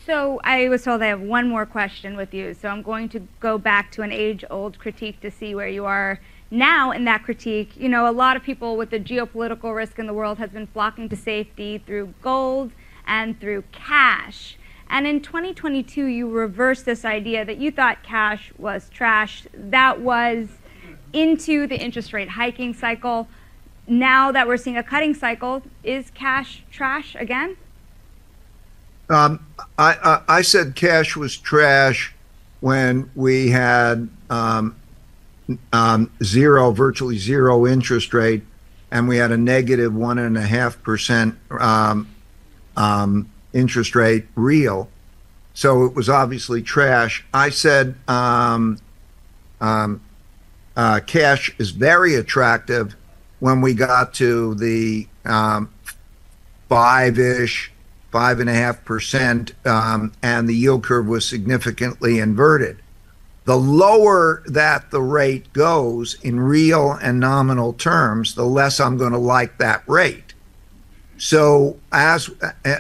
So I was told I have one more question with you. So I'm going to go back to an age-old critique to see where you are now in that critique. You know, a lot of people with the geopolitical risk in the world has been flocking to safety through gold and through cash. And in 2022, you reversed this idea that you thought cash was trash. That was into the interest rate hiking cycle. Now that we're seeing a cutting cycle, is cash trash again? I said cash was trash when we had virtually zero interest rate, and we had a negative 1.5% interest rate real. So it was obviously trash. I said cash is very attractive when we got to the 5.5%, and the yield curve was significantly inverted. The lower that the rate goes in real and nominal terms, the less I'm going to like that rate. So as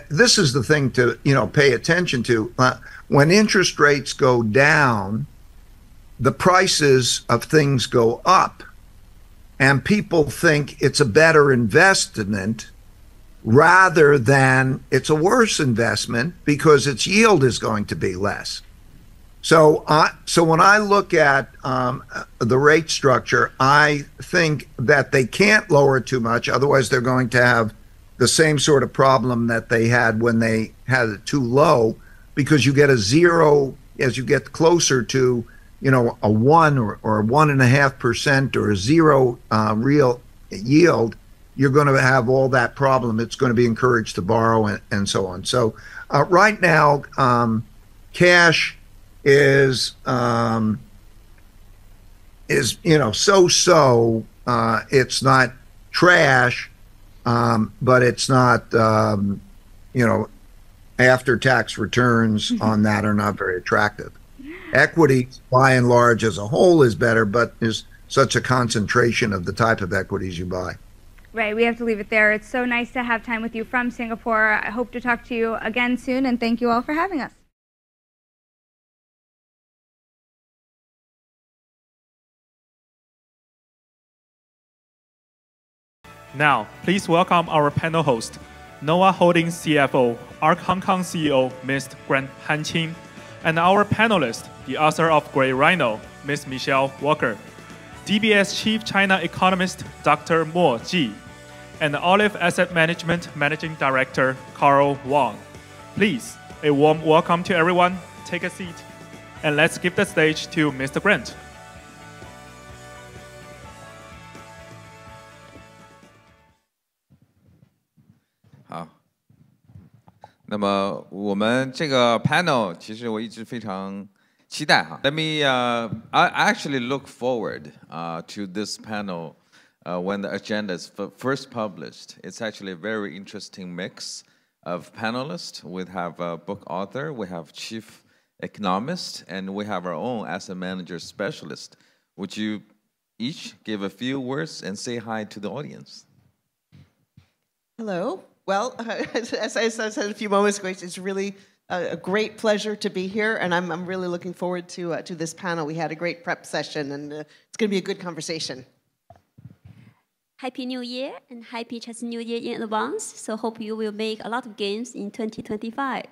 this is the thing to pay attention to. when interest rates go down, the prices of things go up, and people think it's a better investment rather than it's a worse investment because its yield is going to be less. So when I look at the rate structure, I think that they can't lower too much, otherwise they're going to have the same sort of problem that they had when they had it too low, because you get a zero as you get closer to, you know, a 1 or 1.5% or a zero real yield. You're going to have all that problem. It's going to be encouraged to borrow and so on. So right now, cash is you know, so. It's not trash, but it's not you know, after-tax returns on that are not very attractive. Equities, by and large, as a whole, is better, but there's such a concentration of the type of equities you buy. Right, we have to leave it there. It's so nice to have time with you from Singapore. I hope to talk to you again soon, and thank you all for having us. Now, please welcome our panel host, Noah Holdings CFO, ARK Hong Kong CEO, Ms. Grant Han-Qin, and our panelist, the author of Grey Rhino, Ms. Michele Wucker, DBS Chief China Economist, Dr. Mo Ji, and Olive Asset Management Managing Director, Carl Wang. Please, a warm welcome to everyone. Take a seat, and let's give the stage to Mr. Grant. 好，那么我们这个 panel 其实我一直非常期待哈。Let me I actually look forward to this panel when the agenda is first published. It's actually a very interesting mix of panelists. We have a book author, we have chief economist, and we have our own asset manager specialist. Would you each give a few words and say hi to the audience? Hello. Well, as I said a few moments ago, it's really a great pleasure to be here, and I'm really looking forward to this panel. We had a great prep session, and it's going to be a good conversation. Happy New Year and Happy Chinese New Year in advance. So hope you will make a lot of gains in 2025.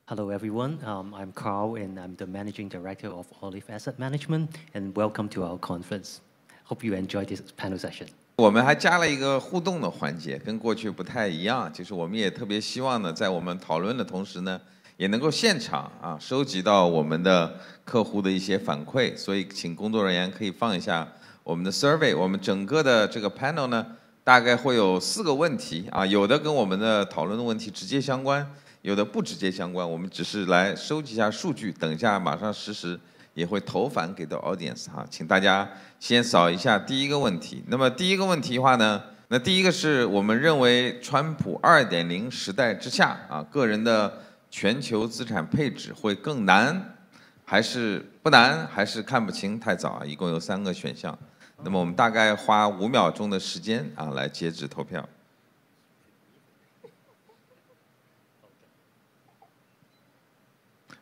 Hello everyone, I'm Carl and I'm the Managing Director of Olive Asset Management, and welcome to our conference. Hope you enjoy this panel session. 我们还加了一个互动的环节，跟过去不太一样，就是我们也特别希望呢，在我们讨论的同时呢，也能够现场收集到我们的客户的一些反馈，所以请工作人员可以放一下我们的 survey。我们整个的这个 panel 呢，大概会有4个问题有的跟我们的讨论的问题直接相关，有的不直接相关，我们只是来收集一下数据，等一下马上实时也会投反给到 audience 请大家先扫一下第一个问题。那么第一个问题的话呢，那第一个是我们认为川普 2.0 时代之下个人的全球资产配置会更难，还是不难，还是看不清太早一共有3个选项。那么我们大概花5秒钟的时间来截止投票。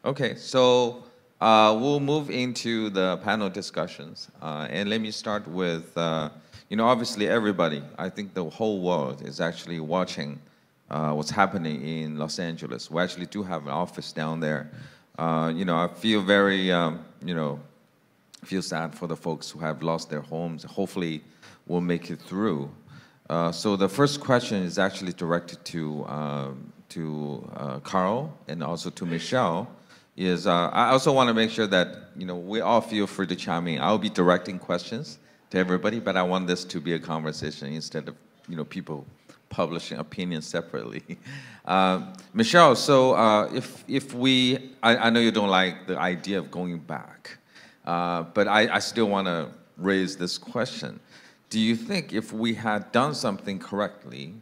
Okay, so we'll move into the panel discussions, and let me start with, obviously everybody, I think the whole world is actually watching what's happening in Los Angeles. We actually do have an office down there. I feel very, feel sad for the folks who have lost their homes. Hopefully we'll make it through. So the first question is actually directed to Carl and also to Michele. I also want to make sure that we all feel free to chime in. I'll be directing questions to everybody, but I want this to be a conversation instead of people publishing opinions separately. Michele, so if we, I know you don't like the idea of going back, but I still want to raise this question. Do you think if we had done something correctly,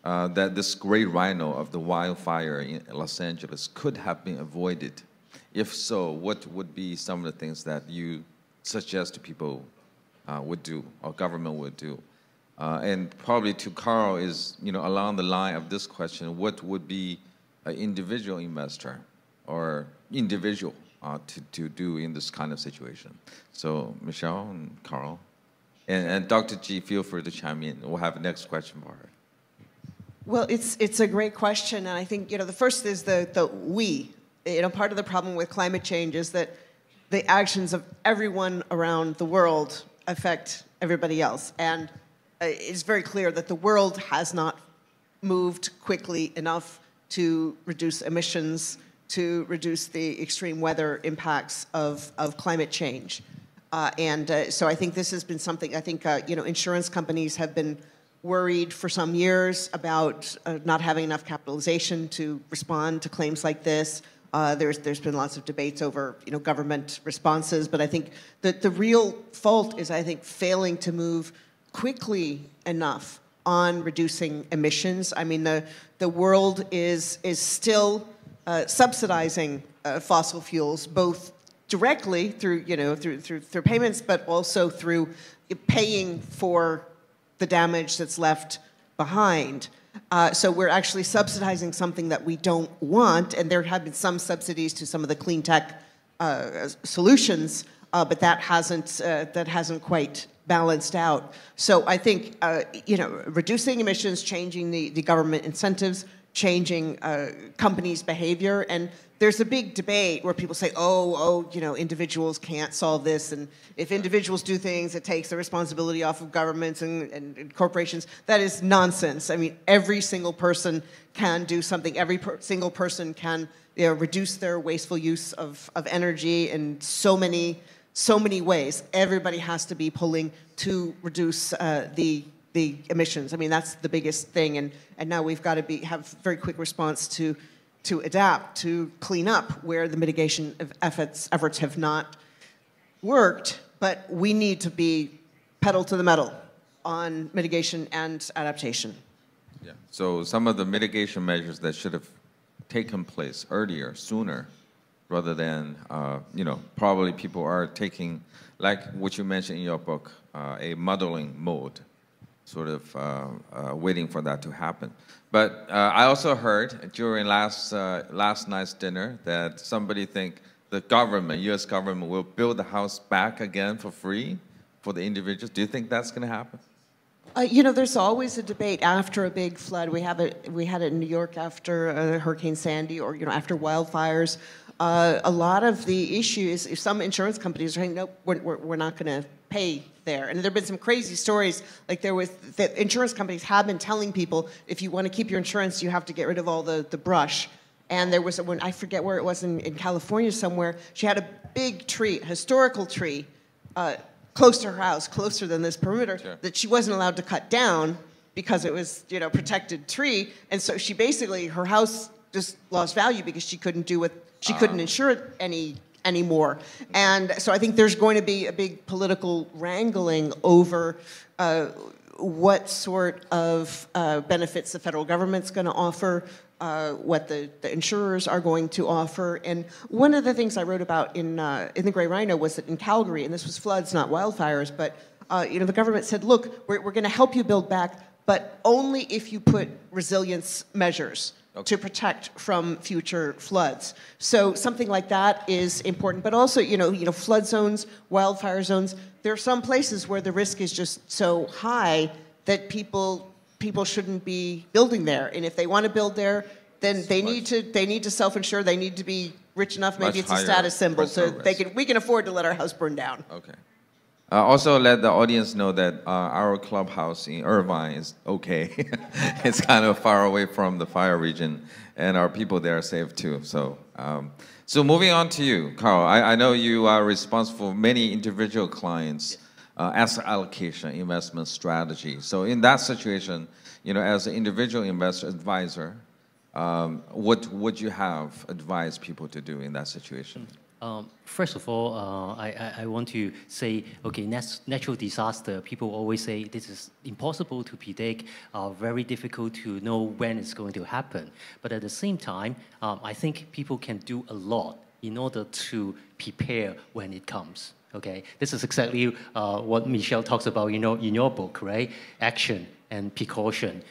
that this great rhino of the wildfire in Los Angeles could have been avoided? If so, what would be some of the things that you suggest people would do or government would do? And probably to Carl is, along the line of this question, what would be an individual investor or individual to do in this kind of situation? So Michele and Carl, and Dr. Ji, feel free to chime in. We'll have the next question for her. Well, it's a great question, and I think the first is the we. Part of the problem with climate change is that the actions of everyone around the world affect everybody else, and it's very clear that the world has not moved quickly enough to reduce emissions, to reduce the extreme weather impacts of climate change. So I think this has been something, I think, insurance companies have been worried for some years about not having enough capitalization to respond to claims like this. There's been lots of debates over, government responses, but I think that the real fault is, I think, failing to move quickly enough on reducing emissions. I mean, the world is still subsidizing fossil fuels, both directly through through payments, but also through paying for the damage that's left behind. So we're actually subsidizing something that we don't want, and there have been some subsidies to some of the clean tech solutions, but that hasn't quite balanced out. So I think reducing emissions, changing the government incentives, changing companies' behavior, and there's a big debate where people say, individuals can't solve this, and if individuals do things, it takes the responsibility off of governments and corporations. That is nonsense. I mean, every single person can do something. Every single person can reduce their wasteful use of energy in so many ways. Everybody has to be pulling to reduce the emissions. I mean, that's the biggest thing, and now we've got to have very quick response to adapt, to clean up where the mitigation efforts have not worked, but we need to be pedal to the metal on mitigation and adaptation. Yeah. So some of the mitigation measures that should have taken place earlier, sooner, rather than, probably people are taking, like what you mentioned in your book, a muddling mode, sort of waiting for that to happen. But I also heard during last night's dinner that somebody think the government, U.S. government, will build the house back again for free for the individuals. Do you think that's going to happen? There's always a debate after a big flood. We had it in New York after Hurricane Sandy, or after wildfires. A lot of the issue is if some insurance companies are saying, nope, we're not going to pay there. And there have been some crazy stories, like that insurance companies have been telling people, if you want to keep your insurance, you have to get rid of all the brush. And there was, I forget where it was, in California somewhere, she had a big tree, a historical tree, close to her house, closer than this perimeter, sure, that she wasn't allowed to cut down because it was, protected tree. And so she basically, her house just lost value because she couldn't do she couldn't insure it anymore. And so I think there's going to be a big political wrangling over what sort of benefits the federal government's going to offer, what the insurers are going to offer. And one of the things I wrote about in the Grey Rhino was that in Calgary, and this was floods, not wildfires, but the government said, look, we're going to help you build back, but only if you put resilience measures to protect from future floods. So something like that is important. But also, flood zones, wildfire zones, there are some places where the risk is just so high that people shouldn't be building there. And if they want to build there, then they need to self-insure. They need to be rich enough. Maybe it's a status symbol, so we can afford to let our house burn down. Okay. Also, let the audience know that our clubhouse in Irvine is okay. It's kind of far away from the fire region, and our people there are safe too. So, so moving on to you, Carl. I know you are responsible for many individual clients' asset allocation, investment strategy. So, in that situation, as an individual investor advisor, what would you have advised people to do in that situation? First of all, I want to say, okay, natural disaster, people always say this is impossible to predict, very difficult to know when it's going to happen. But at the same time, I think people can do a lot in order to prepare when it comes. Okay, this is exactly what Michele talks about, in your book, right? Action and precaution.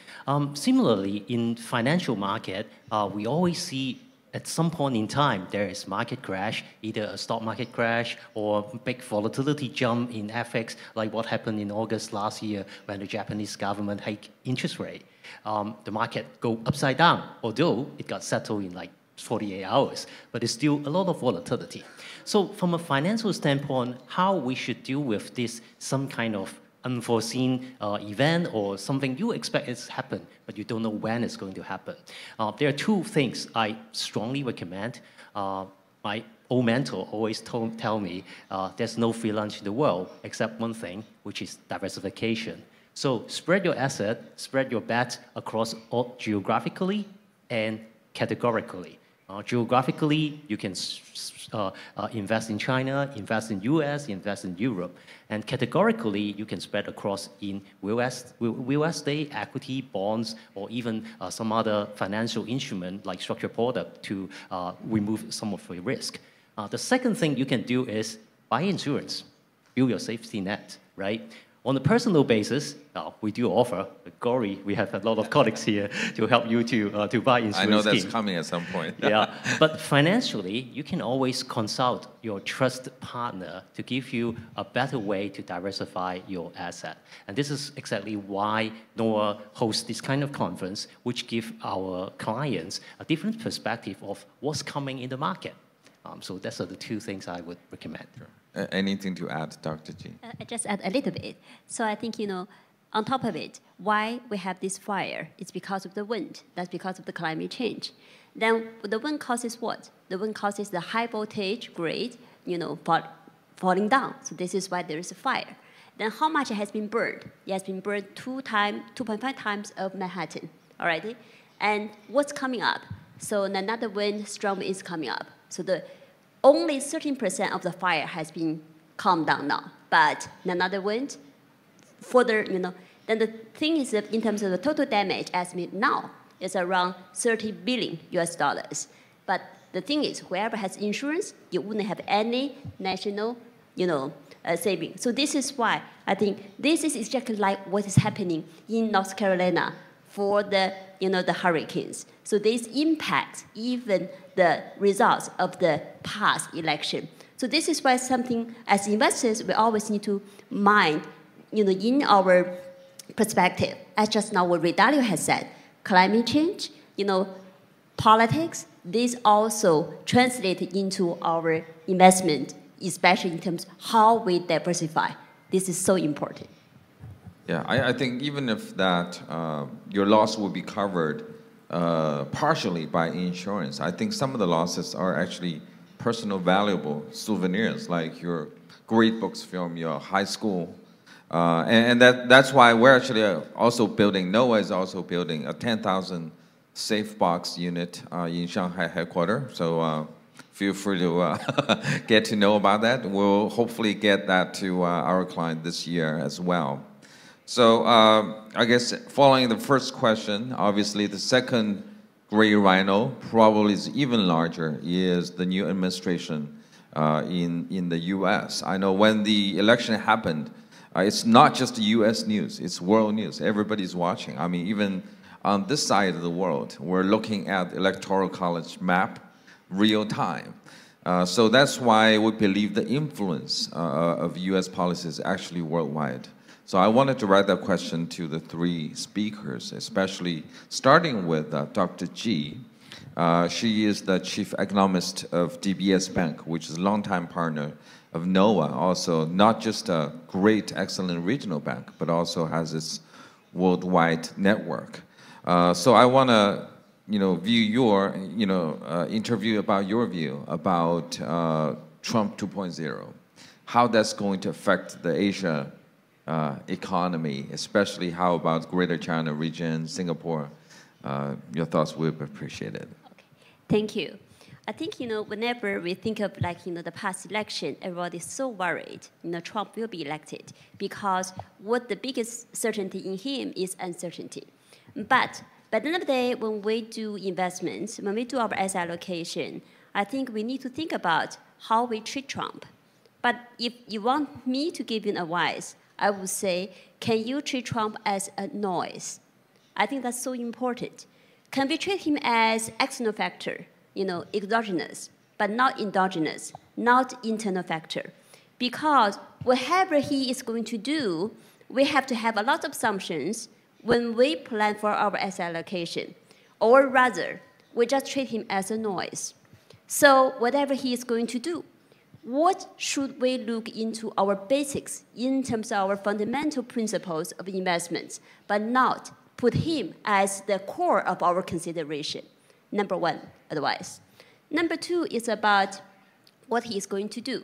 Similarly, in financial market, we always see at some point in time, there is market crash, either a stock market crash or big volatility jump in FX, like what happened in August last year when the Japanese government hiked interest rate. The market go upside down, although it got settled in like 48 hours, but there's still a lot of volatility. So from a financial standpoint, how we should deal with this, some kind of unforeseen event or something you expect is happen, but you don't know when it's going to happen. There are two things I strongly recommend. My old mentor always tell me there's no free lunch in the world except one thing, which is diversification. So spread your asset, spread your bet across all geographically and categorically. Geographically, you can invest in China, invest in US, invest in Europe. And categorically, you can spread across in real estate, equity, bonds, or even some other financial instrument like structured product to remove some of the risk. The second thing you can do is buy insurance, build your safety net, right? On a personal basis, we do offer, Gory, we have a lot of colleagues here to help you to buy insurance. I know that's coming at some point. Yeah, but financially, you can always consult your trusted partner to give you a better way to diversify your asset. And this is exactly why NOAA hosts this kind of conference, which give our clients a different perspective of what's coming in the market. So those are the two things I would recommend. Sure. Anything to add, Dr. Ji? I just add a little bit. So I think, on top of it, why we have this fire, it's because of the wind. That's because of the climate change. Then the wind causes what? The wind causes the high voltage grid, falling down. So this is why there is a fire. Then how much has been burned? It has been burned 2.5 times of Manhattan already. And what's coming up? So another wind storm is coming up. So only 13% of the fire has been calmed down now. But another wind, further, then the thing is that in terms of the total damage estimate now is around $30 billion US. But the thing is, whoever has insurance, you wouldn't have any national, saving. So this is why I think this is exactly like what is happening in North Carolina for the hurricanes. So this impacts even the results of the past election. So this is why something, as investors, we always need to mind, in our perspective, as just now what Dalio has said, climate change, politics, this also translated into our investment, especially in terms of how we diversify. This is so important. Yeah, I think even if that your loss will be covered partially by insurance, I think some of the losses are actually personal valuable souvenirs, like your great books from your high school. And that's why we're actually also building, NOAA is also building a 10,000 safe box unit in Shanghai headquarters. So feel free to get to know about that. We'll hopefully get that to our client this year as well. So I guess following the first question, obviously the second gray rhino probably is even larger is the new administration in the US. I know when the election happened, it's not just US news, it's world news. Everybody's watching. I mean, even on this side of the world, we're looking at electoral college map real time. So that's why we believe the influence of US policy is actually worldwide. So I wanted to write that question to the three speakers, especially starting with Dr. Ji. She is the chief economist of DBS Bank, which is a longtime partner of NOAA, also not just a great, excellent regional bank, but also has its worldwide network. So I want to, view your, interview about your view about Trump 2.0, how that's going to affect the Asia economy, especially how about Greater China region, Singapore. Your thoughts will be appreciated. Okay. Thank you. I think, whenever we think of the past election, everybody is so worried, Trump will be elected because what the biggest certainty in him is uncertainty. But by the end of the day, when we do investments, when we do our asset allocation, I think we need to think about how we treat Trump. But if you want me to give you advice, I would say, can you treat Trump as a noise? I think that's so important. Can we treat him as external factor? exogenous, but not endogenous, not internal factor. Because whatever he is going to do, we have to have a lot of assumptions when we plan for our asset allocation. Or rather, we just treat him as a noise. So whatever he is going to do, what should we look into our basics in terms of our fundamental principles of investments, but not put him as the core of our consideration? Number one, advice. Number two is about what he is going to do.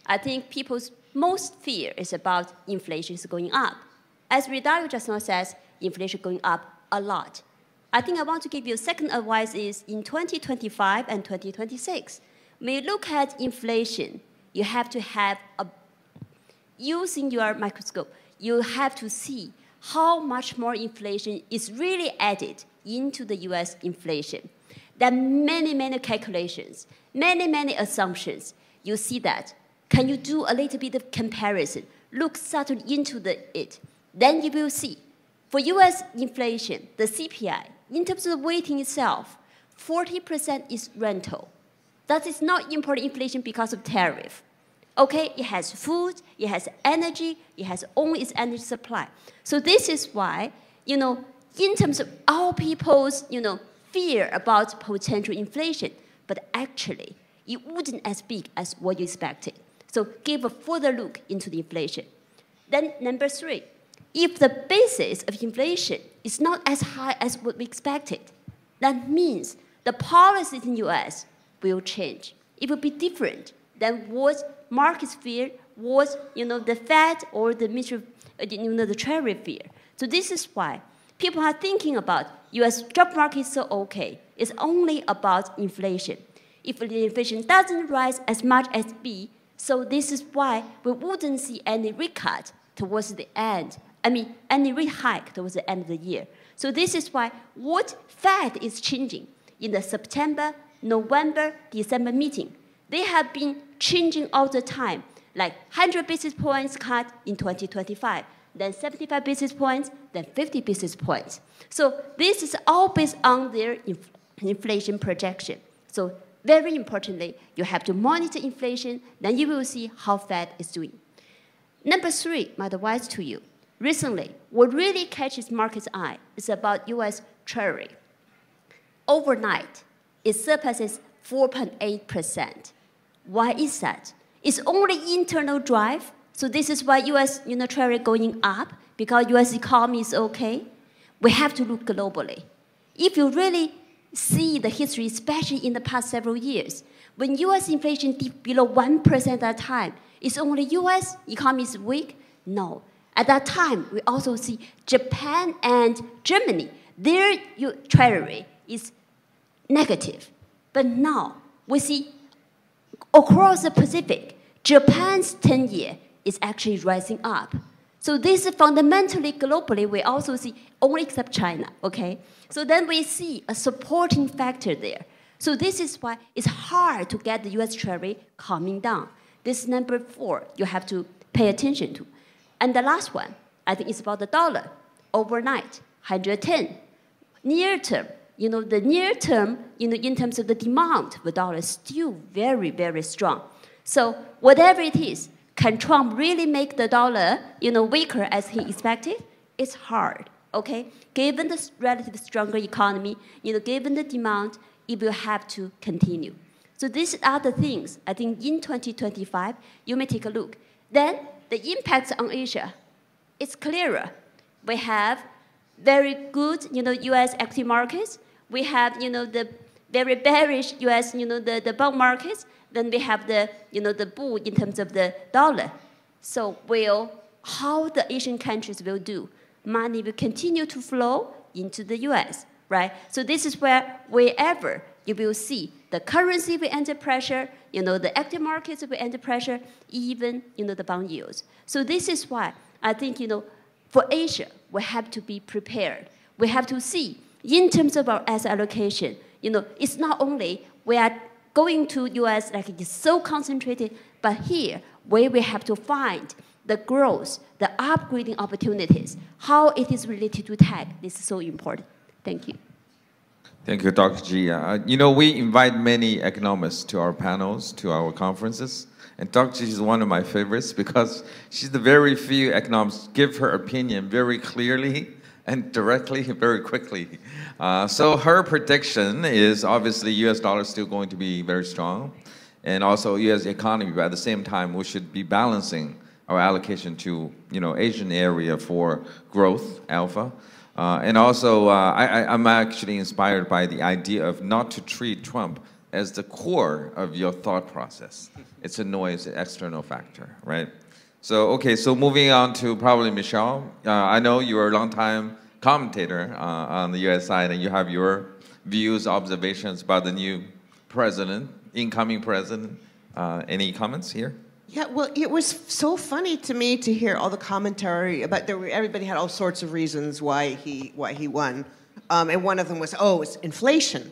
I think people's most fear is about inflation is going up. As Dalio just now says, inflation going up a lot. I think I want to give you a second advice is in 2025 and 2026, when you look at inflation, you have to have using your microscope, you have to see how much more inflation is really added into the US inflation. There are many, many calculations, many, many assumptions. You see that. Can you do a little bit of comparison? Look subtly into it. Then you will see. For US inflation, the CPI, in terms of the weighting itself, 40% is rental. That is not import inflation because of tariff. Okay, it has food, it has energy, it has only its energy supply. So this is why, in terms of our people's, fear about potential inflation, but actually, it wouldn't as big as what you expected. So give a further look into the inflation. Then number three, if the basis of inflation is not as high as what we expected, that means the policies in the US will change. It will be different than what markets fear, what the Fed or the the Treasury fear. So this is why people are thinking about US job market is so okay. It's only about inflation. If the inflation doesn't rise as much as B, so this is why we wouldn't see any rate cut towards the end. Any rate hike towards the end of the year. So this is why what Fed is changing in the September, November, December meeting, they have been changing all the time, like 100 basis points cut in 2025, then 75 basis points, then 50 basis points. So this is all based on their inflation projection. So very importantly, you have to monitor inflation, then you will see how Fed is doing. Number three, my advice to you. Recently, what really catches market's eye is about US Treasury. Overnight, it surpasses 4.8%. Why is that? It's only internal drive. So this is why US Treasury going up, because US economy is okay. We have to look globally. If you really see the history, especially in the past several years, when US inflation dipped below 1% at a time, is only US economy is weak? No. At that time, we also see Japan and Germany, their treasury is negative. But now, we see across the Pacific, Japan's 10-year is actually rising up. So this is fundamentally, globally, we also see, only except China, okay? So then we see a supporting factor there. So this is why it's hard to get the US Treasury calming down. This is number four you have to pay attention to. And the last one, I think it's about the dollar. Overnight, 110. Near term, the near term, in terms of the demand, the dollar is still very, very strong. So whatever it is, can Trump really make the dollar, weaker as he expected? It's hard, okay? Given the relatively stronger economy, given the demand, it will have to continue. So these are the things, I think in 2025, you may take a look. Then the impacts on Asia, it's clearer. We have very good, US equity markets. We have, the very bearish US, the bond markets. Then we have the, the bull in terms of the dollar. So how the Asian countries will do? Money will continue to flow into the US, right? So this is wherever you will see the currency will enter pressure, the equity markets will enter pressure, even, the bond yields. So this is why I think, for Asia, we have to be prepared. We have to see, in terms of our asset allocation, it's not only we are going to US like it's so concentrated, but here, where we have to find the growth, the upgrading opportunities, how it is related to tech, this is so important. Thank you. Thank you, Dr. Ji. You know, we invite many economists to our panels, to our conferences, and Dr. Ji is one of my favorites because she's the very few economists give her opinion very clearly and directly, very quickly. So her prediction is obviously U.S. dollar is still going to be very strong, and also U.S. economy. But at the same time, we should be balancing our allocation to Asian area for growth, alpha. And also, I'm actually inspired by the idea of not to treat Trump as the core of your thought process. It's a noise, an external factor, right? So, okay, so moving on to probably Michele. I know you're a long-time commentator on the U.S. side, and you have your views, observations about the new president, incoming president. Any comments here? Yeah, well, it was so funny to me to hear all the commentary about everybody had all sorts of reasons why he won, and one of them was, oh, it's inflation,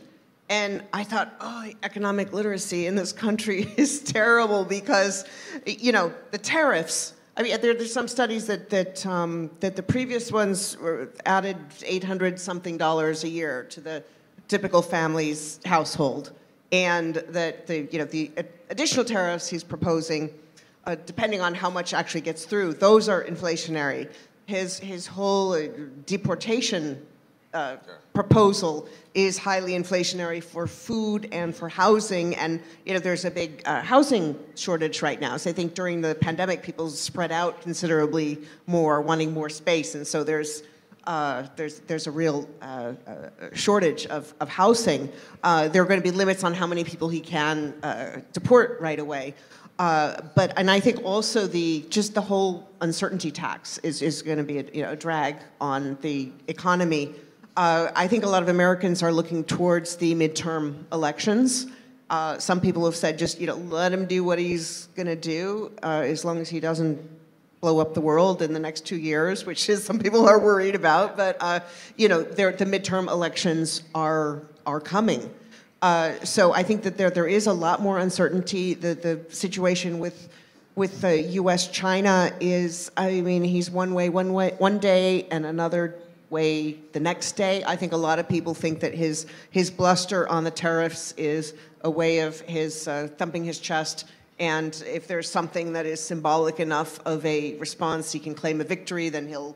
and I thought, oh, economic literacy in this country is terrible because, the tariffs. I mean, there's some studies that the previous ones added $800-something a year to the typical family's household, and that the additional tariffs he's proposing, depending on how much actually gets through, those are inflationary. His whole deportation proposal is highly inflationary for food and for housing, and there's a big housing shortage right now. So I think during the pandemic, people spread out considerably more, wanting more space, and so there's a real shortage of housing. There are going to be limits on how many people he can deport right away. And I think also just the whole uncertainty tax is going to be a drag on the economy. I think a lot of Americans are looking towards the midterm elections. Some people have said just let him do what he's going to do as long as he doesn't blow up the world in the next 2 years, which is some people are worried about. But the midterm elections are coming. So I think that there is a lot more uncertainty. The situation with U.S.-China is, I mean, he's one way one day and another way the next day. I think a lot of people think that his bluster on the tariffs is a way of his thumping his chest, and if there's something that is symbolic enough of a response, he can claim a victory, then he'll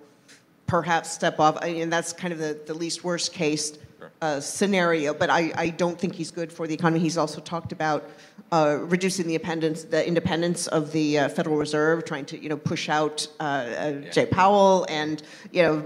perhaps step off. And that's kind of the least worst case scenario, but I don't think he's good for the economy. He's also talked about reducing the independence of the Federal Reserve, trying to push out Jay Powell, and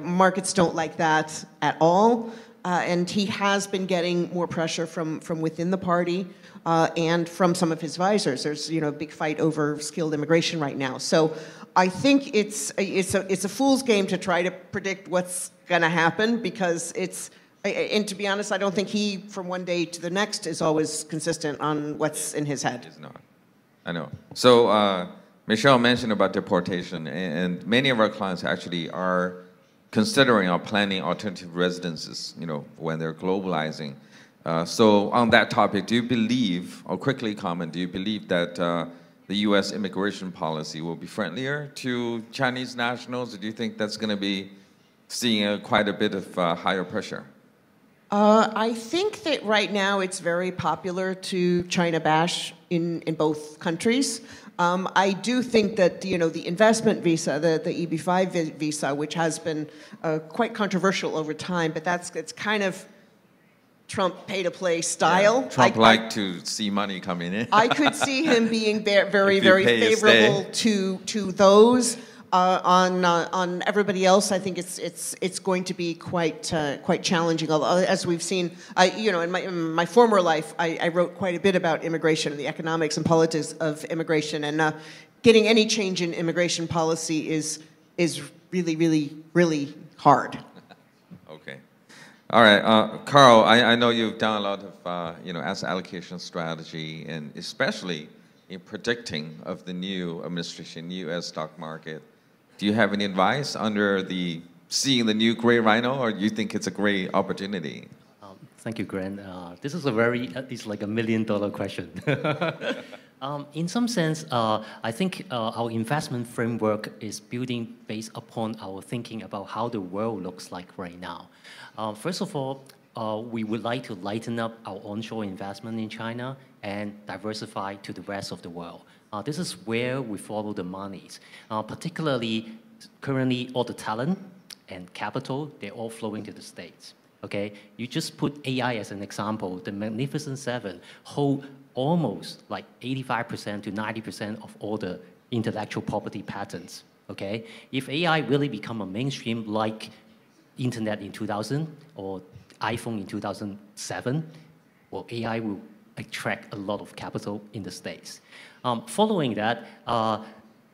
markets don't like that at all. And he has been getting more pressure from within the party and from some of his advisors. There's a big fight over skilled immigration right now. So I think it's a fool's game to try to predict what's going to happen, because and to be honest, I don't think he, from one day to the next, is always consistent on what's in his head. He's not. I know. So Michele mentioned about deportation, and many of our clients actually are considering or planning alternative residences, when they're globalizing. So on that topic, do you believe, or quickly comment, do you believe that the U.S. immigration policy will be friendlier to Chinese nationals, or do you think that's going to be seeing quite a bit of higher pressure? I think that right now it's very popular to China bash in both countries. I do think that the investment visa, the EB-5 visa, which has been quite controversial over time, but it's kind of Trump pay-to-play style. Yeah, Trump liked to see money coming in. I could see him being very favorable to those. On everybody else, I think it's going to be quite challenging. Although, as we've seen, in my former life, I wrote quite a bit about immigration and the economics and politics of immigration, and getting any change in immigration policy is really hard. Okay, all right, Carl. I know you've done a lot of asset allocation strategy, and especially in predicting of the new administration, new U.S. stock market. Do you have any advice under seeing the new gray rhino, or do you think it's a great opportunity? Thank you, Grant. This is it's like $1 million question. In some sense, I think our investment framework is based upon our thinking about how the world looks like right now. First of all, we would like to lighten up our onshore investment in China and diversify to the rest of the world. This is where we follow the monies. Particularly, currently, all the talent and capital, they're all flowing to the States. Okay, you just put AI as an example. The Magnificent Seven hold almost like 85% to 90% of all the intellectual property patents. Okay, if AI really become a mainstream like internet in 2000 or iPhone in 2007, well, AI will attract a lot of capital in the States. Following that,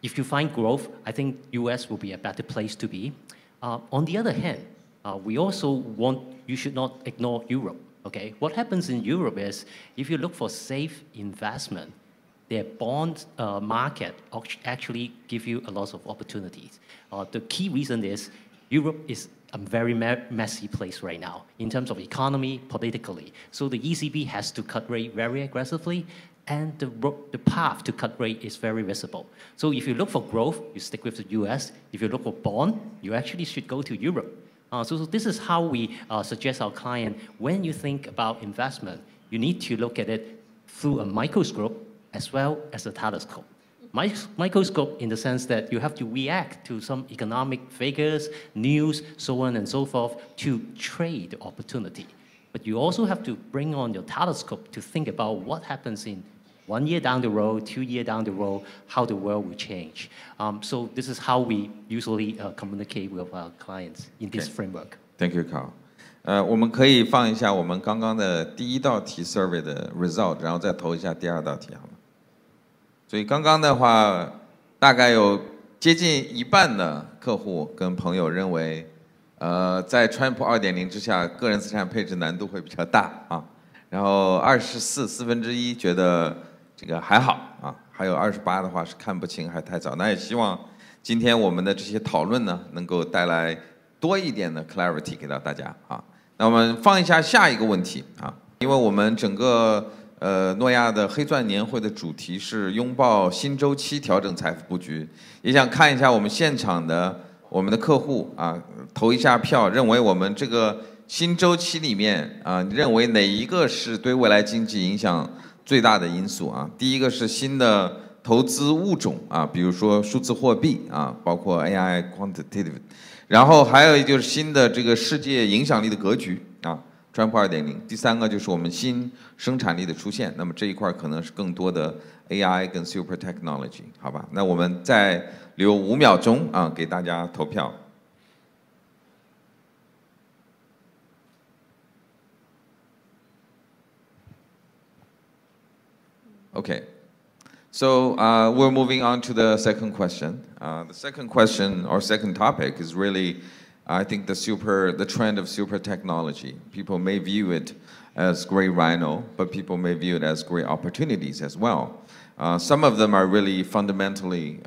if you find growth, I think US will be a better place to be. On the other hand, we also you should not ignore Europe. Okay, what happens in Europe is if you look for safe investment, their bond market actually give you a lot of opportunities. The key reason is Europe is a very messy place right now in terms of economy, politically. So the ECB has to cut rate very aggressively, and the path to cut rate is very visible. So if you look for growth, you stick with the US. If you look for bond, you actually should go to Europe. So this is how we suggest our client, when you think about investment, you need to look at it through a microscope as well as a telescope. Microscope in the sense that you have to react to some economic figures, news, so on and so forth to trade the opportunity. But you also have to bring on your telescope to think about what happens in 1 year down the road, 2 years down the road, how the world will change. So this is how we usually communicate with our clients in this framework. Thank you, Carl. 我们可以放一下我们刚刚的第一道题 survey 的 result， 然后再投一下第二道题，好吗？所以刚刚的话，大概有接近一半的客户跟朋友认为，在川普2.0之下，个人资产配置难度会比较大啊。然后4/4觉得这个还好啊，还有28的话是看不清，还太早。那也希望今天我们的这些讨论呢，能够带来多一点的 clarity 给到大家啊。那我们放一下下一个问题啊，因为我们整个诺亚的黑钻年会的主题是拥抱新周期，调整财富布局，也想看一下我们现场的我们的客户啊，投一下票，认为我们这个新周期里面啊，认为哪一个是对未来经济影响最大的因素啊？第一个是新的投资物种啊，比如说数字货币啊，包括 AI quantitative， 然后还有就是新的这个世界影响力的格局啊，川普2.0。第三个就是我们新生产力的出现，那么这一块可能是更多的 AI 跟 super technology， 好吧？那我们再留5秒钟啊，给大家投票。Okay, so we're moving on to the second question. The second question or second topic is really, I think, the trend of super technology. People may view it as great rhino, but people may view it as great opportunities as well. Some of them are really fundamentally,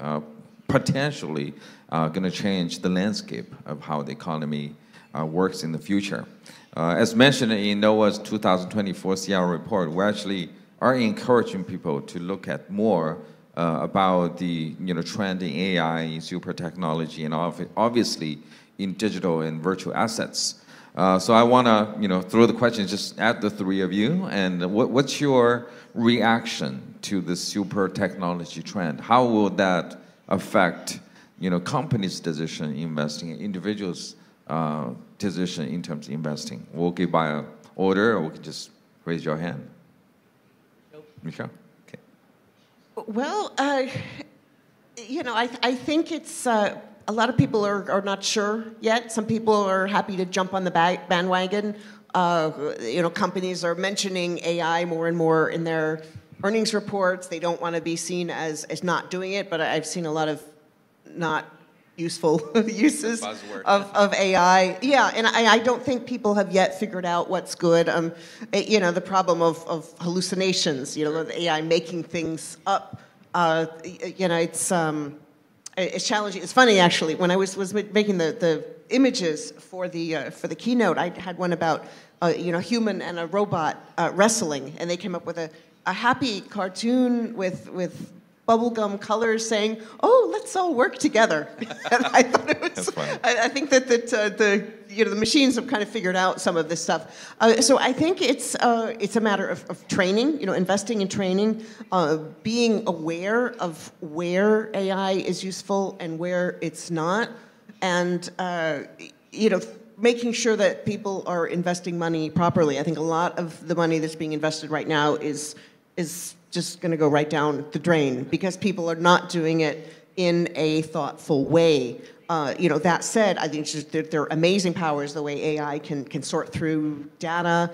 potentially going to change the landscape of how the economy works in the future. As mentioned in NOAA's 2024 CR report, we actually are encouraging people to look at more about the trend in AI, in super technology, and obviously in digital and virtual assets. So I want to throw the question just at the three of you, and what's your reaction to the super technology trend? How will that affect companies' decision in investing, individuals' decision in terms of investing? We'll give by order, or we can just raise your hand. Michele? Okay. Well, I think it's a lot of people are not sure yet. Some people are happy to jump on the bandwagon. Companies are mentioning AI more and more in their earnings reports. They don't want to be seen as not doing it, but I've seen a lot of not useful uses of AI. Yeah, and I don't think people have yet figured out what's good. The problem of hallucinations, the AI making things up, it's challenging. It's funny, actually, when I was making the images for the keynote, I had one about, human and a robot wrestling, and they came up with a happy cartoon with bubblegum colors saying, "Oh, let's all work together." And I thought it was. I think that the machines have kind of figured out some of this stuff. So I think it's a matter of training. Investing in training, being aware of where AI is useful and where it's not, and making sure that people are investing money properly. I think a lot of the money that's being invested right now is just going to go right down the drain because people are not doing it in a thoughtful way. That said, I think there are amazing powers the way AI can sort through data,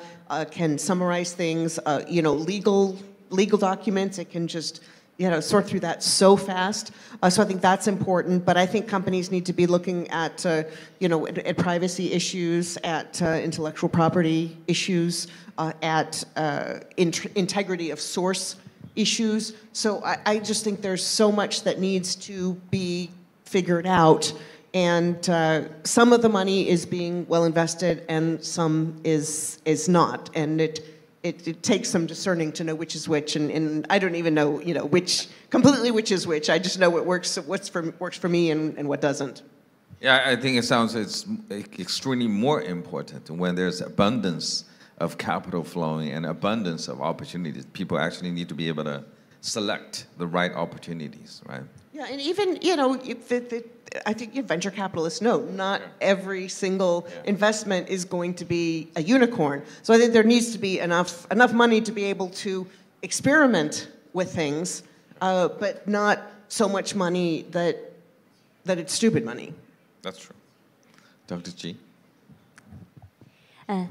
can summarize things, legal documents. It can just sort through that so fast. So I think that's important. But I think companies need to be looking at at privacy issues, at intellectual property issues, at integrity of source issues. So I just think there's so much that needs to be figured out. And some of the money is being well invested and some is not. And it takes some discerning to know which is which. And I don't even know, which is which. I just know what works for me and what doesn't. Yeah, I think it's extremely more important when there's abundance of capital flowing and abundance of opportunities. People actually need to be able to select the right opportunities, right? Yeah, and even, I think venture capitalists know not every single investment is going to be a unicorn. So I think there needs to be enough money to be able to experiment with things, but not so much money that it's stupid money. That's true. Dr. Ji?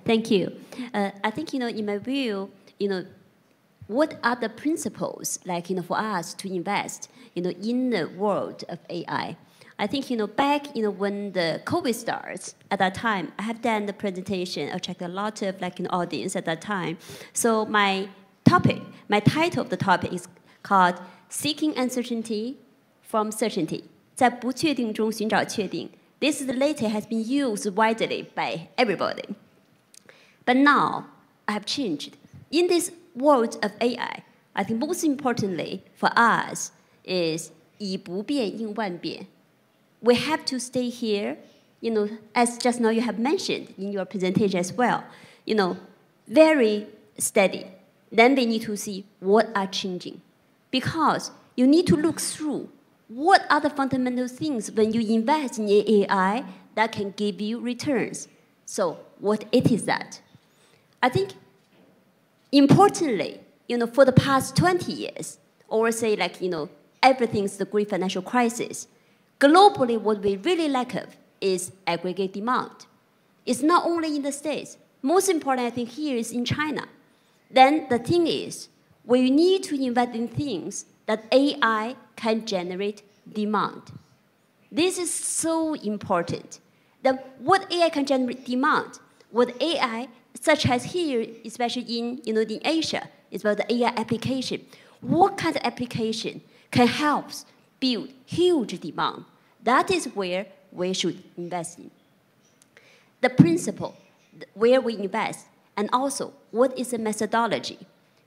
Thank you. I think, in my view, what are the principles, for us to invest, in the world of AI? I think, back, when the COVID starts, at that time, I have done the presentation, attracted a lot of, audience at that time. So my title of the topic is called Seeking Uncertainty from Certainty. 在不确定中寻找确定. This later has been used widely by everybody. But now, I have changed. In this world of AI, I think most importantly for us is 以不变应万变. We have to stay here, as just now you have mentioned in your presentation as well, very steady. Then we need to see what are changing. Because you need to look through what are the fundamental things when you invest in AI that can give you returns. So what it is that? I think, importantly, for the past 20 years, or say everything's the great financial crisis, globally what we really lack of is aggregate demand. It's not only in the States. Most important, I think, here is in China. Then the thing is, we need to invest in things that AI can generate demand. This is so important. That what AI can generate demand, what AI, such as here, especially in Asia, is about the AI application. What kind of application can help build huge demand? That is where we should invest in. The principle, where we invest, and also what is the methodology.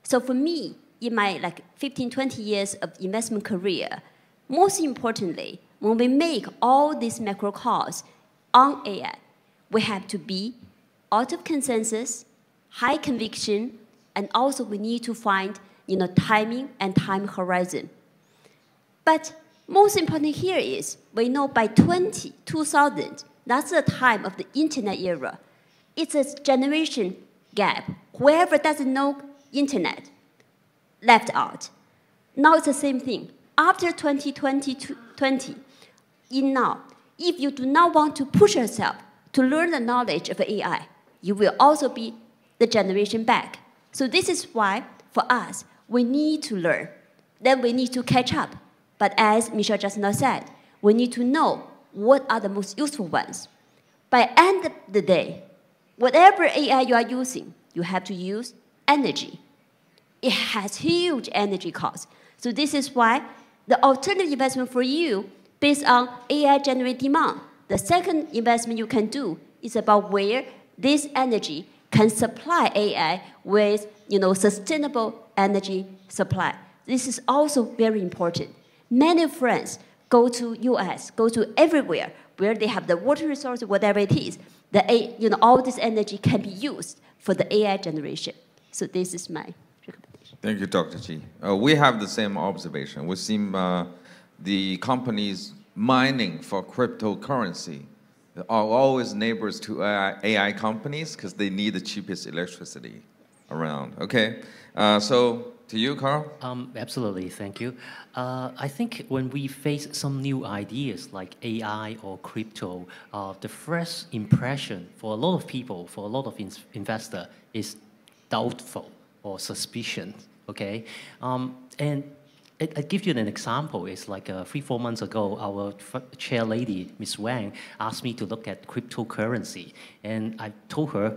So for me, in my 15, 20 years of investment career, most importantly, when we make all these macro calls on AI, we have to be out of consensus, high conviction, and also we need to find timing and time horizon. But most important here is we know by 2000, that's the time of the internet era. It's a generation gap. Whoever doesn't know internet left out. Now it's the same thing. After 2020, in now, if you do not want to push yourself to learn the knowledge of AI, you will also be the generation back. So this is why, for us, we need to learn. Then we need to catch up. But as Michele just now said, we need to know what are the most useful ones. By end of the day, whatever AI you are using, you have to use energy. It has huge energy costs. So this is why the alternative investment for you, based on AI generated demand, the second investment you can do is about where this energy can supply AI with sustainable energy supply. this is also very important. Many friends go to US, go to everywhere where they have the water resource, whatever it is. All this energy can be used for the AI generation. So this is my recommendation. Thank you, Dr. Ji. We have the same observation. We see the companies mining for cryptocurrency are always neighbors to AI companies because they need the cheapest electricity around. Okay, so to you, Carl? Absolutely, thank you. I think when we face some new ideas like AI or crypto, the first impression for a lot of people, for a lot of investors, is doubtful or suspicion, okay? And I give you an example. It's like 3-4 months ago, our chair lady, Ms. Wang, asked me to look at cryptocurrency. And I told her,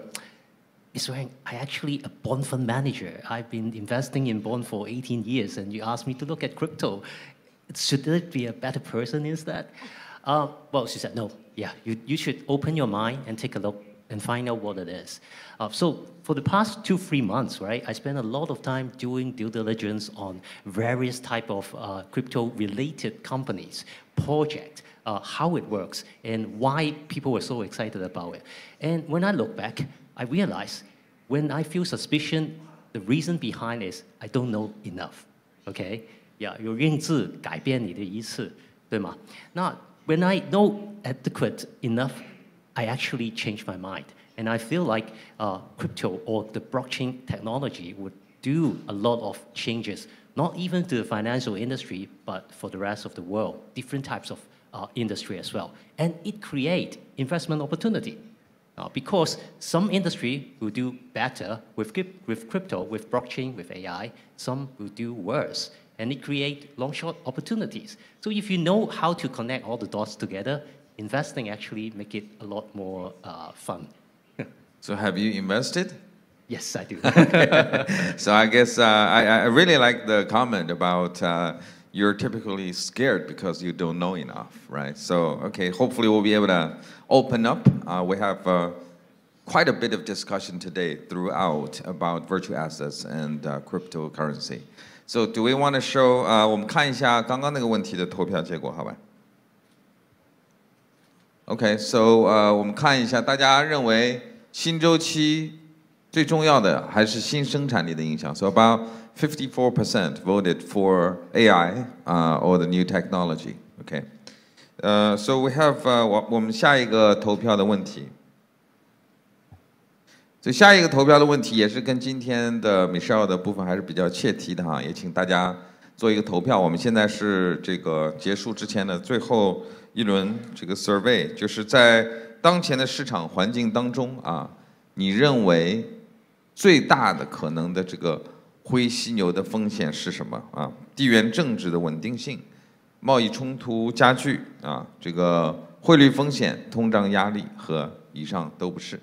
Ms. Wang, I'm actually a bond fund manager. I've been investing in bond for 18 years, and you asked me to look at crypto. Should there be a better person instead? Well, she said, no, yeah, you should open your mind and take a look and find out what it is. So for the past 2-3 months, right, I spent a lot of time doing due diligence on various type of crypto-related companies, projects, how it works, and why people were so excited about it. And when I look back, I realized when I feel suspicion, the reason behind is I don't know enough. Okay? Yeah, 有认知改变你的一次，对吗？那 when I know adequate enough, I actually changed my mind. And I feel like crypto or the blockchain technology would do a lot of changes, not even to the financial industry, but for the rest of the world, different types of industry as well. And it creates investment opportunity. Because some industry will do better with crypto, with blockchain, with AI. Some will do worse. And it creates long-short opportunities. So if you know how to connect all the dots together, investing actually make it a lot more fun. So have you invested? Yes, I do. Okay. So I guess I really like the comment about you're typically scared because you don't know enough, right? So, okay, hopefully we'll be able to open up. We have quite a bit of discussion today throughout about virtual assets and cryptocurrency. So do we want to show, 我们看一下刚刚那个问题的投票结果，好吧？ Okay, so 我们看一下，大家认为新周期最重要的还是新生产力的影响。So about 54% voted for AI or the new technology. Okay, so we have 我们下一个投票的问题。所以下一个投票的问题也是跟今天的 Michele 的部分还是比较切题的哈，也请大家做一个投票。我们现在是这个结束之前的最后一轮这个 survey， 就是在当前的市场环境当中啊，你认为最大的可能的这个灰犀牛的风险是什么啊？地缘政治的稳定性、贸易冲突加剧啊，这个汇率风险、通胀压力和以上都不是。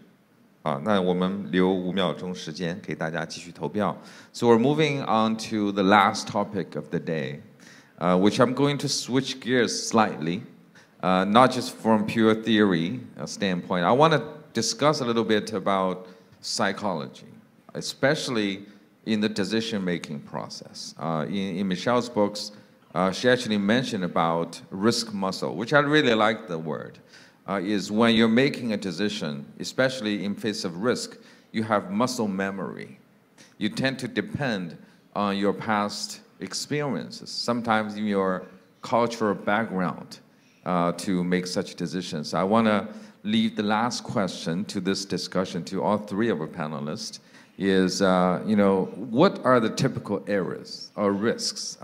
啊，那我们留5秒钟时间给大家继续投票。So we're moving on to the last topic of the day, which I'm going to switch gears slightly, not just from pure theory standpoint. I want to discuss a little bit about psychology, especially in the decision-making process. In Michele's books, she actually mentioned about risk muscle, which I really like the word. Is when you're making a decision, especially in face of risk, you have muscle memory. You tend to depend on your past experiences, sometimes in your cultural background, to make such decisions. I want to leave the last question to this discussion to all 3 of our panelists is, what are the typical errors or risks,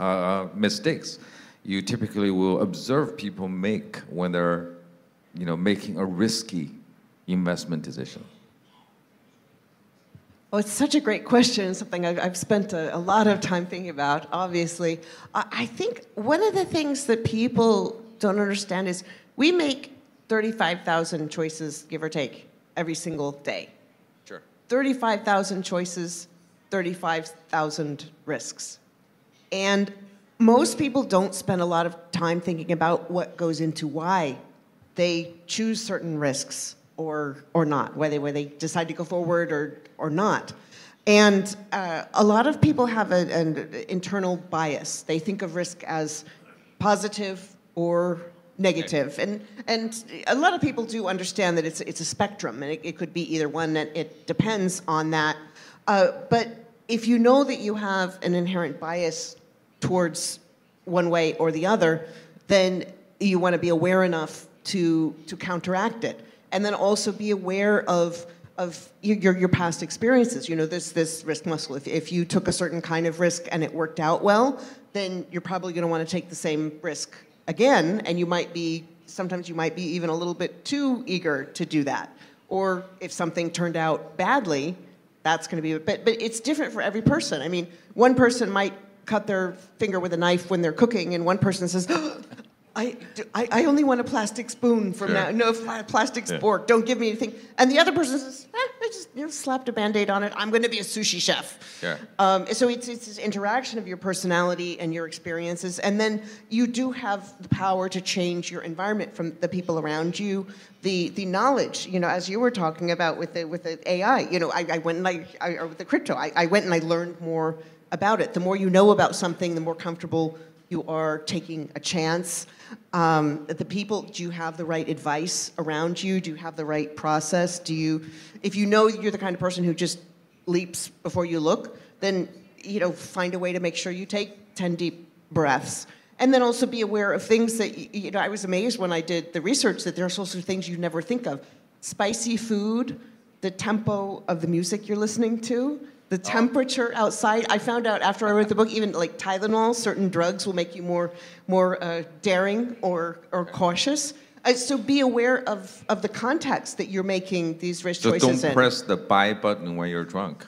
mistakes you typically will observe people make when they're making a risky investment decision? Well, it's such a great question, something I've spent a lot of time thinking about, obviously. I think one of the things that people don't understand is we make 35,000 choices, give or take, every single day. Sure. 35,000 choices, 35,000 risks. And most people don't spend a lot of time thinking about what goes into why they choose certain risks or not, whether they decide to go forward or not. And a lot of people have an internal bias. They think of risk as positive or negative. And a lot of people do understand that it's a spectrum, and it could be either one, and it depends on that. But if you know that you have an inherent bias towards one way or the other, then you want to be aware enough to counteract it. And then also be aware of your past experiences. You know, this risk muscle. If you took a certain kind of risk and it worked out well, then you're probably going to want to take the same risk again, and sometimes you might be even a little bit too eager to do that. Or if something turned out badly, that's going to be, but it's different for every person. I mean, one person might cut their finger with a knife when they're cooking, and one person says, I only want a plastic spoon from now. No, plastic spork. Don't give me anything. And the other person says, I just slapped a Band-Aid on it. I'm going to be a sushi chef. Sure. So it's this interaction of your personality and your experiences. And then you do have the power to change your environment from the people around you, the knowledge, you know, as you were talking about with the AI. You know, I went and or with the crypto, I went and I learned more about it. The more you know about something, the more comfortable you are taking a chance. The people, do you have the right advice around you? Do you have the right process? If you know you're the kind of person who just leaps before you look, then, you know, find a way to make sure you take 10 deep breaths. And then also be aware of things that, you know, I was amazed when I did the research that there are also things you never think of. Spicy food, the tempo of the music you're listening to, the temperature outside. I found out after I wrote the book, even like Tylenol, certain drugs will make you more daring or cautious. So be aware of the context that you're making these risk choices in. So don't press the buy button when you're drunk.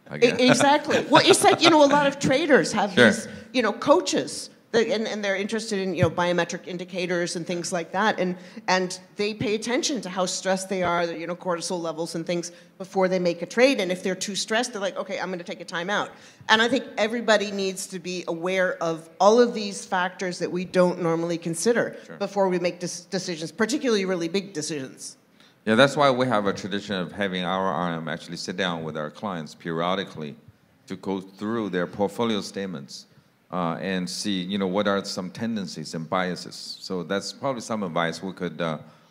Exactly. Well, it's like, you know, a lot of traders have these, you know, coaches. And they're interested in, you know, biometric indicators and things like that, and they pay attention to how stressed they are, you know, cortisol levels and things before they make a trade. And if they're too stressed, they're like, okay, I'm going to take a time out. And I think everybody needs to be aware of all of these factors that we don't normally consider before we make decisions, particularly really big decisions. Yeah, that's why we have a tradition of having our RM actually sit down with our clients periodically to go through their portfolio statements. And see, you know, what are some tendencies and biases. So that's probably some advice we could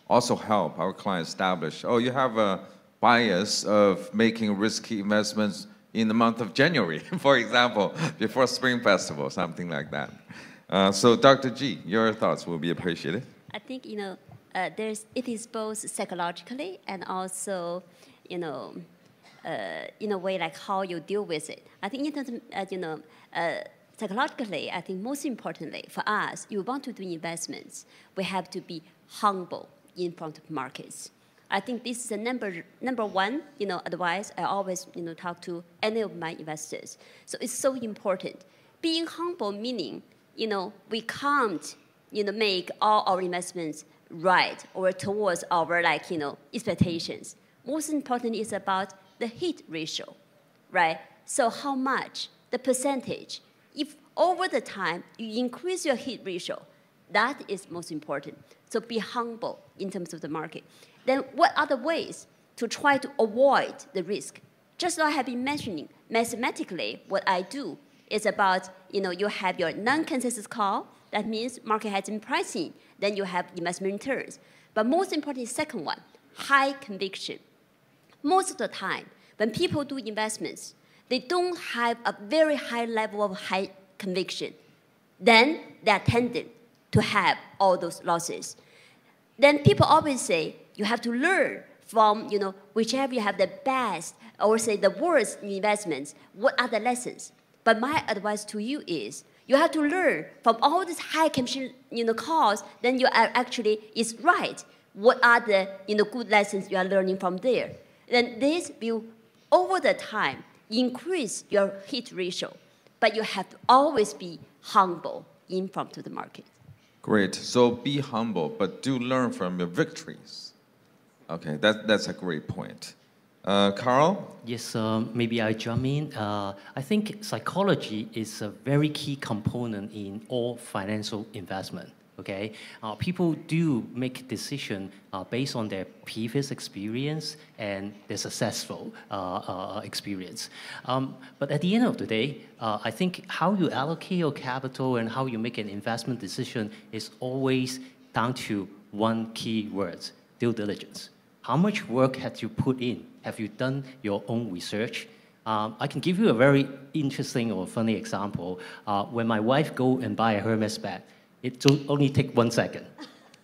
also help our clients establish. Oh, you have a bias of making risky investments in the month of January, for example, before Spring Festival, something like that. So Dr. Ji, your thoughts will be appreciated. I think, you know, it is both psychologically and also, you know, in a way like how you deal with it. I think in terms of, you know, psychologically, I think most importantly for us, you want to do investments, we have to be humble in front of markets. I think this is the number one, you know, advice I always, you know, talk to any of my investors. So it's so important. Being humble meaning, you know, we can't, you know, make all our investments right or towards our, like, you know, expectations. Most important is about the hit ratio, right? So how much, the percentage. If over the time you increase your hit ratio, that is most important. So be humble in terms of the market. Then what are the ways to try to avoid the risk? Just like I have been mentioning, mathematically, what I do is about, you know, you have your non-consensus call. That means market has been pricing. Then you have investment returns. But most important is second one, high conviction. Most of the time, when people do investments, they don't have a very high level of high conviction. Then they are tended to have all those losses. Then people always say, you have to learn from, you know, whichever you have the best or say the worst investments, what are the lessons? But my advice to you is, you have to learn from all these high conviction, you know, calls, then you are actually is right. What are the, you know, good lessons you are learning from there? Then this will, over the time, increase your hit ratio, but you have to always be humble in front of the market. Great. So be humble, but do learn from your victories. Okay, that's a great point. Carl? Yes, maybe I jump in. I think psychology is a very key component in all financial investment. Okay, people do make decisions based on their previous experience and their successful experience. But at the end of the day, I think how you allocate your capital and how you make an investment decision is always down to one key word: due diligence. How much work have you put in? Have you done your own research? I can give you a very interesting or funny example. When my wife go and buy a Hermes bag, it only take 1 second,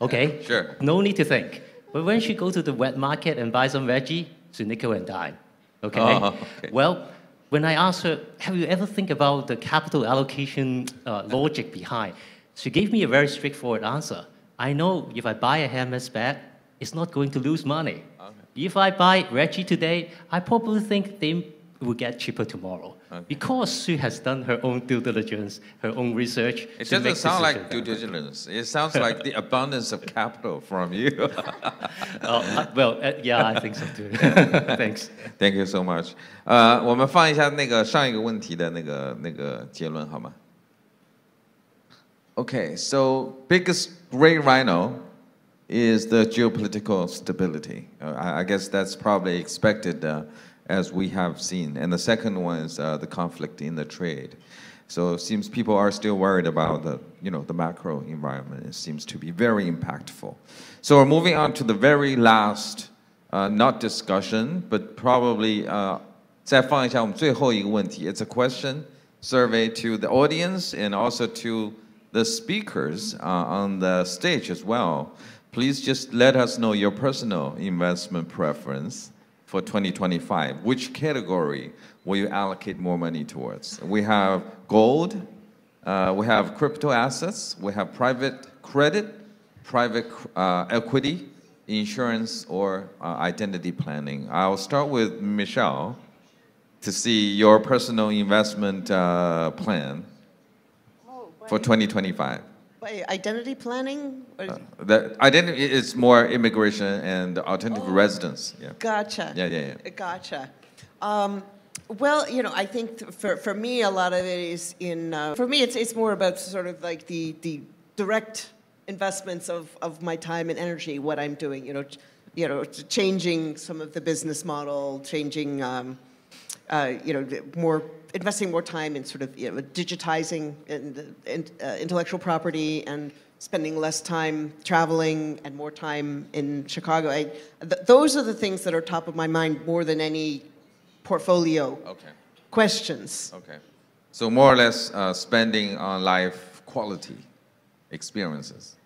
okay? Sure. No need to think. But when she go to the wet market and buy some veggie, she nickel and dime, okay? Oh, okay. Well, when I asked her, have you ever think about the capital allocation logic behind? She gave me a very straightforward answer. I know if I buy a Hermes bag, it's not going to lose money. Okay. If I buy veggie today, I probably think they will get cheaper tomorrow. Okay. Because she has done her own due diligence, her own research. It doesn't sound like due diligence. It sounds like the abundance of capital from you. Yeah, I think so too. Thanks. Thank you so much. 我们放一下那个上一个问题的那个结论好吗？ Okay, so biggest gray rhino is the geopolitical stability. I guess that's probably expected as we have seen. And the second one is the conflict in the trade. So it seems people are still worried about the macro environment. It seems to be very impactful. So we're moving on to the very last, not discussion, but probably 再放一下我们最后一个问题. It's a question survey to the audience and also to the speakers on the stage as well. Please just let us know your personal investment preference for 2025. Which category will you allocate more money towards? We have gold, we have crypto assets, we have private credit, private equity, insurance, or identity planning. I'll start with Michele to see your personal investment plan for 2025. Identity planning? The identity is more immigration and alternative residence. Yeah. Gotcha. Yeah. Gotcha. Well, I think for me, a lot of it is for me, it's more about sort of like the direct investments of my time and energy, what I'm doing, changing some of the business model, changing, investing more time in sort of digitizing intellectual property and spending less time traveling and more time in Chicago. Those are the things that are top of my mind more than any portfolio questions. Okay. So more or less spending on life quality experiences.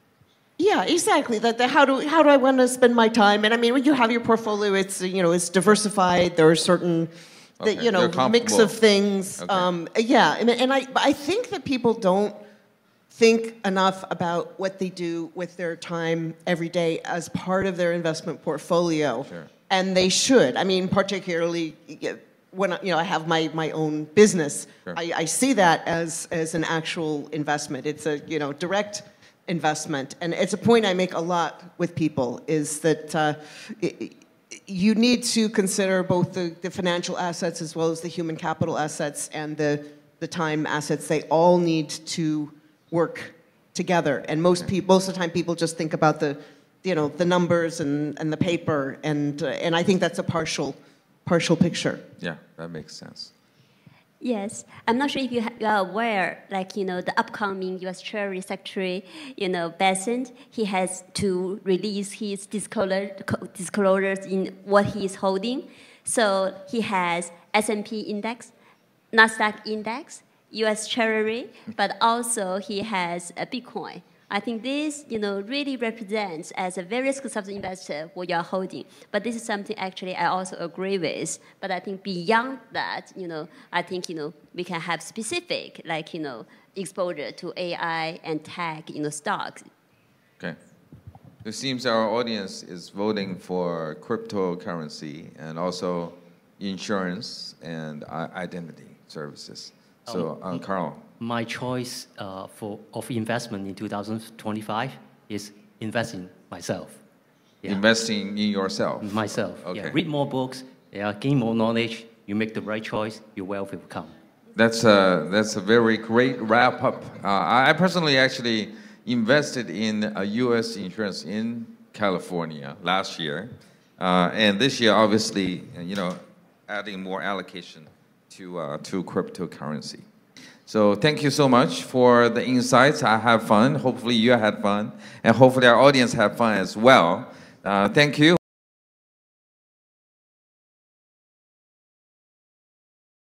Yeah, exactly. How do I want to spend my time? And I mean, when you have your portfolio, it's it's diversified. There are certain mix of things. Okay. And I think that people don't think enough about what they do with their time every day as part of their investment portfolio. Sure. And they should. I mean, particularly when I have my own business, Sure. I see that as an actual investment. It's a direct investment, and it's a point I make a lot with people is that you need to consider both the financial assets as well as the human capital assets and the time assets. They all need to work together. And most of the time, people just think about the numbers and the paper, and I think that's a partial picture. Yeah, that makes sense. Yes, I'm not sure if you are aware, the upcoming U.S. Treasury Secretary, Bessent, he has to release his disclosures in what he is holding. So he has S&P index, NASDAQ index, U.S. Treasury, but also he has a Bitcoin. I think this, really represents as a very successful investor what you're holding. But this is something actually I also agree with. But I think beyond that, I think, we can have specific, exposure to AI and tech, stocks. Okay. It seems our audience is voting for cryptocurrency and also insurance and identity services. So, Carl. My choice of investment in 2025 is investing myself. Yeah. Investing in yourself? Myself, Okay. yeah. Read more books, gain more knowledge, you make the right choice, your wealth will come. That's a very great wrap-up. I personally actually invested in a U.S. insurance in California last year, and this year, obviously, adding more allocation to cryptocurrency. So thank you so much for the insights. I have fun. Hopefully you had fun, and hopefully our audience had fun as well. Thank you.